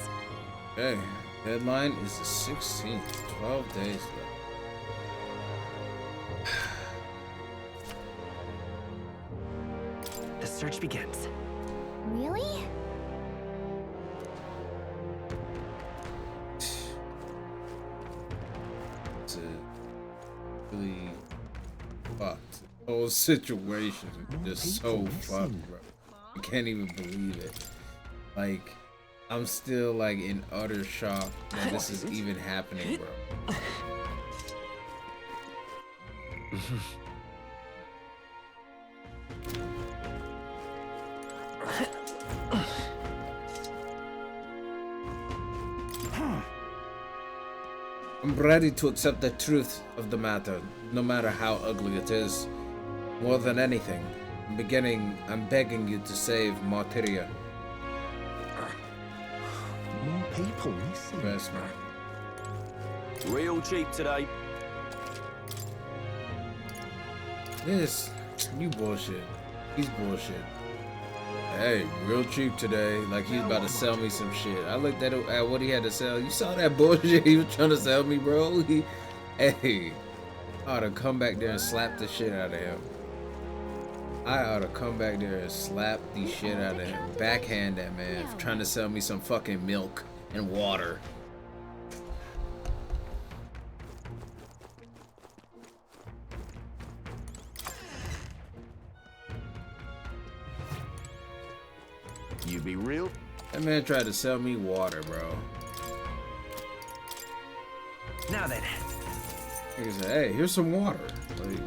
Okay. Deadline is the 16th. 12 days left. The search begins. Really? It's a really fucked. The whole situation is just so fucked, bro. I can't even believe it. Like, I'm still like in utter shock that this is even happening, bro. I'm ready to accept the truth of the matter, no matter how ugly it is. More than anything, I'm begging you to save Martyria. More people missing. Best man. Real cheap today. Yes, you bullshit. He's bullshit. Hey, real cheap today. Like he's about to sell me some shit. I looked at what he had to sell. You saw that bullshit he was trying to sell me, bro? Hey, I ought to come back there and slap the shit out of him. I ought to come back there and slap the shit out of him. Backhand that man for trying to sell me some fucking milk and water. You be real? That man tried to sell me water, bro. Now then. He said, hey, here's some water. Like,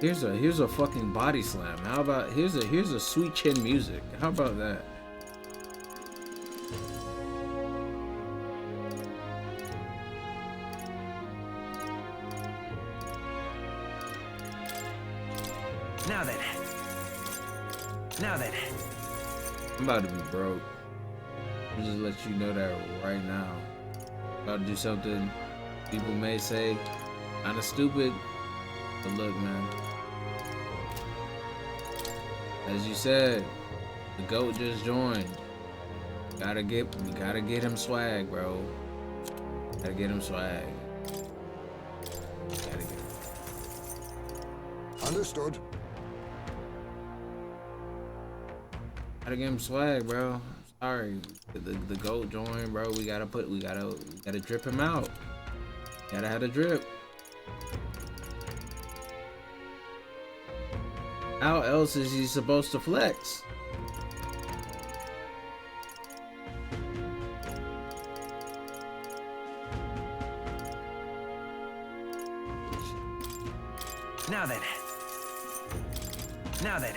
here's a fucking body slam. How about here's a sweet chin music. How about that? Now then. Now then. I'm about to be broke. I'll just let you know that right now. About to do something people may say kinda stupid. But look, man. As you said, the GOAT just joined. We gotta get him swag, bro. Gotta get him swag. Gotta get him. Understood. Gotta get him swag, bro. Sorry, the GOAT joined, bro. We gotta drip him out. Gotta have a drip. How else is he supposed to flex? Now then. Now then.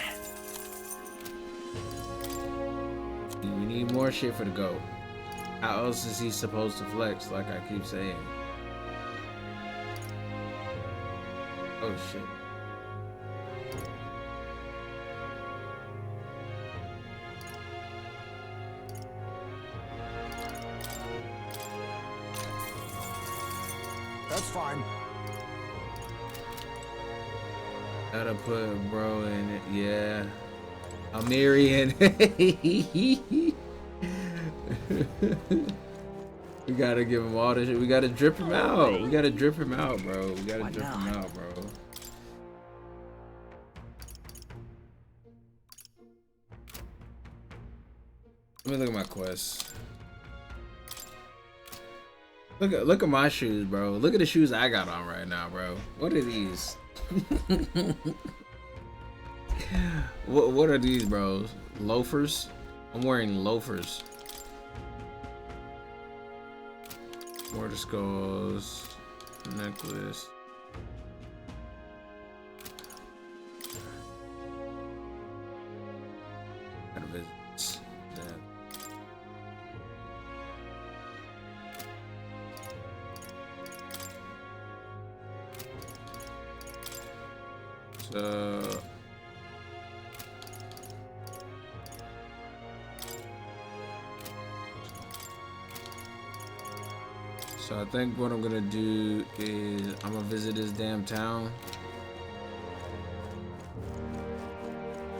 We need more shit for the GOAT. How else is he supposed to flex, like I keep saying? Oh shit. That's fine. Gotta put bro in it, yeah. Almerian. We gotta give him all this shit. We gotta drip him out. We gotta drip him out, bro. We gotta drip him out, bro. Let me look at my quest. Look at my shoes, bro. Look at the shoes I got on right now, bro. What are these? What are these, bros? Loafers? I'm wearing loafers. Mortar skulls, necklace. Gotta visit that. So I think what I'm gonna do is I'm gonna visit this damn town.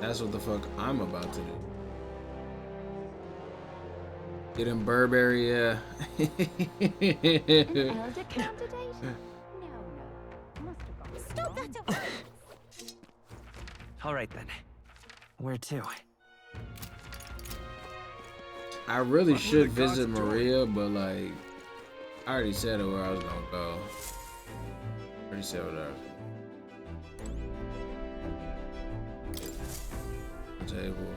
That's what the fuck I'm about to do. Get in Burberry, yeah. Stop that! All right then. Where to? I really should visit Maria, but like I already said where I was gonna go. Already said what table.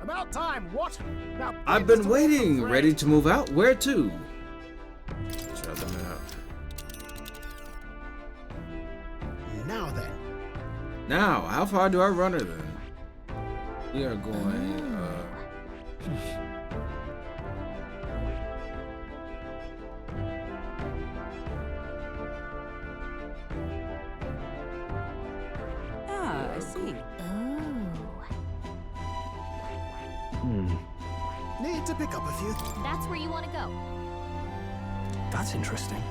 About time, what? Now, I've been waiting, ready to move out. Where to? Shut them out. Now then. Now, how far do I run her then? We are going, Ah, I see. Need to pick up a few. That's where you want to go. That's interesting.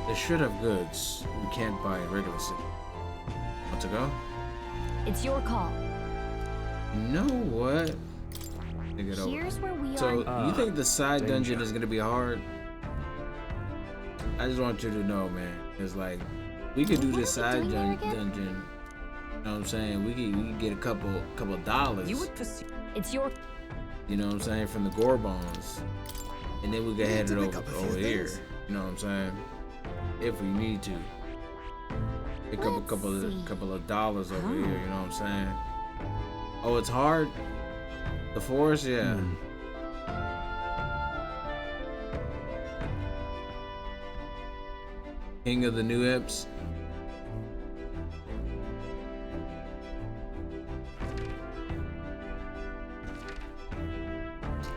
They should have goods we can't buy in regular city. A Want to go? It's your call. You know what? Here's where we So, are. you think the side dungeon is gonna be hard? I just want you to know, man. It's like, we could do this side dungeon. You know what I'm saying? We could get a couple dollars. It's your. You know what I'm saying? From the Gorbons. And then we can head it over here. You know what I'm saying? If we need to. Pick up a couple of dollars over here, you know what I'm saying? Oh, it's hard? The forest, yeah. King of the New Imps.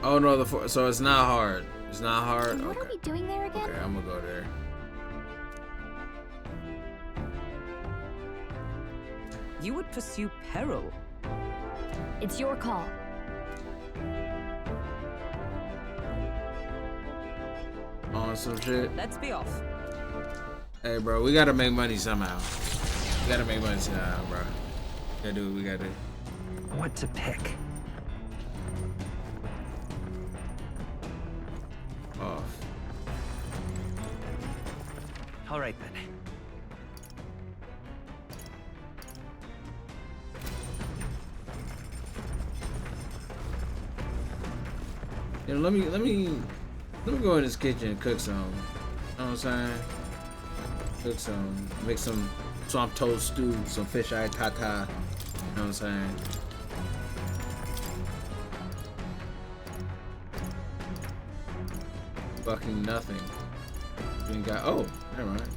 Oh no, so it's not hard. It's not hard. What are we doing there again? Okay, I'm gonna go there. You would pursue peril. It's your call. On some shit. Let's be off. Hey, bro, we gotta make money somehow. We gotta make money somehow, bro. We gotta do what we gotta do. What to pick? Off. All right then. You know, let me go in this kitchen and cook some. You know what I'm saying? Cook some, make some swamp toast stew, some fish eye tata. You know what I'm saying? Fucking nothing. We ain't got. Oh, never mind.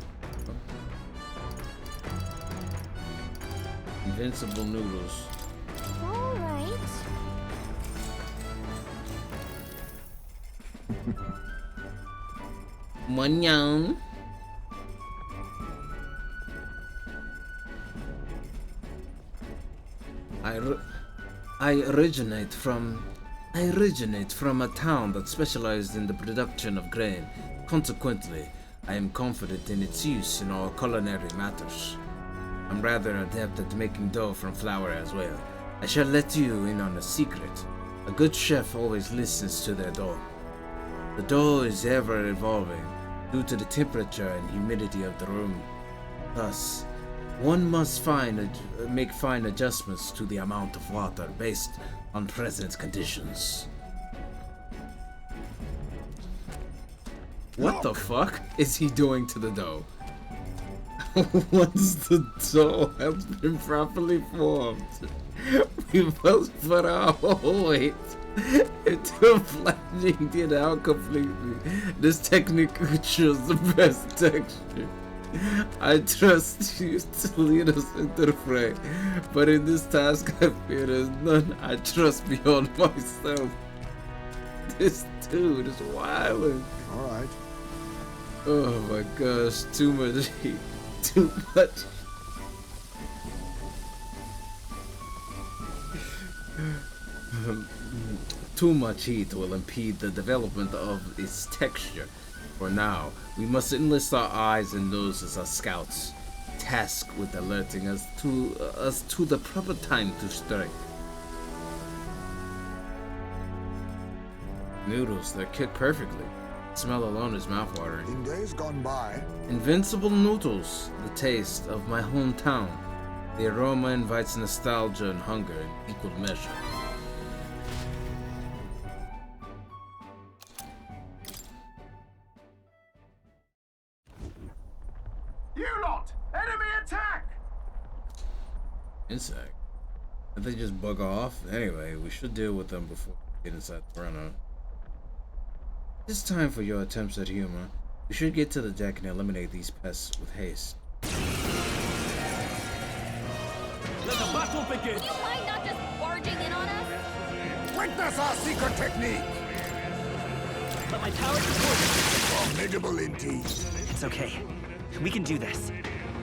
Invincible noodles. All right. Manyan. I originate from a town that specialized in the production of grain. Consequently, I am confident in its use in all culinary matters. I'm rather adept at making dough from flour as well. I shall let you in on a secret. A good chef always listens to their dough. The dough is ever evolving due to the temperature and humidity of the room. Thus, one must make fine adjustments to the amount of water based on present conditions. What the fuck is he doing to the dough? Once the dough has been properly formed, we must put our whole weight into flattening it out completely. This technique ensures the best texture. I trust you to lead us into the fray, but in this task I fear there's none I trust beyond myself. This dude is wildin'. Alright. Oh my gosh, too much heat. Too much. Too much heat will impede the development of its texture. For now, we must enlist our eyes and noses as scouts, tasked with alerting us to the proper time to strike. Noodles, they're cooked perfectly. The smell alone is mouthwatering. In days gone by, Invincible noodles, the taste of my hometown. The aroma invites nostalgia and hunger in equal measure. You lot! Enemy attack! Insect. If they just bug off, anyway, we should deal with them before we get inside the runner. It's time for your attempts at humor. We should get to the deck and eliminate these pests with haste. Let the battle begin! Do you mind not just barging in on us? Witness our secret technique! But my power is Formidable indeed. It's okay. We can do this.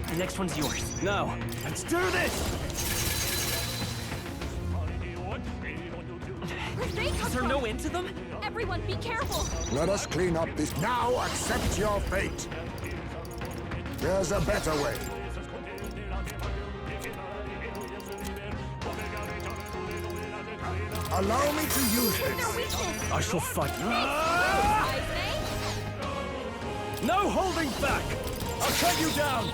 The next one's yours. Now, let's do this! Where'd they come Is there from? no end to them? Everyone, be careful! Let us clean up this. Now accept your fate. There's a better way. Allow me to use this. I shall fight. No holding back! I'll cut you down!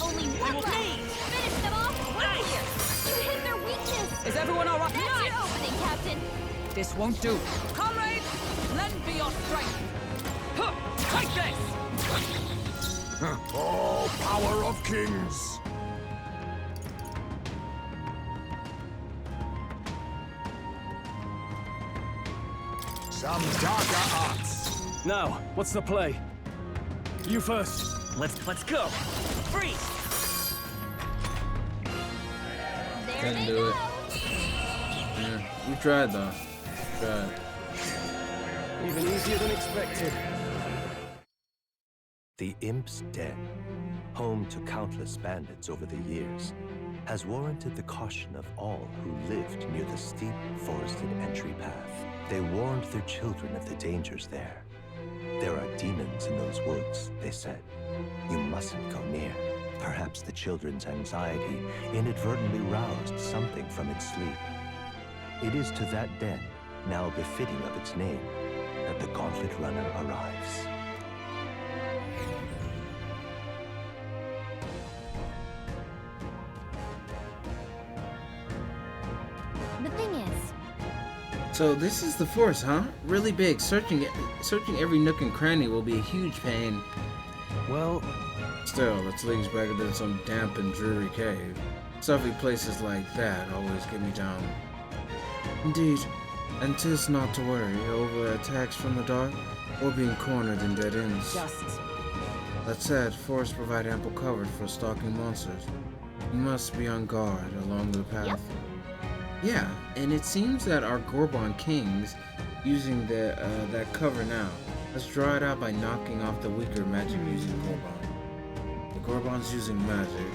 Only one left. Finish them off right here. You hit their weakness. Is everyone all right? That's your opening, Captain. This won't do. Comrades, lend me your strength. Huh, take this! Oh, power of kings! Some darker arts. Now, what's the play? You first. Let's go. Freeze. Couldn't do it. Yeah, you tried though. You tried. Even easier than expected. The Imp's Den, home to countless bandits over the years, has warranted the caution of all who lived near the steep, forested entry path. They warned their children of the dangers there. There are demons in those woods, they said. You mustn't go near. Perhaps the children's anxiety inadvertently roused something from its sleep. It is to that den, now befitting of its name, that the Gauntlet Runner arrives. The thing is, So this is the force, huh? Really big. Searching every nook and cranny will be a huge pain. Well, still, it's leagues better than some damp and dreary cave. Stuffy places like that always get me down. Indeed, and 'tis not to worry over attacks from the dark or being cornered in dead ends. That said, forests provide ample cover for stalking monsters. You must be on guard along the path. Yeah, and it seems that our Gorbon kings using that cover now. Let's draw it out by knocking off the weaker magic using Gorbon. The Gorbons using magic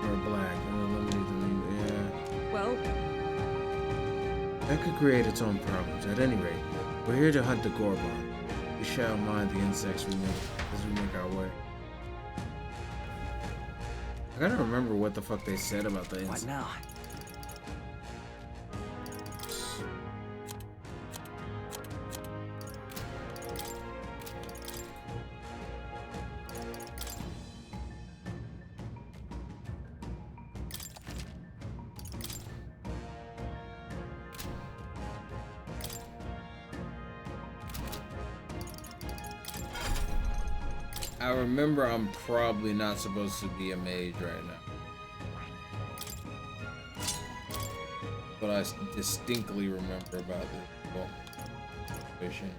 are black and eliminate them. Yeah. Well, that could create its own problems. At any rate, we're here to hunt the Gorbon. We shall mind the insects we make as we make our way. I gotta remember what the fuck they said about the insects. What now? I remember I'm probably not supposed to be a mage right now. But I distinctly remember about this mission.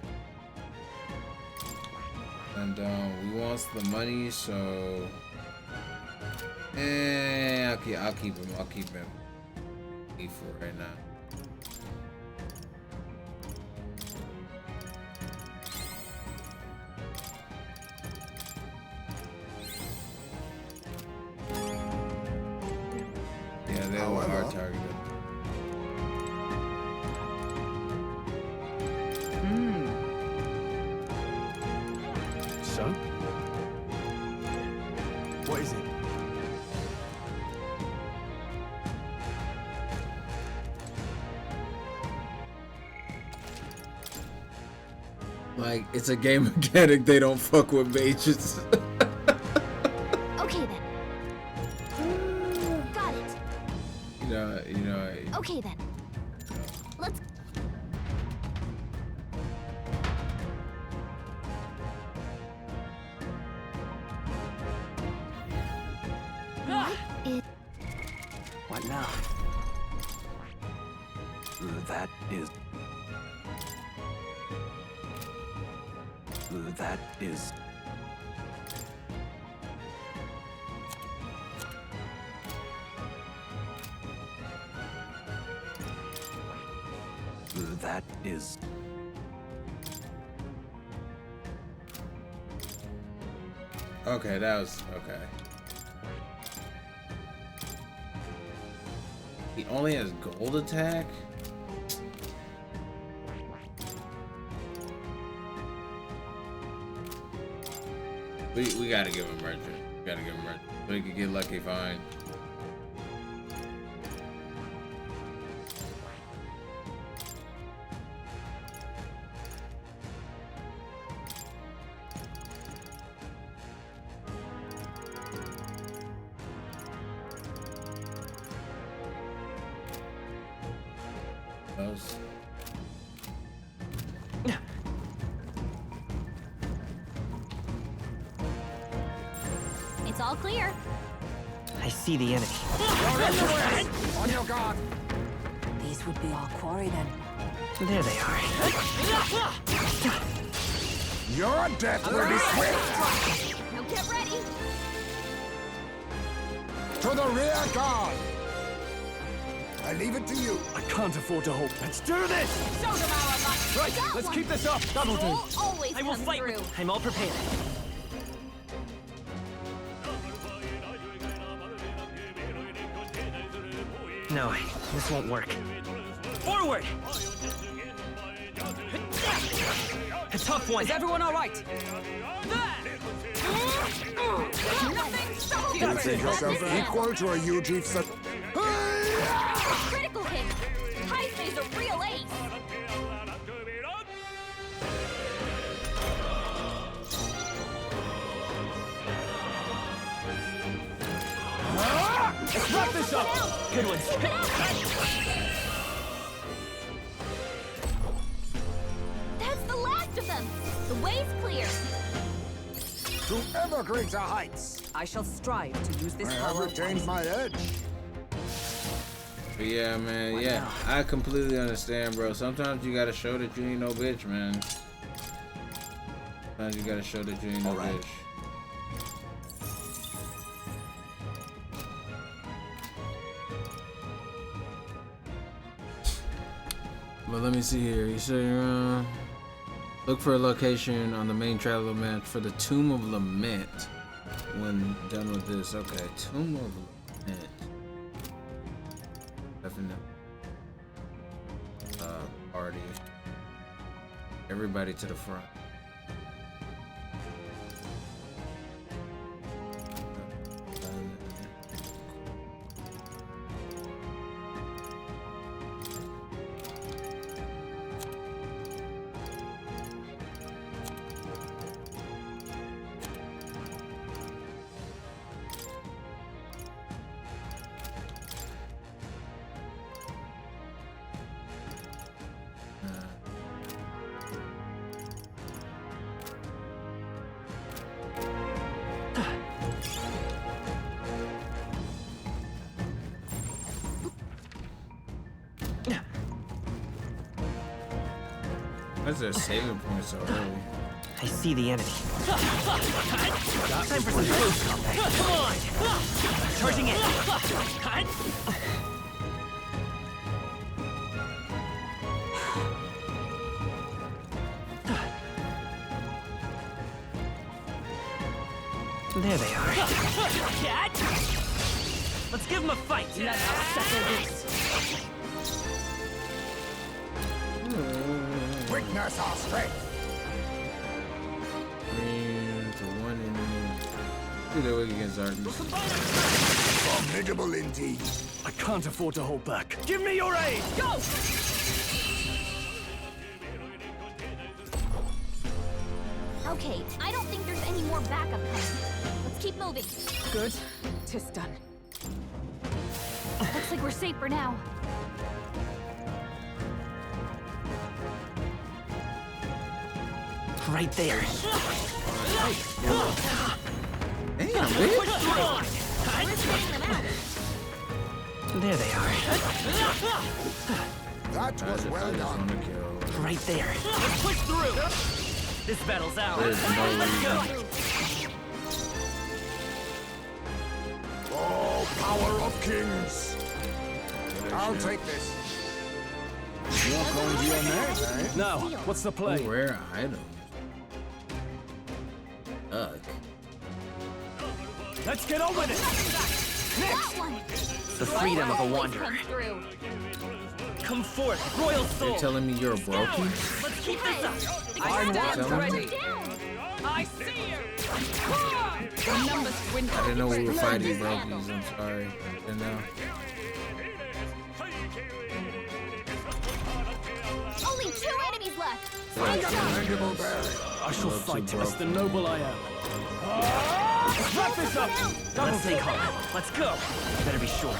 And we want the money, so I'll keep him. I'll keep him for right now. Yeah, they were hard targeted. So? What is it? Like, it's a game mechanic, they don't fuck with mages. okay then. Got it. You know. Okay then. Let's. What now? That is... That is... Okay, that was okay. He only has gold attack? We gotta give him merchant. We gotta give him merchant. So he could get lucky fine. Close. It's all clear. I see the enemy. On your guard. These would be our quarry then. There they are. Your death will be swift. Now get ready. To the rear guard. I leave it to you. I can't afford to hold. Let's do this! Show them our luck. Right, let's keep this up. That'll do. Always I will come fight through. with. I'm all prepared. No, this won't work. Forward! A tough one. Is everyone all right? Nothing stops you. Consider yourself equal to a UG set. Critical hit. Heismay's a real ace. Let's wrap this up! Good one. That's the last of them. The way's clear. To ever greater heights. I shall strive to use this I have power. retained my edge. But yeah, man, yeah, I completely understand, bro. Sometimes you gotta show that you ain't no bitch, man. Sometimes you gotta show that you ain't no bitch. But let me see here. You say, look for a location on the main traveler map for the Tomb of Lament. When done with this, okay, Tomb of Lament. Definitely. Party. Everybody to the front. Why's there saving points so early? I see the enemy. Time for some close combat. Come on! Charging in. There they are. Let's give them a fight. Let us settle this. Witness our strength. To one enemy. Do that work against darkness. Formidable indeed. I can't afford to hold back. Give me your aid! Go! Okay, I don't think there's any more backup coming. Let's keep moving. Good. 'Tis done. Looks like we're safe for now. Right there. Damn, bitch. There they are. That was well done. Right there. Let's push through. This battle's ours. There's no Let's go. Oh, power of kings. I'll take this. Walk on to your neck, eh? Now, what's the play? Oh, rare item. Ugh. Let's get on with it! That one. The freedom of a Always wanderer. comes through. Come forth, royal soul. You're telling me you're a brokey? Let's keep this up. I stand Tell me. ready. I see you. The numbers win. I didn't know we were fighting brokies. I'm sorry. I didn't know. Only 2 enemies left. I shall fight as the noble I am. Let's wrap this up! Let's take home. Let's go. Better be sure.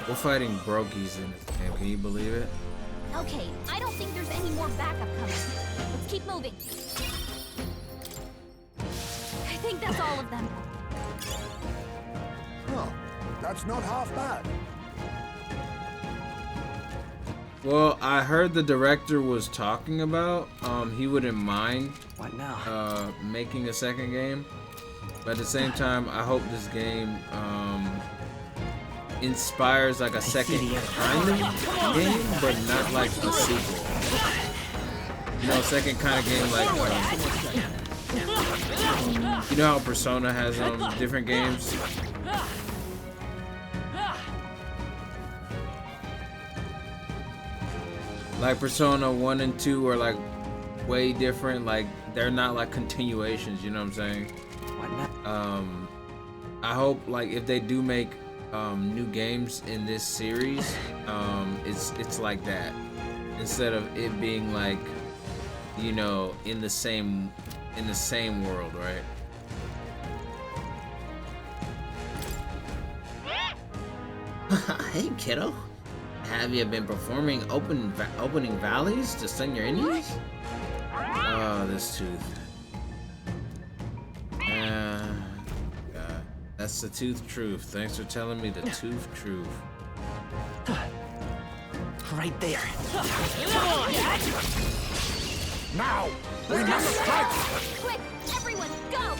We're fighting Brokies in this game. Can you believe it? Okay, I don't think there's any more backup coming. Let's keep moving. I think that's all of them. Oh, that's not half bad. Well, I heard the director was talking about he wouldn't mind What now? Making a second game, but at the same time, I hope this game inspires like a second kind of game, but not like a sequel. You know, second kind of game like you know how Persona has different games. Like Persona 1 and 2 are like way different. Like they're not like continuations, you know what I'm saying? I hope like if they do make new games in this series, it's like that. Instead of it being like, you know, in the same world, right? Hey kiddo. Have you been performing opening valleys to stun your enemies? Oh, this tooth. God. That's the tooth truth. Thanks for telling me the tooth truth. Right there. Now, we must strike. Quick, everyone, go!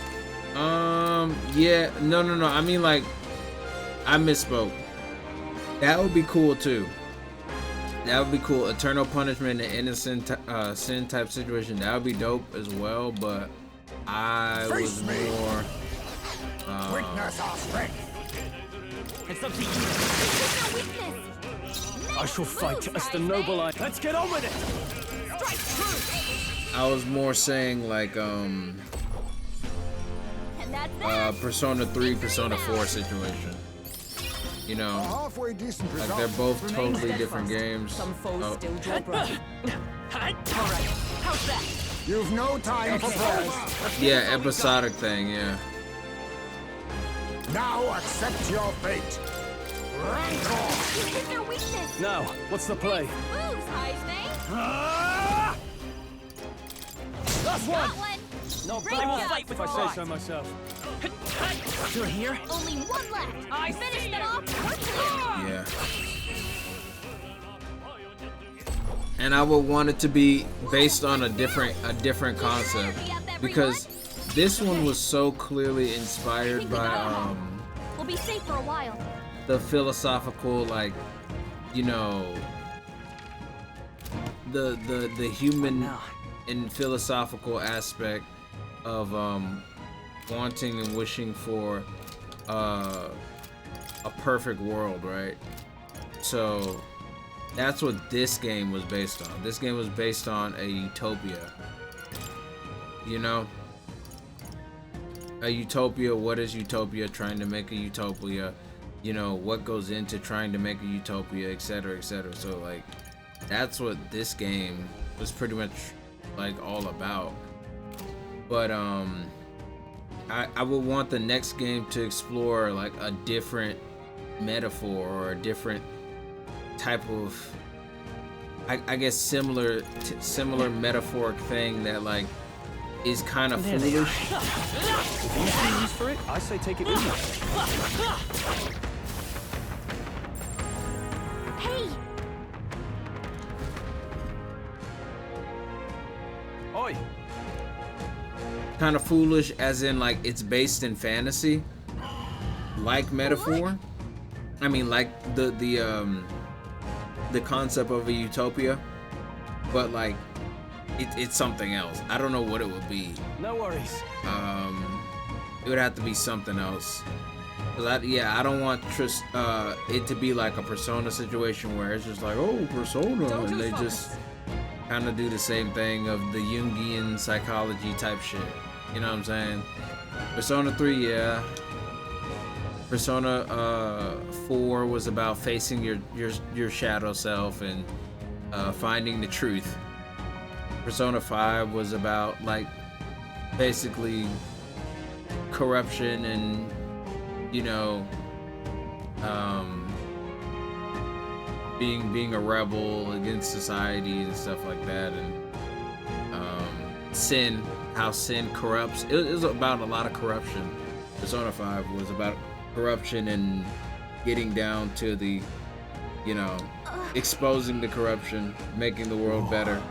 Yeah, no. I mean, like, I misspoke. That would be cool too. That would be cool. Eternal punishment in an innocent sin type situation. That would be dope as well. But I was more. Witness our strength. It's up to you. I shall fight as the noble I. Let's get on with it. I was more saying like Persona 3, Persona 4 situation. You know, like they're both totally different games. Some foes still draw breath. Alright, how's that? You've no time for prose. Yeah, episodic thing, yeah. Now accept your fate. Rancor. You hit their weakness. Now, what's the play? Moves, Heisman. Last Got one. one. No, Great I will job, fight if I say so myself. You're here? Only one left. I finished that off. We're clear. Yeah. And I would want it to be based on a different concept, because this one was so clearly inspired by We'll be safe for a while. the philosophical, like, you know, the human and philosophical aspect of wanting and wishing for a perfect world, right? So that's what this game was based on. This game was based on a utopia. You know? A utopia, what is utopia? Trying to make a utopia. You know, what goes into trying to make a utopia, etc., etc. So, like, that's what this game was pretty much, like, all about. But, I would want the next game to explore, like, a different metaphor or a different type of, I guess, similar metaphoric thing that, like, is kind of foolish. If you see use for it, I say take it with you. Hey! Oi! Kind of foolish as in, like, it's based in fantasy, like metaphor. I mean, like the concept of a utopia, but like it's something else. I don't know what it would be. No worries. It would have to be something else. Cause I don't want it to be like a Persona situation where it's just like, oh, Persona, and they just kind of do the same thing of the Jungian psychology type shit. You know what I'm saying? Persona 3, yeah. Persona 4 was about facing your shadow self and finding the truth. Persona 5 was about, like, basically corruption and, you know, being a rebel against society and stuff like that, and sin, how sin corrupts. It was about a lot of corruption. Persona 5 was about corruption and getting down to the, you know, exposing the corruption, making the world better.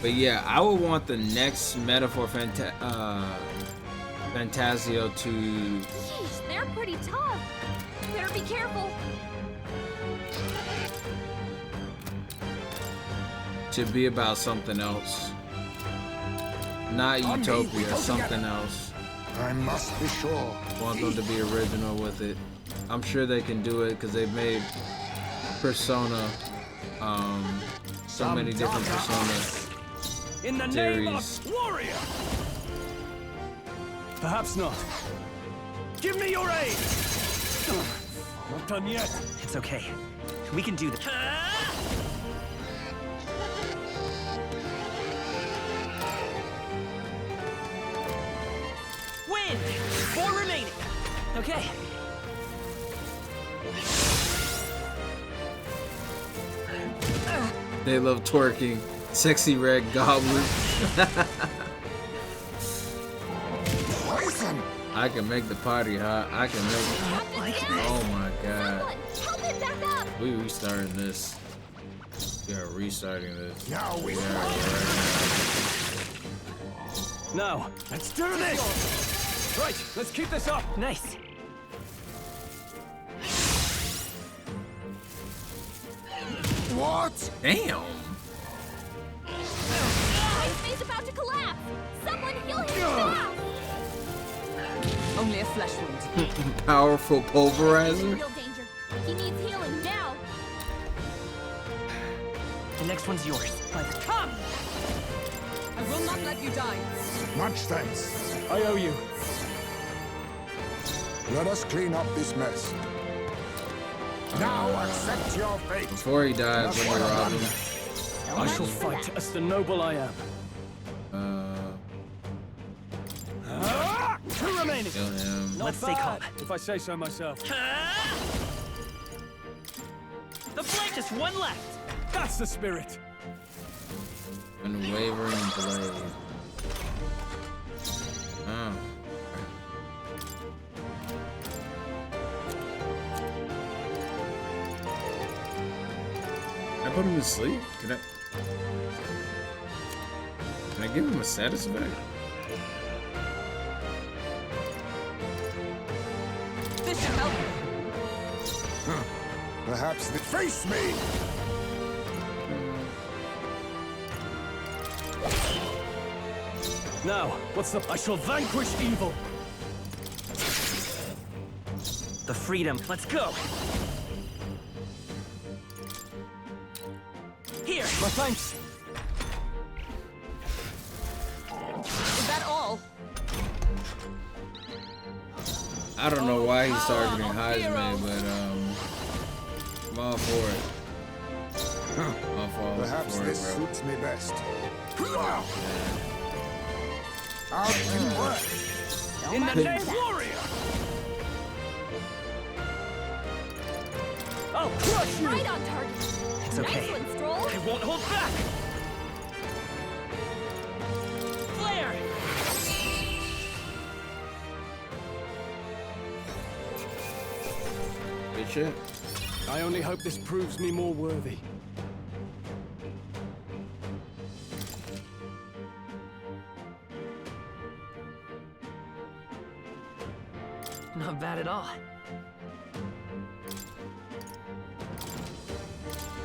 But yeah, I would want the next Metaphor Fantasio to... Jeez, they're pretty tough. Better be careful. to be about something else. Not Utopia, something else. I must be sure. Want them to be original with it. I'm sure they can do it because they've made Persona, so many different Persona in the name of warrior. Perhaps not. Give me your aid. Not done yet. It's okay. We can do this. Win! 4 remaining. Okay. They love twerking. Sexy red goblin. Poison. I can make the party hot. I can make it. Oh my god. We restarting this. We are restarting this. Now we Now, let's do this! Right, let's keep this up! Nice. What? Damn. He's about to collapse. Someone heal him fast. Only a flesh wound. Powerful pulverizer. Real danger. He needs healing now. The next one's yours. Come! I will not let you die. Much thanks. I owe you. Let us clean up this mess. Now accept your fate. Before he dies, let me rob him. I shall fight as the noble I am. 2 remaining. Kill him. Not Let's stay calm. if I say so myself. The flame, just one left. That's the spirit. Unwavering blade. Oh. Can I put him to sleep? Can I give him a status effect? This should help. Perhaps they face me. Now, what's the... I shall vanquish evil. The freedom. Let's go. Here. My thanks. Is that all? I don't know why he's targeting Heisman, but I'm all for it. Perhaps this suits me best. Out and work. In the name warrior. I'll crush you. Right on target. It's okay. Nice one, Stroll. I won't hold back. Flare. Good shit. I only hope this proves me more worthy. Not bad at all.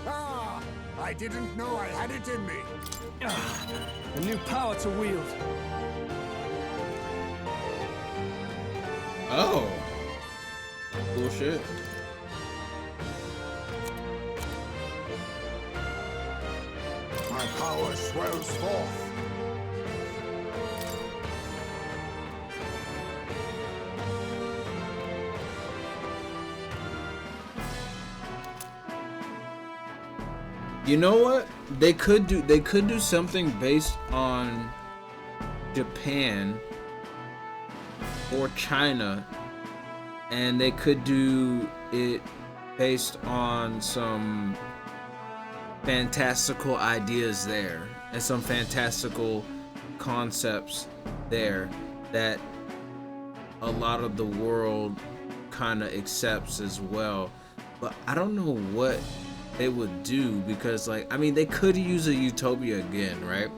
Ah, I didn't know I had it in me. A new power to wield. Oh. Cool shit. My power swells forth. You know what? they could do something based on Japan or China, and they could do it based on some fantastical ideas there and some fantastical concepts there that a lot of the world kind of accepts as well. But I don't know what they would do, because like, I mean, they could use a Utopia again, right?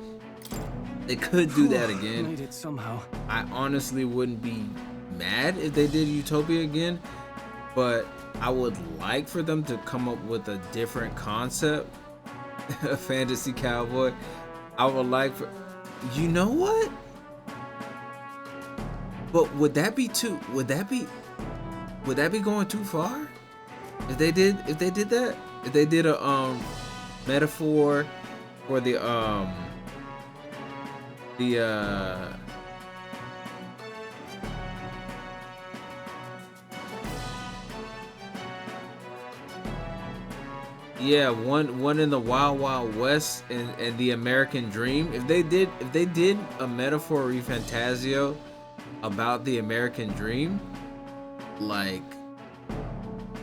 They could do that again. Made it somehow. I honestly wouldn't be mad if they did Utopia again, but I would like for them to come up with a different concept. A fantasy cowboy. I would like for, you know what? But would that be going too far? If they did that? If they did a metaphor for the yeah, one in the Wild Wild West and the American Dream. If they did a metaphor Refantazio about the American Dream, like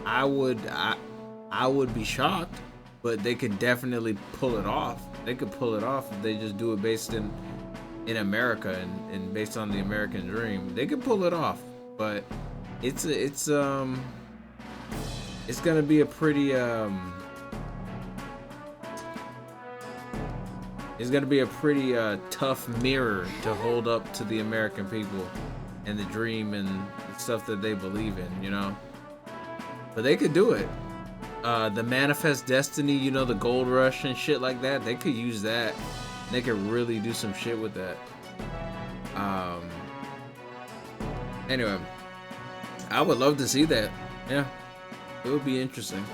I would be shocked, but they could definitely pull it off. They could pull it off if they just do it based in America and based on the American Dream. They could pull it off, but it's gonna be a pretty it's gonna be a pretty tough mirror to hold up to the American people and the dream and the stuff that they believe in, you know. But they could do it. The Manifest Destiny, you know, the Gold Rush and shit like that. They could use that. They could really do some shit with that. Anyway, I would love to see that. Yeah, it would be interesting.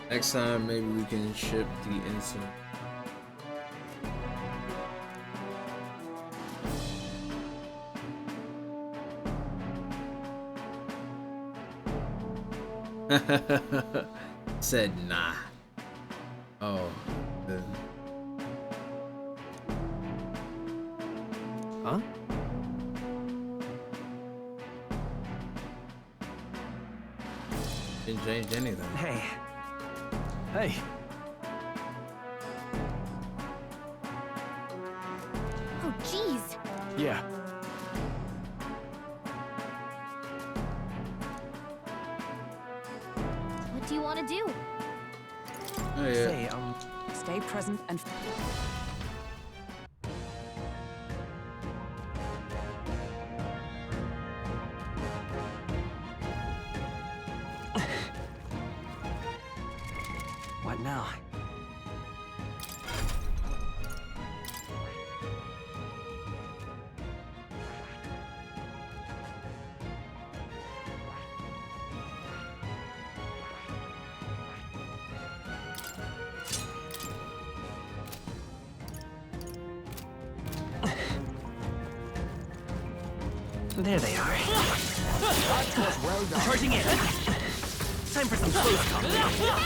Next time, maybe we can ship the insert. Said nah. Oh. Huh? Didn't change anything. Hey. Hey. Oh, jeez. Yeah. What do you want to do? Oh, yeah. Say, stay present and... What now? There they are. Well done. Charging in. Time for some close combat. Nice work.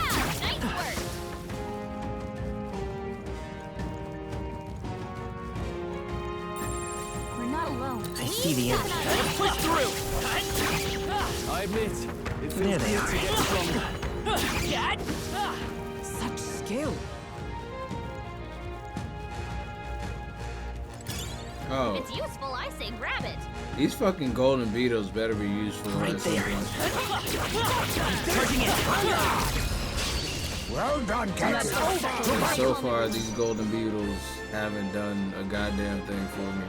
We're not alone. I see the enemy. Push through. I admit, it feels There they good are. to get stronger. Such skill. Oh. If it's useful, I say grab it. These fucking golden beetles better be useful. Right at some there. point. Charging in. Well done, Captain. So far, these golden beetles haven't done a goddamn thing for me.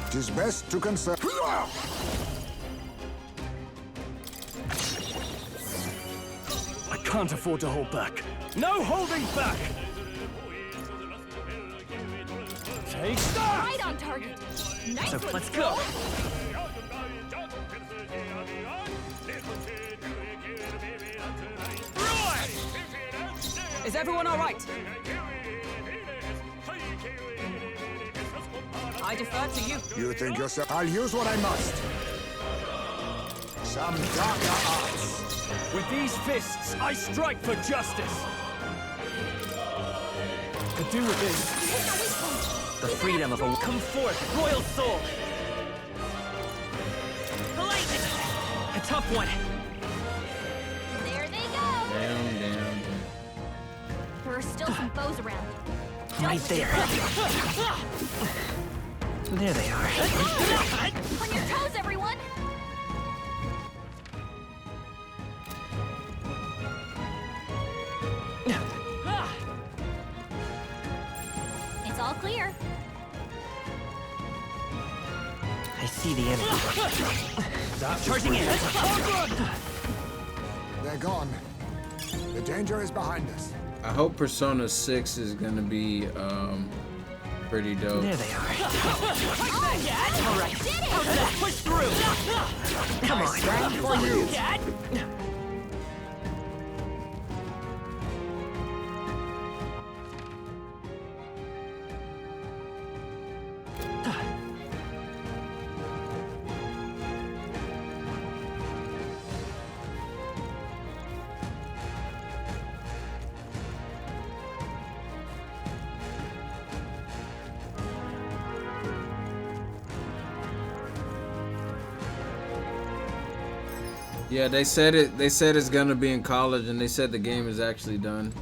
It is best to conserve. I can't afford to hold back. No holding back! Take that! Right on target. Nice So one, let's Skull. go. Is everyone all right? I defer to you. You think yourself? I'll use what I must. Some darker arts. With these fists, I strike for justice. Could do with this. The freedom of a... Come forth, royal soul! A tough one. There they go. Down. There are still some foes around. Right there. There they are. On your toes, everyone! It's all clear. I see the enemy. Charging in. They're gone. The danger is behind us. I hope Persona 6 is gonna be pretty dope. There they are. All right. Push through. Come on. For you. Yeah, they said it. They said it's gonna be in college, and they said the game is actually done.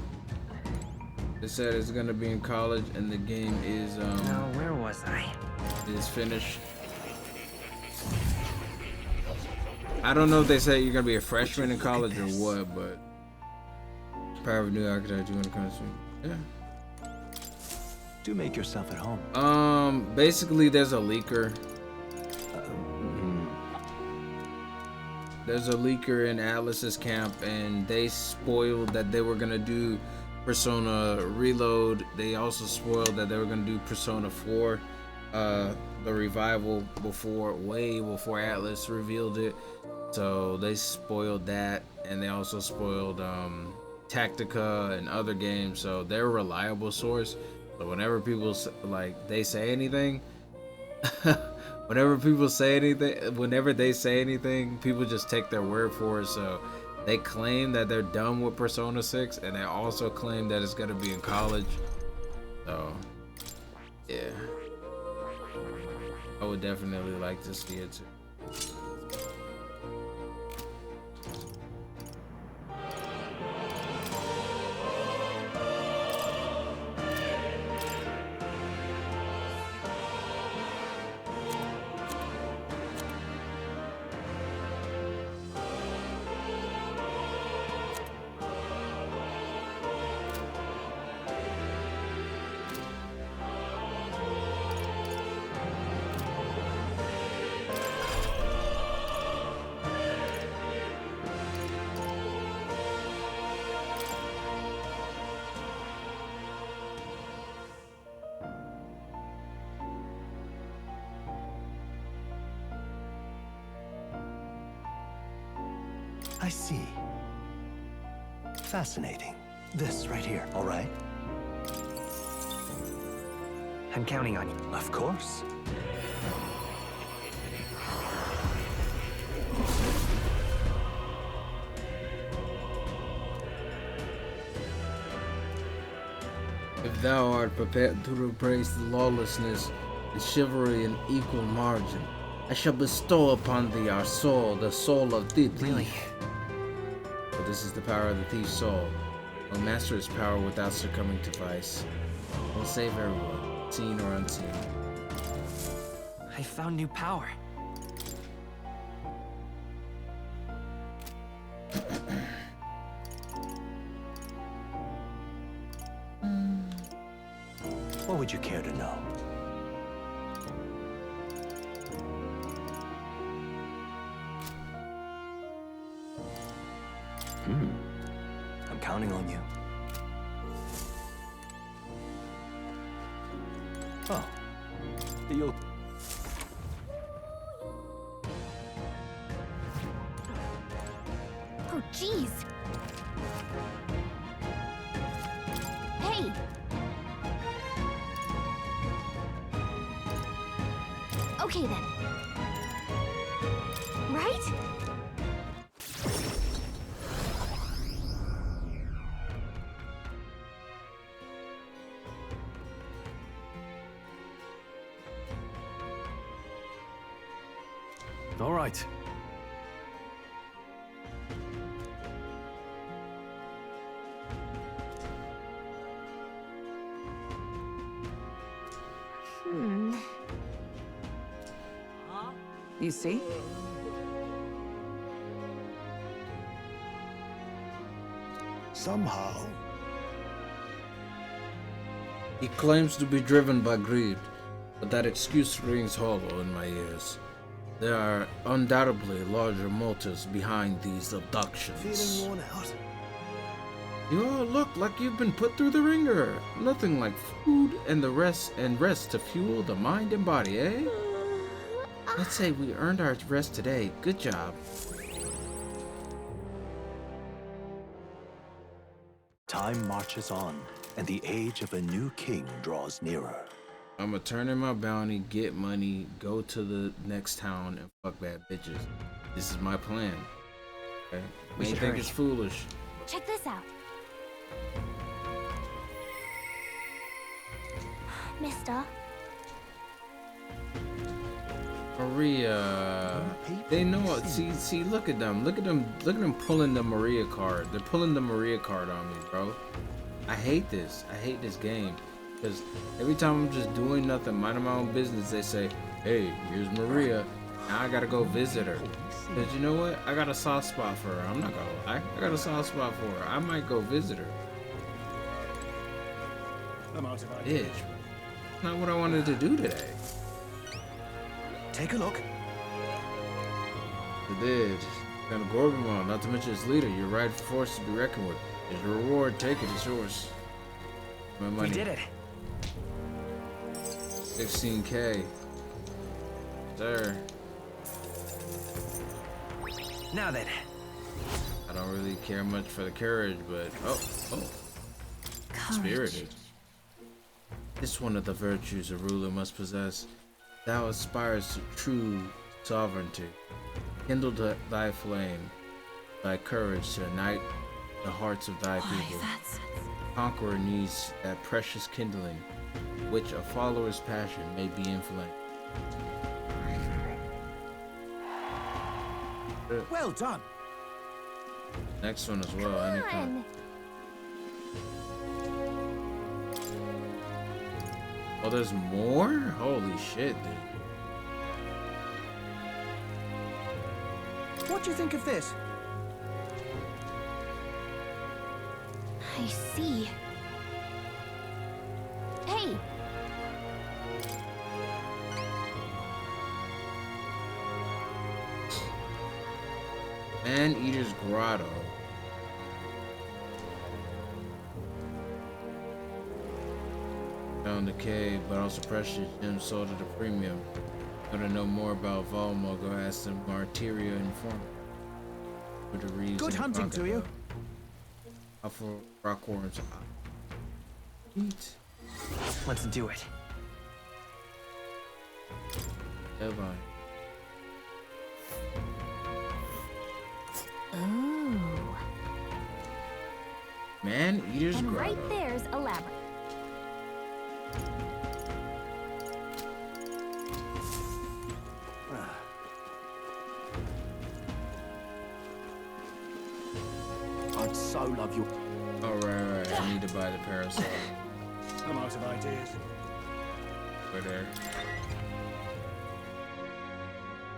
They said it's gonna be in college, and the game is Now, where was I? is finished. I don't know if they said you're gonna be a freshman in college or what, but power of new architecture in the country. Yeah. Do make yourself at home. Basically, there's a leaker. There's a leaker in Atlus's camp, and they spoiled that they were gonna do Persona Reload. They also spoiled that they were gonna do Persona 4, the revival, way before Atlus revealed it. So they spoiled that, and they also spoiled Tactica and other games. So they're a reliable source. So whenever people they say anything. Whenever they say anything, people just take their word for it. So they claim that they're done with Persona 6, and they also claim that it's gonna be in college. So yeah, I would definitely like to see it too. I see. Fascinating. This right here, all right? I'm counting on you. Of course. If thou art prepared to embrace the lawlessness and chivalry in equal margin, I shall bestow upon thee our soul, the soul of the thief. Really? For this is the power of the thief's soul. Will master his power without succumbing to vice. Will save everyone, seen or unseen. I found new power. What would you care to know? I'm counting on you. Oh, you'll... Oh, jeez. Hey. Okay then. Right? All right. You see? Somehow. He claims to be driven by greed, but that excuse rings hollow in my ears. There are undoubtedly larger motives behind these abductions. Feeling worn out? You all look like you've been put through the ringer. Nothing like food and rest to fuel the mind and body, eh? Let's say we earned our rest today. Good job. Time marches on, and the age of a new king draws nearer. I'ma turn in my bounty, get money, go to the next town, and fuck bad bitches. This is my plan. Okay? We May should think hurry. it's foolish. Check this out. Mister. Maria, they know it. See, look at them. Look at them pulling the Maria card. They're pulling the Maria card on me, bro. I hate this. I hate this game. Because every time I'm just doing nothing, minding my own business, they say, hey, here's Maria. Now I gotta go visit her. Because you know what? I got a soft spot for her. I'm not gonna lie. I got a soft spot for her. I might go visit her. I'm out of ideas. Bitch. Not what I wanted to do today. Take a look. It did. Kind of Gorbamon, not to mention its leader. You're right, force to be reckoned with. Here's your reward. Take it. It's yours. My money. We did it. 16K. Sir. Now then. I don't really care much for the courage, but spirited. It's one of the virtues a ruler must possess. Thou aspires to true sovereignty. Kindle thy flame, thy courage to ignite the hearts of thy people. Conqueror needs that precious kindling, which a follower's passion may be inflamed. Well done. Next one as well. Any kind. Oh, there's more? Holy shit, dude. What do you think of this? I see. Hey! Man-Eater's Grotto. Found the cave, but also precious gems sold at a premium. Want to know more about Volmo? Go ask them Martyria Informer. For the reason. Good hunting to you. For rockworms. Eat. Let's do it. Deadline. Ooh. Man-Eater's And Grotto. right there's a labyrinth. I'd so love you. Oh, right. I need to buy the parasol. I'm out of ideas. Over there.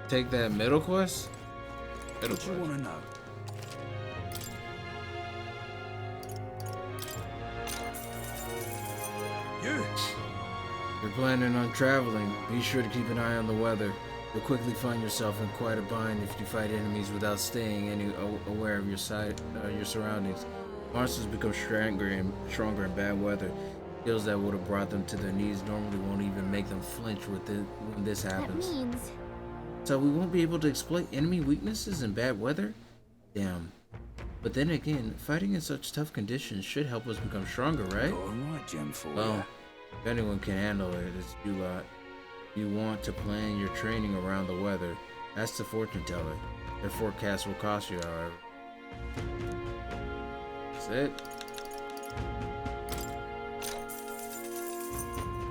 Take that middle quest? Middle What do you want to know? You're planning on traveling. Be sure to keep an eye on the weather. You'll quickly find yourself in quite a bind if you fight enemies without staying aware of your surroundings. Monsters become stronger in bad weather. Skills that would have brought them to their knees normally won't even make them flinch when this happens. That means So we won't be able to exploit enemy weaknesses in bad weather? Damn. But then again, fighting in such tough conditions should help us become stronger, right? All right, Gem 4. Well, if anyone can handle it, it's you lot. You want to plan your training around the weather. Ask the fortune teller. Their forecast will cost you, however. That's it.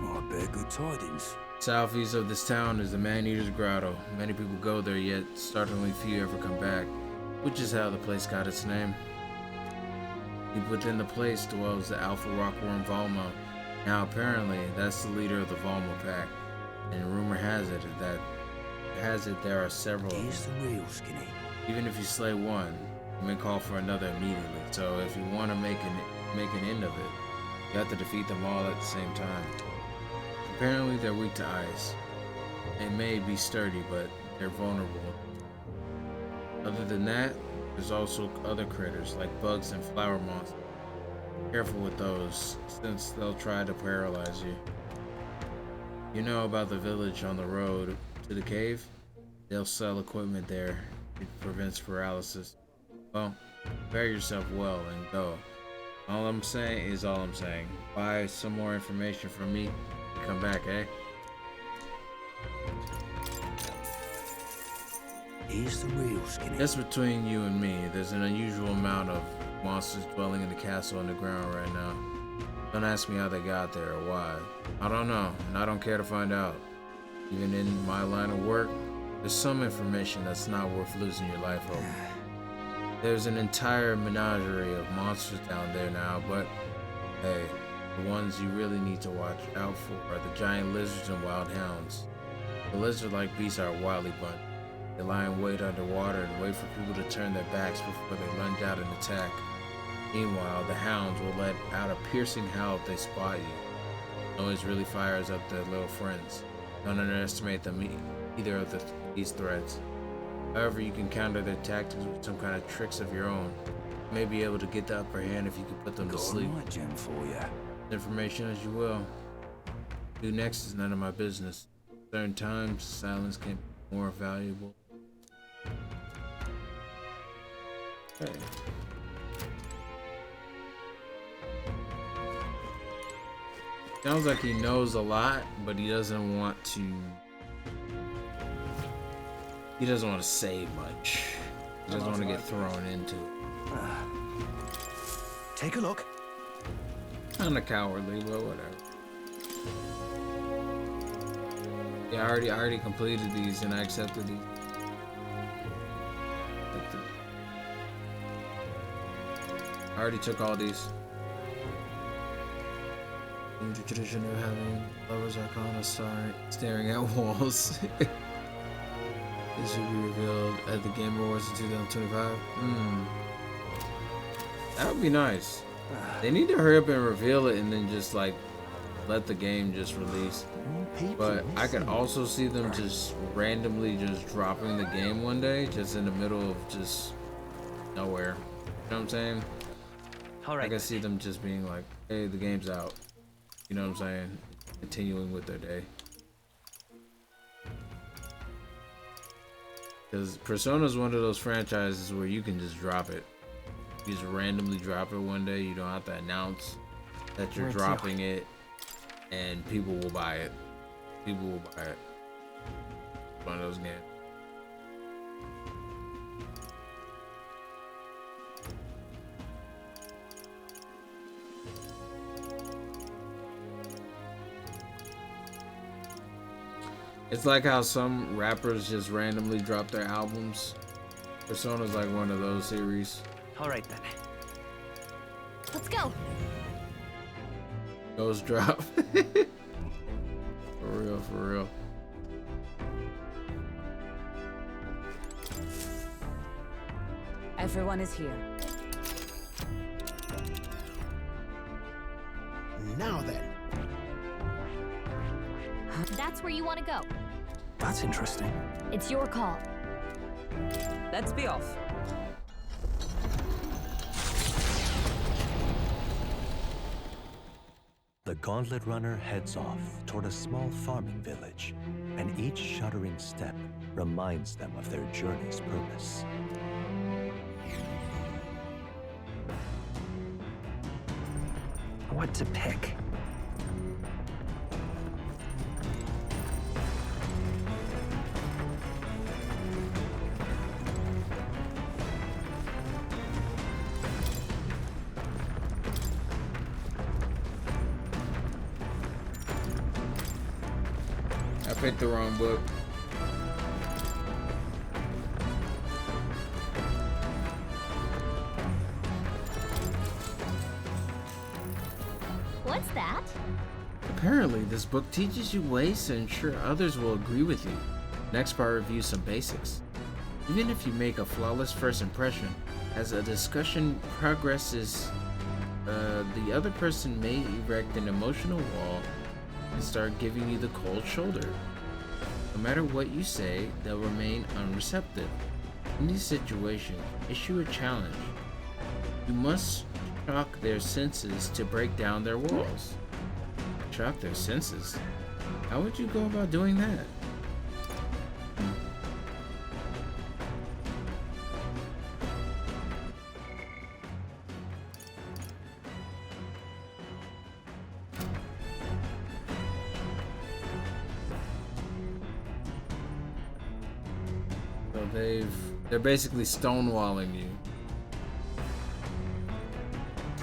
Oh, I bear good tidings. Southeast of this town is the Man-Eater's Grotto. Many people go there, yet startlingly few ever come back, which is how the place got its name. Deep within the place dwells the alpha rockworm Volmo. Now apparently, that's the leader of the Volmo pack, and rumor has it there are several of them. The real skinny. Even if you slay one, you may call for another immediately. So if you want to make an end of it, you have to defeat them all at the same time. Apparently they're weak to ice. They may be sturdy, but they're vulnerable. Other than that, there's also other critters like bugs and flower moths. Careful with those, since they'll try to paralyze you. You know about the village on the road to the cave? They'll sell equipment there. It prevents paralysis. Well, prepare yourself well and go. All I'm saying is all I'm saying. Buy some more information from me. Come back, eh? Here's the real skinny. Just between you and me, there's an unusual amount of monsters dwelling in the castle underground right now. Don't ask me how they got there or why. I don't know, and I don't care to find out. Even in my line of work, there's some information that's not worth losing your life over. There's an entire menagerie of monsters down there now, but hey, the ones you really need to watch out for are the giant lizards and wild hounds. The lizard-like beasts are a wily bunch. They lie in wait underwater and wait for people to turn their backs before they lunge out and attack. Meanwhile, the hounds will let out a piercing howl if they spot you. Noise really fires up their little friends. Don't underestimate them either of these threats. However, you can counter their tactics with some kind of tricks of your own. You may be able to get the upper hand if you can put them to sleep. Got a gem for you. Information as you will. What you do next is none of my business. Certain times, silence can be more valuable. Okay. Sounds like he knows a lot, but he doesn't want to. He doesn't want to say much. He doesn't want to get thrown into it. Take a look. Kinda cowardly, but whatever. Yeah, I already completed these and I accepted these. I already took all these. The tradition of having lovers arcana staring at walls. This will be revealed at the Game Awards in 2025. That would be nice. They need to hurry up and reveal it and then just like let the game just release. But I could also see them just randomly just dropping the game one day, just in the middle of just nowhere. You know what I'm saying? All right. I can see them just being like, hey, the game's out. You know what I'm saying? Continuing with their day. Because Persona's one of those franchises where you can just drop it. You just randomly drop it one day. You don't have to announce that you're dropping it, and people will buy it. People will buy it. One of those games. It's like how some rappers just randomly drop their albums. Persona's like one of those series. All right then. Let's go. Ghost drop. For real, for real. Everyone is here. Now then. That's where you want to go. That's interesting. It's your call. Let's be off. The Gauntlet Runner heads off toward a small farming village, and each shuddering step reminds them of their journey's purpose. What to pick? picked the wrong book. What's that? Apparently, this book teaches you ways to ensure others will agree with you. Next part reviews some basics. Even if you make a flawless first impression, as a discussion progresses, the other person may erect an emotional wall and start giving you the cold shoulder. No matter what you say, they'll remain unreceptive. In these situations, issue a challenge. You must shock their senses to break down their walls. Shock their senses? How would you go about doing that? So they're basically stonewalling you.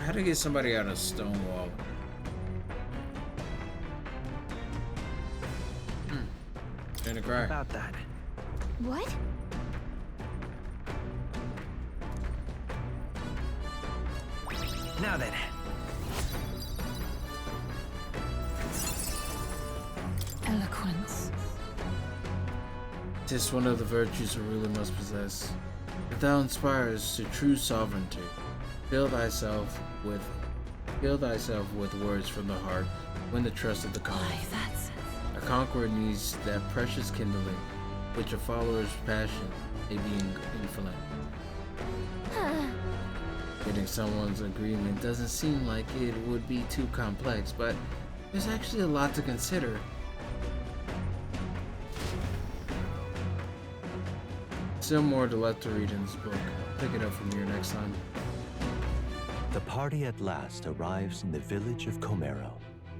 How to get somebody out of stonewall? Gonna cry. About that. What? Now then. Eloquence. Tis one of the virtues a ruler must possess. If thou inspires to true sovereignty, fill thyself with words from the heart, win the trust of the conqueror. A conqueror needs that precious kindling, which a follower's passion may be inflamed. Getting someone's agreement doesn't seem like it would be too complex, but there's actually a lot to consider. Still more to left to read in this book. Pick it up from here next time. The party at last arrives in the village of Comero,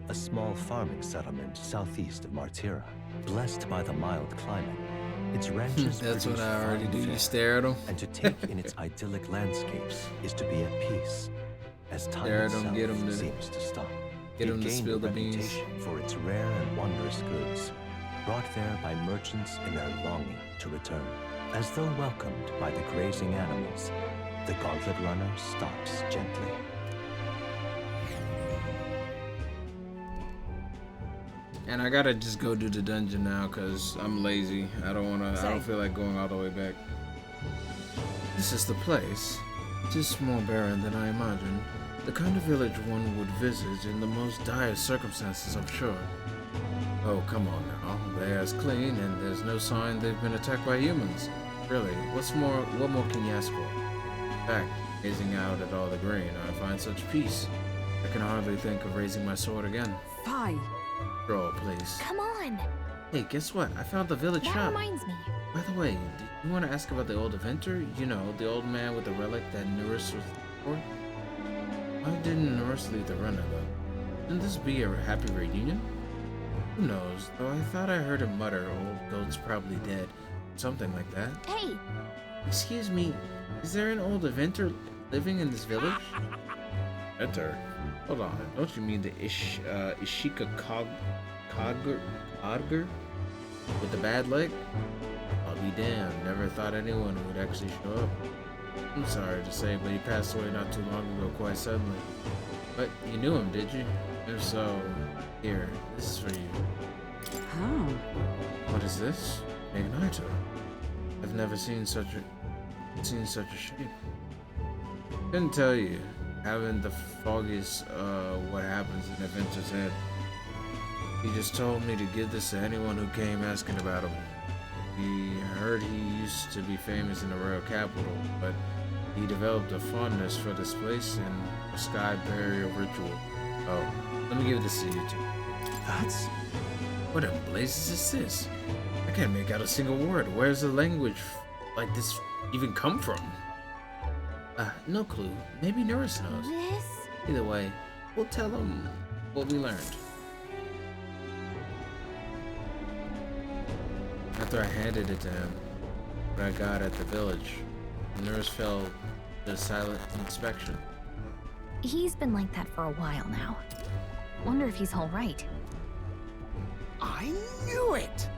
a small farming settlement southeast of Martira. Blessed by the mild climate, its ranches That's what produce I already fine do. You fare, stare at them. and to take in its idyllic landscapes is to be at peace, as time Stare at 'em, itself get 'em to- seems to stop. get 'em It to gained spill a the beans. reputation for its rare and wondrous goods, brought there by merchants in their longing to return. As though welcomed by the grazing animals, the gauntlet runner stops gently. And I gotta just go do the dungeon now because I'm lazy. I don't feel like going all the way back. This is the place. It is more barren than I imagined. The kind of village one would visit in the most dire circumstances, I'm sure. Oh, come on now. The air's clean and there's no sign they've been attacked by humans. Really, what more can you ask for? In fact, gazing out at all the grain, I find such peace. I can hardly think of raising my sword again. Fine. Roll, please. Come on. Hey, guess what? I found the village That shop. reminds me. By the way, do you want to ask about the old inventor? You know, the old man with the relic that Norris was for? Why didn't Norris leave the runner, though? Shouldn't this be a happy reunion? Who knows, though I thought I heard him mutter, old goat's probably dead. Something like that. Hey! Excuse me, is there an old inventor living in this village? Inventor? Hold on, don't you mean the Ishika Codger with the bad leg? I'll be damned, never thought anyone would actually show up. I'm sorry to say, but he passed away not too long ago, quite suddenly. But you knew him, did you? If so, here, this is for you. Oh. What is this? Igniter. I've never seen such a shape. Couldn't tell you. Haven't the foggiest what happens in Inventor's head. He just told me to give this to anyone who came asking about him. He heard he used to be famous in the royal capital, but he developed a fondness for this place and a sky burial ritual. Oh, let me give this to you two. That's... What in blazes is this? I can't make out a single word. Where's the language like this even come from? No clue. Maybe Norris knows. This? Either way, we'll tell him what we learned. After I handed it to him, what I got at the village, Norris fell to silent inspection. He's been like that for a while now. Wonder if he's all right. I knew it!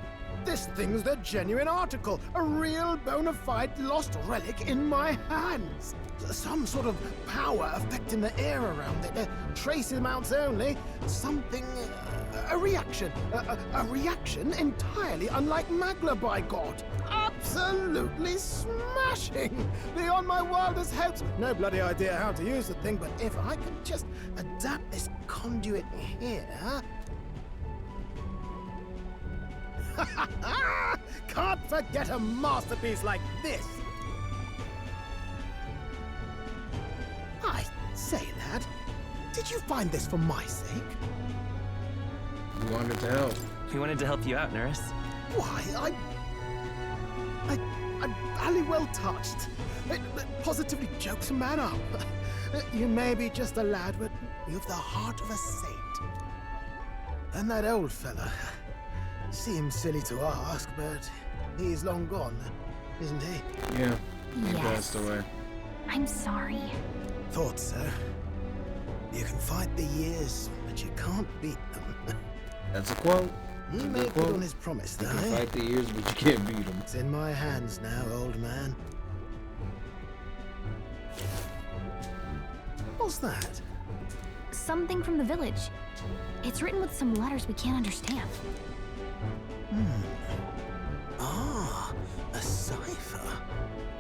This thing's the genuine article, a real bona fide lost relic in my hands. Some sort of power affecting the air around it. Trace amounts only. Something... a reaction. A reaction entirely unlike Magla, by God. Absolutely smashing! Beyond my wildest hopes. No bloody idea how to use the thing, but if I could just adapt this conduit here... Can't forget a masterpiece like this! I say, lad, did you find this for my sake? You wanted to help. We wanted to help you out, nurse. Why, I'm very well touched. It positively jokes a man up. You may be just a lad, but you've the heart of a saint. And that old fella... Seems silly to ask, but he's long gone, isn't he? Yeah, he Yes. passed away. I'm sorry. Thought so. You can fight the years, but you can't beat them. That's a quote. He That's a may good put quote. on his promise, though. You can eh? fight the years, but you can't beat them. It's in my hands now, old man. What's that? Something from the village. It's written with some letters we can't understand. Ah, a cipher.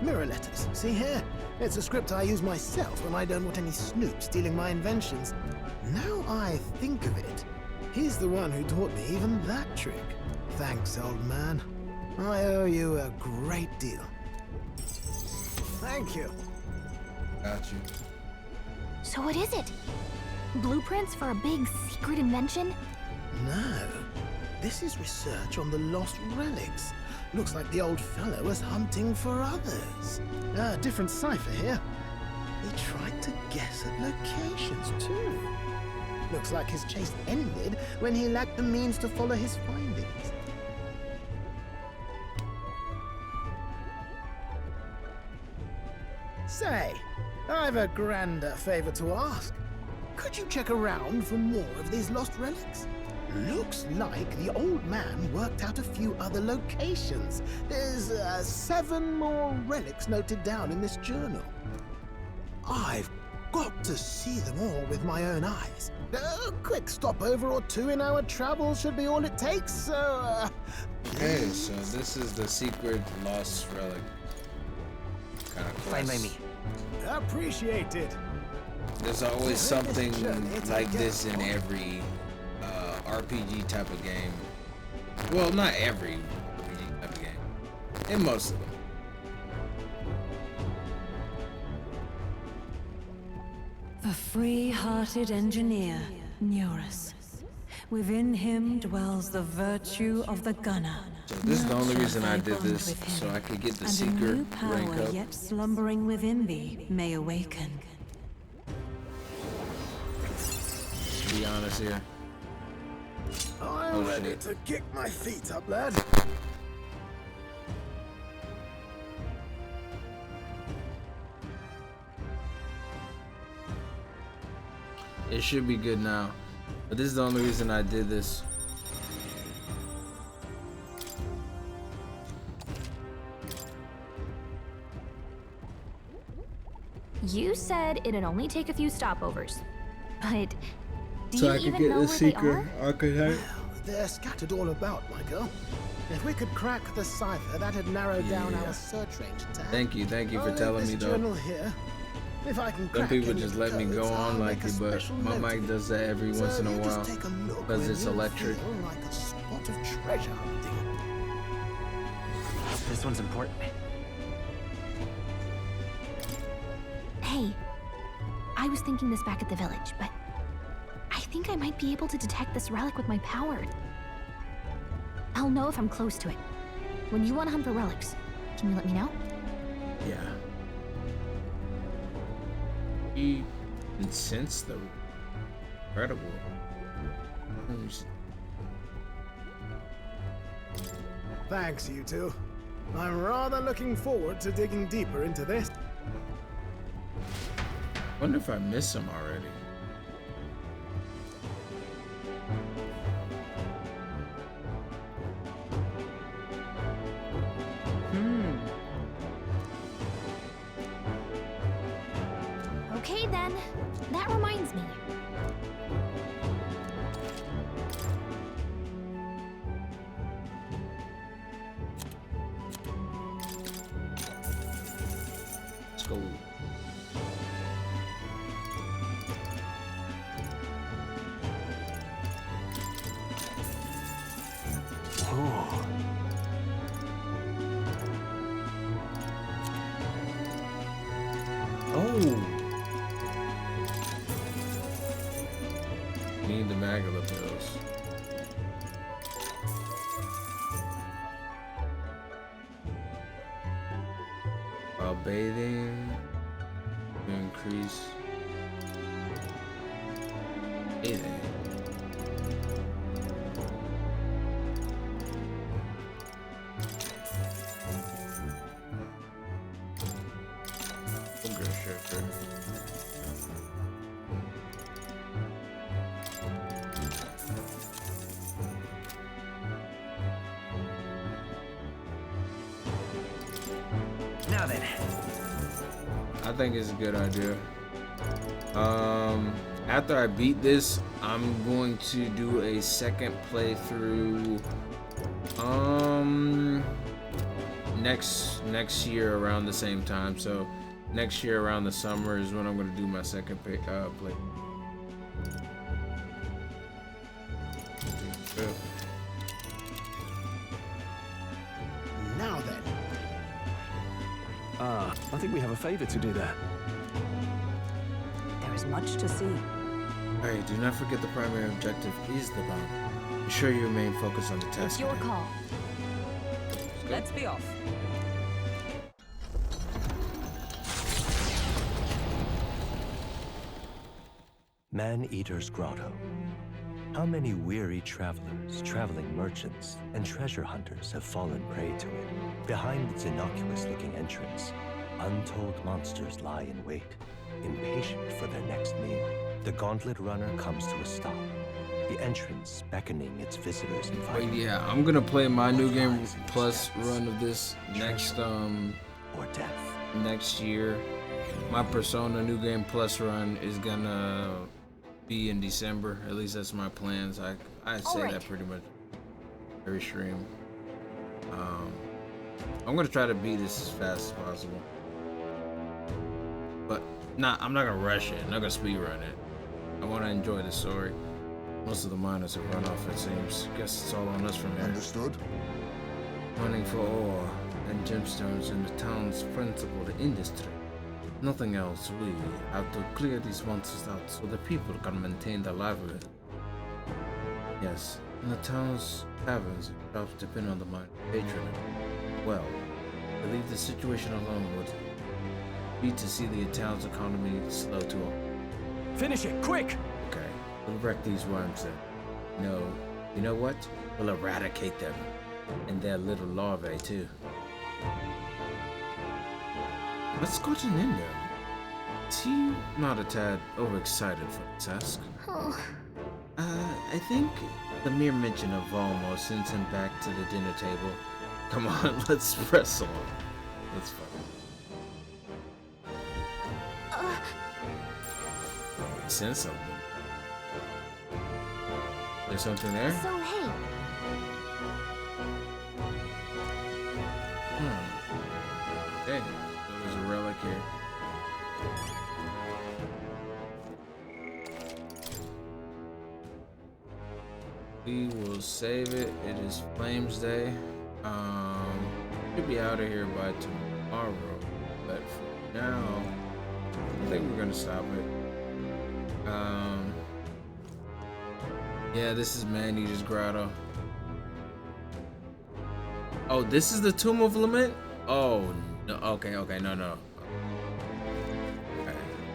Mirror letters. See here? It's a script I use myself when I don't want any snoop stealing my inventions. Now I think of it, he's the one who taught me even that trick. Thanks, old man. I owe you a great deal. Thank you. Got you. So what is it? Blueprints for a big secret invention? No. This is research on the lost relics. Looks like the old fellow was hunting for others. Different cipher here. He tried to guess at locations, too. Looks like his chase ended when he lacked the means to follow his findings. Say, I've a grander favor to ask. Could you check around for more of these lost relics? Looks like the old man worked out a few other locations. There's 7 more relics noted down in this journal. I've got to see them all with my own eyes. A quick stopover or 2 in our travels should be all it takes, so... Okay, so this is the secret lost relic. Kind of Fine by me. Appreciated. There's always something like this in every RPG type of game. Well, not every RPG type of game. In most of them. The free-hearted engineer, Neurus. Within him dwells the virtue of the gunner. So this is the only reason I did Bond this, with him, so I could get the and a secret new power rank up. yet slumbering within thee may awaken. Be honest here. I'm ready to kick my feet up, lad. It should be good now. But this is the only reason I did this. You said it'd only take a few stopovers. But do So you I could even get know the where secret they are? archetype. They're scattered all about, Michael. If we could crack the cipher, that'd narrow down our search range attack. Thank you for I'll telling leave me this though. journal here. If I can Some crack people any just of let the me go codes, on I'll like make a it, but special my note of mic it. does that every once in a So you while just take a look because when it's you electric. feel like a spot of treasure hunting. This one's important. Hey, I was thinking this back at the village, but I think I might be able to detect this relic with my power. I'll know if I'm close to it. When you want to hunt for relics, can you let me know? Yeah. You can sense the incredible. Thanks, you two. I'm rather looking forward to digging deeper into this. Wonder if I missed him already. then, that reminds me. Let's go. Oh. Need the Magala pills. While bathing, to increase bathing. Sugar sugar. Now then. I think it's a good idea. After I beat this, I'm going to do a second playthrough. Next year around the same time. So next year around the summer is when I'm going to do my second play. Now then. I think we have a favor to do there. There is much to see. Alright, do not forget the primary objective is the bomb. Ensure you remain focused on the task. It's your call. Let's be off. Man-Eater's Grotto. How many weary travelers, traveling merchants, and treasure hunters have fallen prey to it? Behind its innocuous-looking entrance, untold monsters lie in wait, impatient for their next meal. The gauntlet runner comes to a stop, the entrance beckoning its visitors inviting. But yeah, I'm gonna play my new game plus run of this next or death. Next year. My Persona new game plus run is gonna be in December. At least that's my plans. I say that pretty much every stream. I'm gonna try to beat this as fast as possible. But I'm not gonna rush it. I'm not gonna speed run it. I wanna enjoy the story. Most of the miners have run off, it seems. Guess it's all on us from here. Understood. Running for ore and gemstones in the town's principal industry. Nothing else. We have to clear these monsters out so the people can maintain their livelihood. Yes, in the town's taverns, jobs depend on the mine patronage. Well, to leave the situation alone would be to see the town's economy slow to a... Finish it, quick! Okay, we'll wreck these worms then. No, you know what? We'll eradicate them. And their little larvae too. What's gotten in there? Is he not a tad overexcited for the task? Oh. I think the mere mention of Volmo sends him back to the dinner table. Come on, let's press on. Let's fuck. Send something. There's something there? So, hey. Okay, so there's a relic here. We will save it. It is Flames Day. Should be out of here by tomorrow, but for now, I think we're gonna stop it. Yeah, this is Man-Eater's Grotto. Oh, this is the Tomb of Lament? Oh, no. Okay, no. Okay.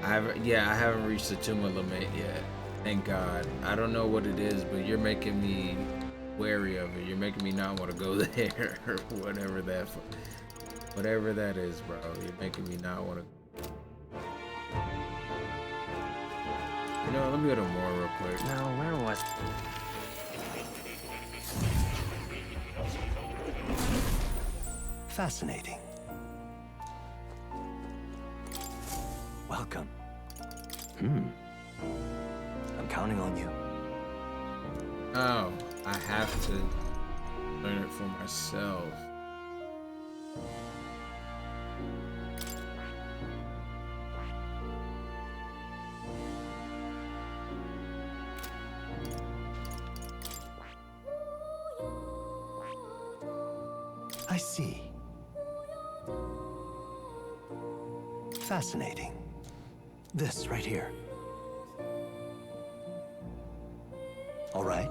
I haven't reached the Tomb of Lament yet. Thank God. I don't know what it is, but you're making me wary of it. You're making me not want to go there, or whatever that is, bro. You're making me not want to. You know, let me go to more real quick. Now, where was... Fascinating. Welcome. I'm counting on you. Oh, I have to learn it for myself. I see. Fascinating. This right here. All right.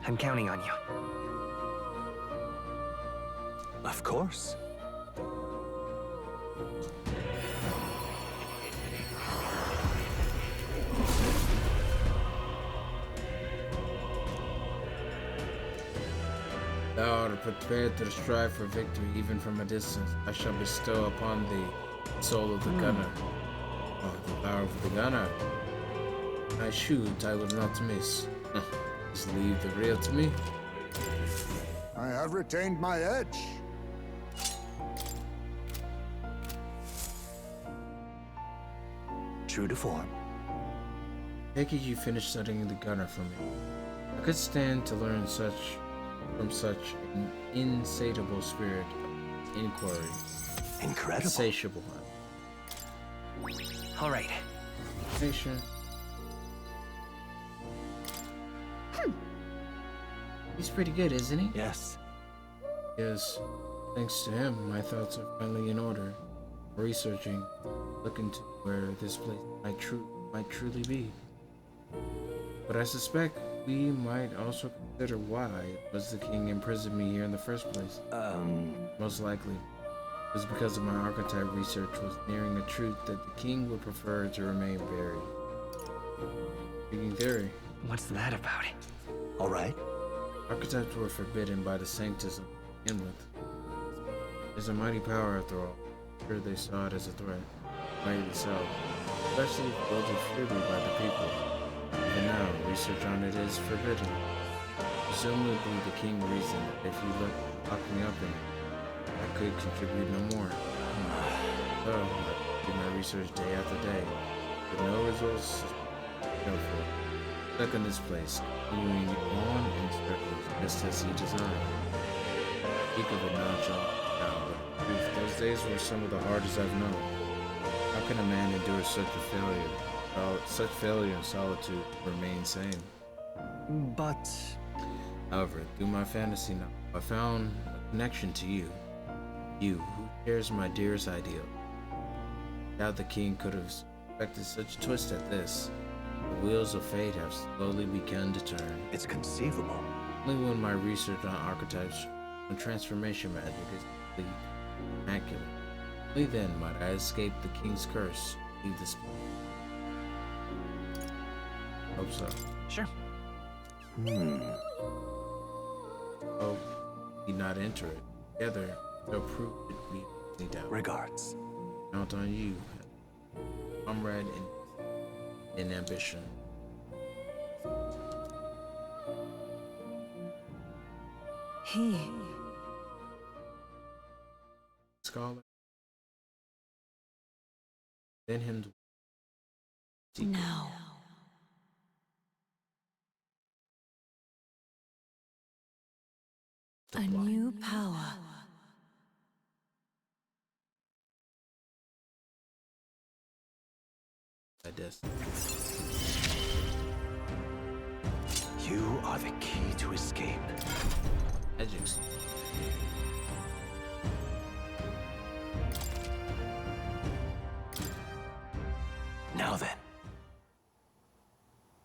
I'm counting on you. Of course. Thou art prepared to strive for victory even from a distance. I shall bestow upon thee the soul of the gunner. Oh, the power of the gunner. I shoot, I will not miss. Just leave the real to me. I have retained my edge. True to form. Take it you finished studying the gunner for me. I could stand to learn from such an insatiable spirit of inquiry. Incredible. Insatiable. All right. Patient. He's pretty good, isn't he? Yes. Yes. Thanks to him, my thoughts are finally in order. Researching, looking to where this place might truly be. But I suspect we might also consider why was the king imprisoned me here in the first place. Most likely, it was because of my archetype research was nearing a truth that the king would prefer to remain buried. Speaking theory. What's that about? All right. Archetypes were forbidden by the sanctus of Inlet. It's a mighty power after all. I'm sure they saw it as a threat. Rightly so. Especially if wielded freely by the people. Even now, research on it is forbidden. Presumably the king reasoned that if he locked me up in it, I could contribute no more. So, I do my research day after day, with no results to show for it. Stuck in this place, continuing on in circles just as he designed. Speak of it nonchalant now, but in truth, those days were some of the hardest I've known. How can a man endure such failure and solitude remain sane? But... However, through my fantasy now, I found a connection to you. You, who shares my dearest ideal. Doubt the king could have expected such a twist at this. The wheels of fate have slowly begun to turn. It's conceivable. Only when my research on archetypes and transformation magic is complete, immaculate. Only then might I escape the king's curse, leave this place. Hope so. Sure. Hope we not enter it. Together, they'll prove it we doubt. Regards. Count on you, comrade in ambition. He. Scholar. Then him. Now. A new power. I destiny. You are the key to escape. Edges. Now then.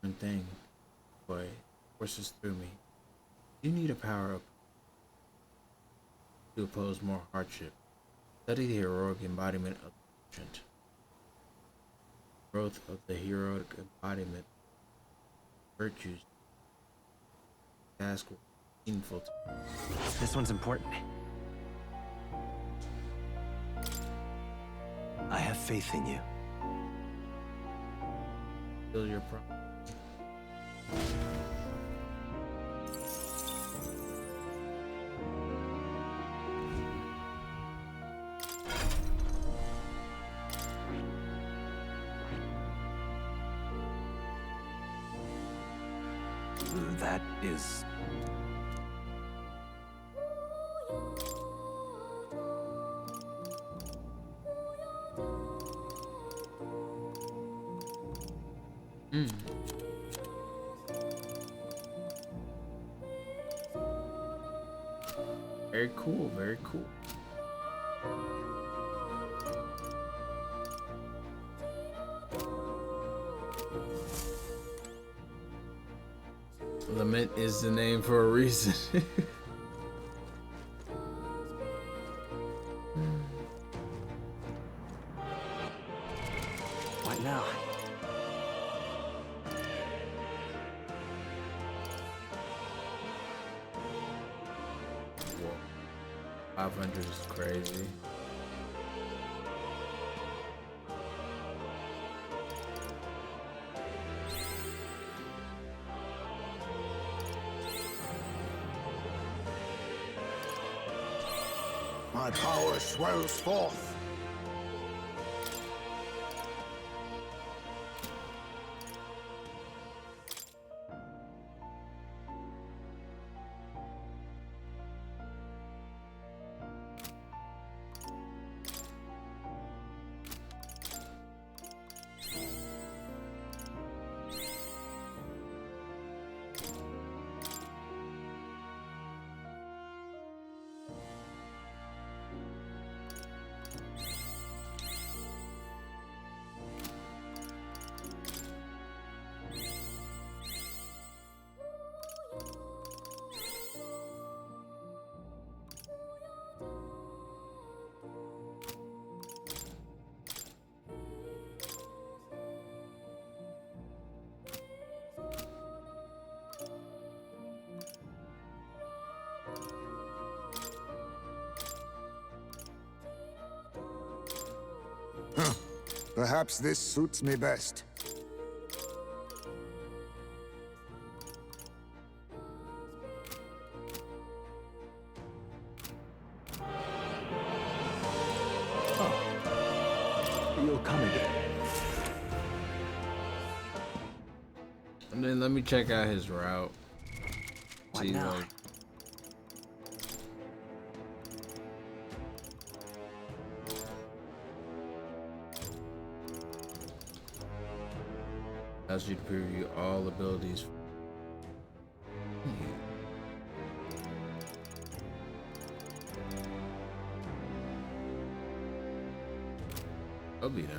One thing, boy, forces through me. You need a power up to oppose more hardship. Study the heroic embodiment of the ancient. Growth of the heroic embodiment virtues. Task meaningful to me. This one's important. I have faith in you. Feel your problem. That is... Very cool, very cool. Lament is the name for a reason. What now? Whoa. 500 is crazy. My power swells forth. Perhaps this suits me best. You'll come again. And then let me check out his route. What See, now? like, allows you to preview all abilities. That'll be nice.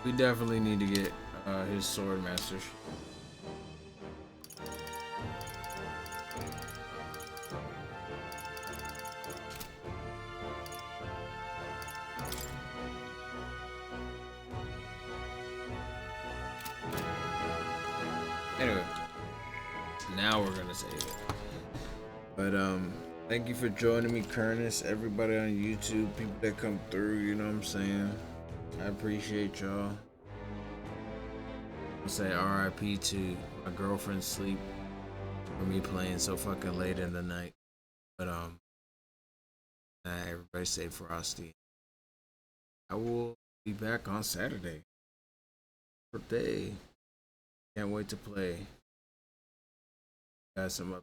We definitely need to get his sword master. Anyway, now we're gonna save it. But thank you for joining me, Kernus, everybody on YouTube, people that come through, you know what I'm saying? I appreciate y'all. I'll say RIP to my girlfriend's sleep for me playing so fucking late in the night. But everybody stay frosty. I will be back on Saturday. Birthday. Can't wait to play. Got some up.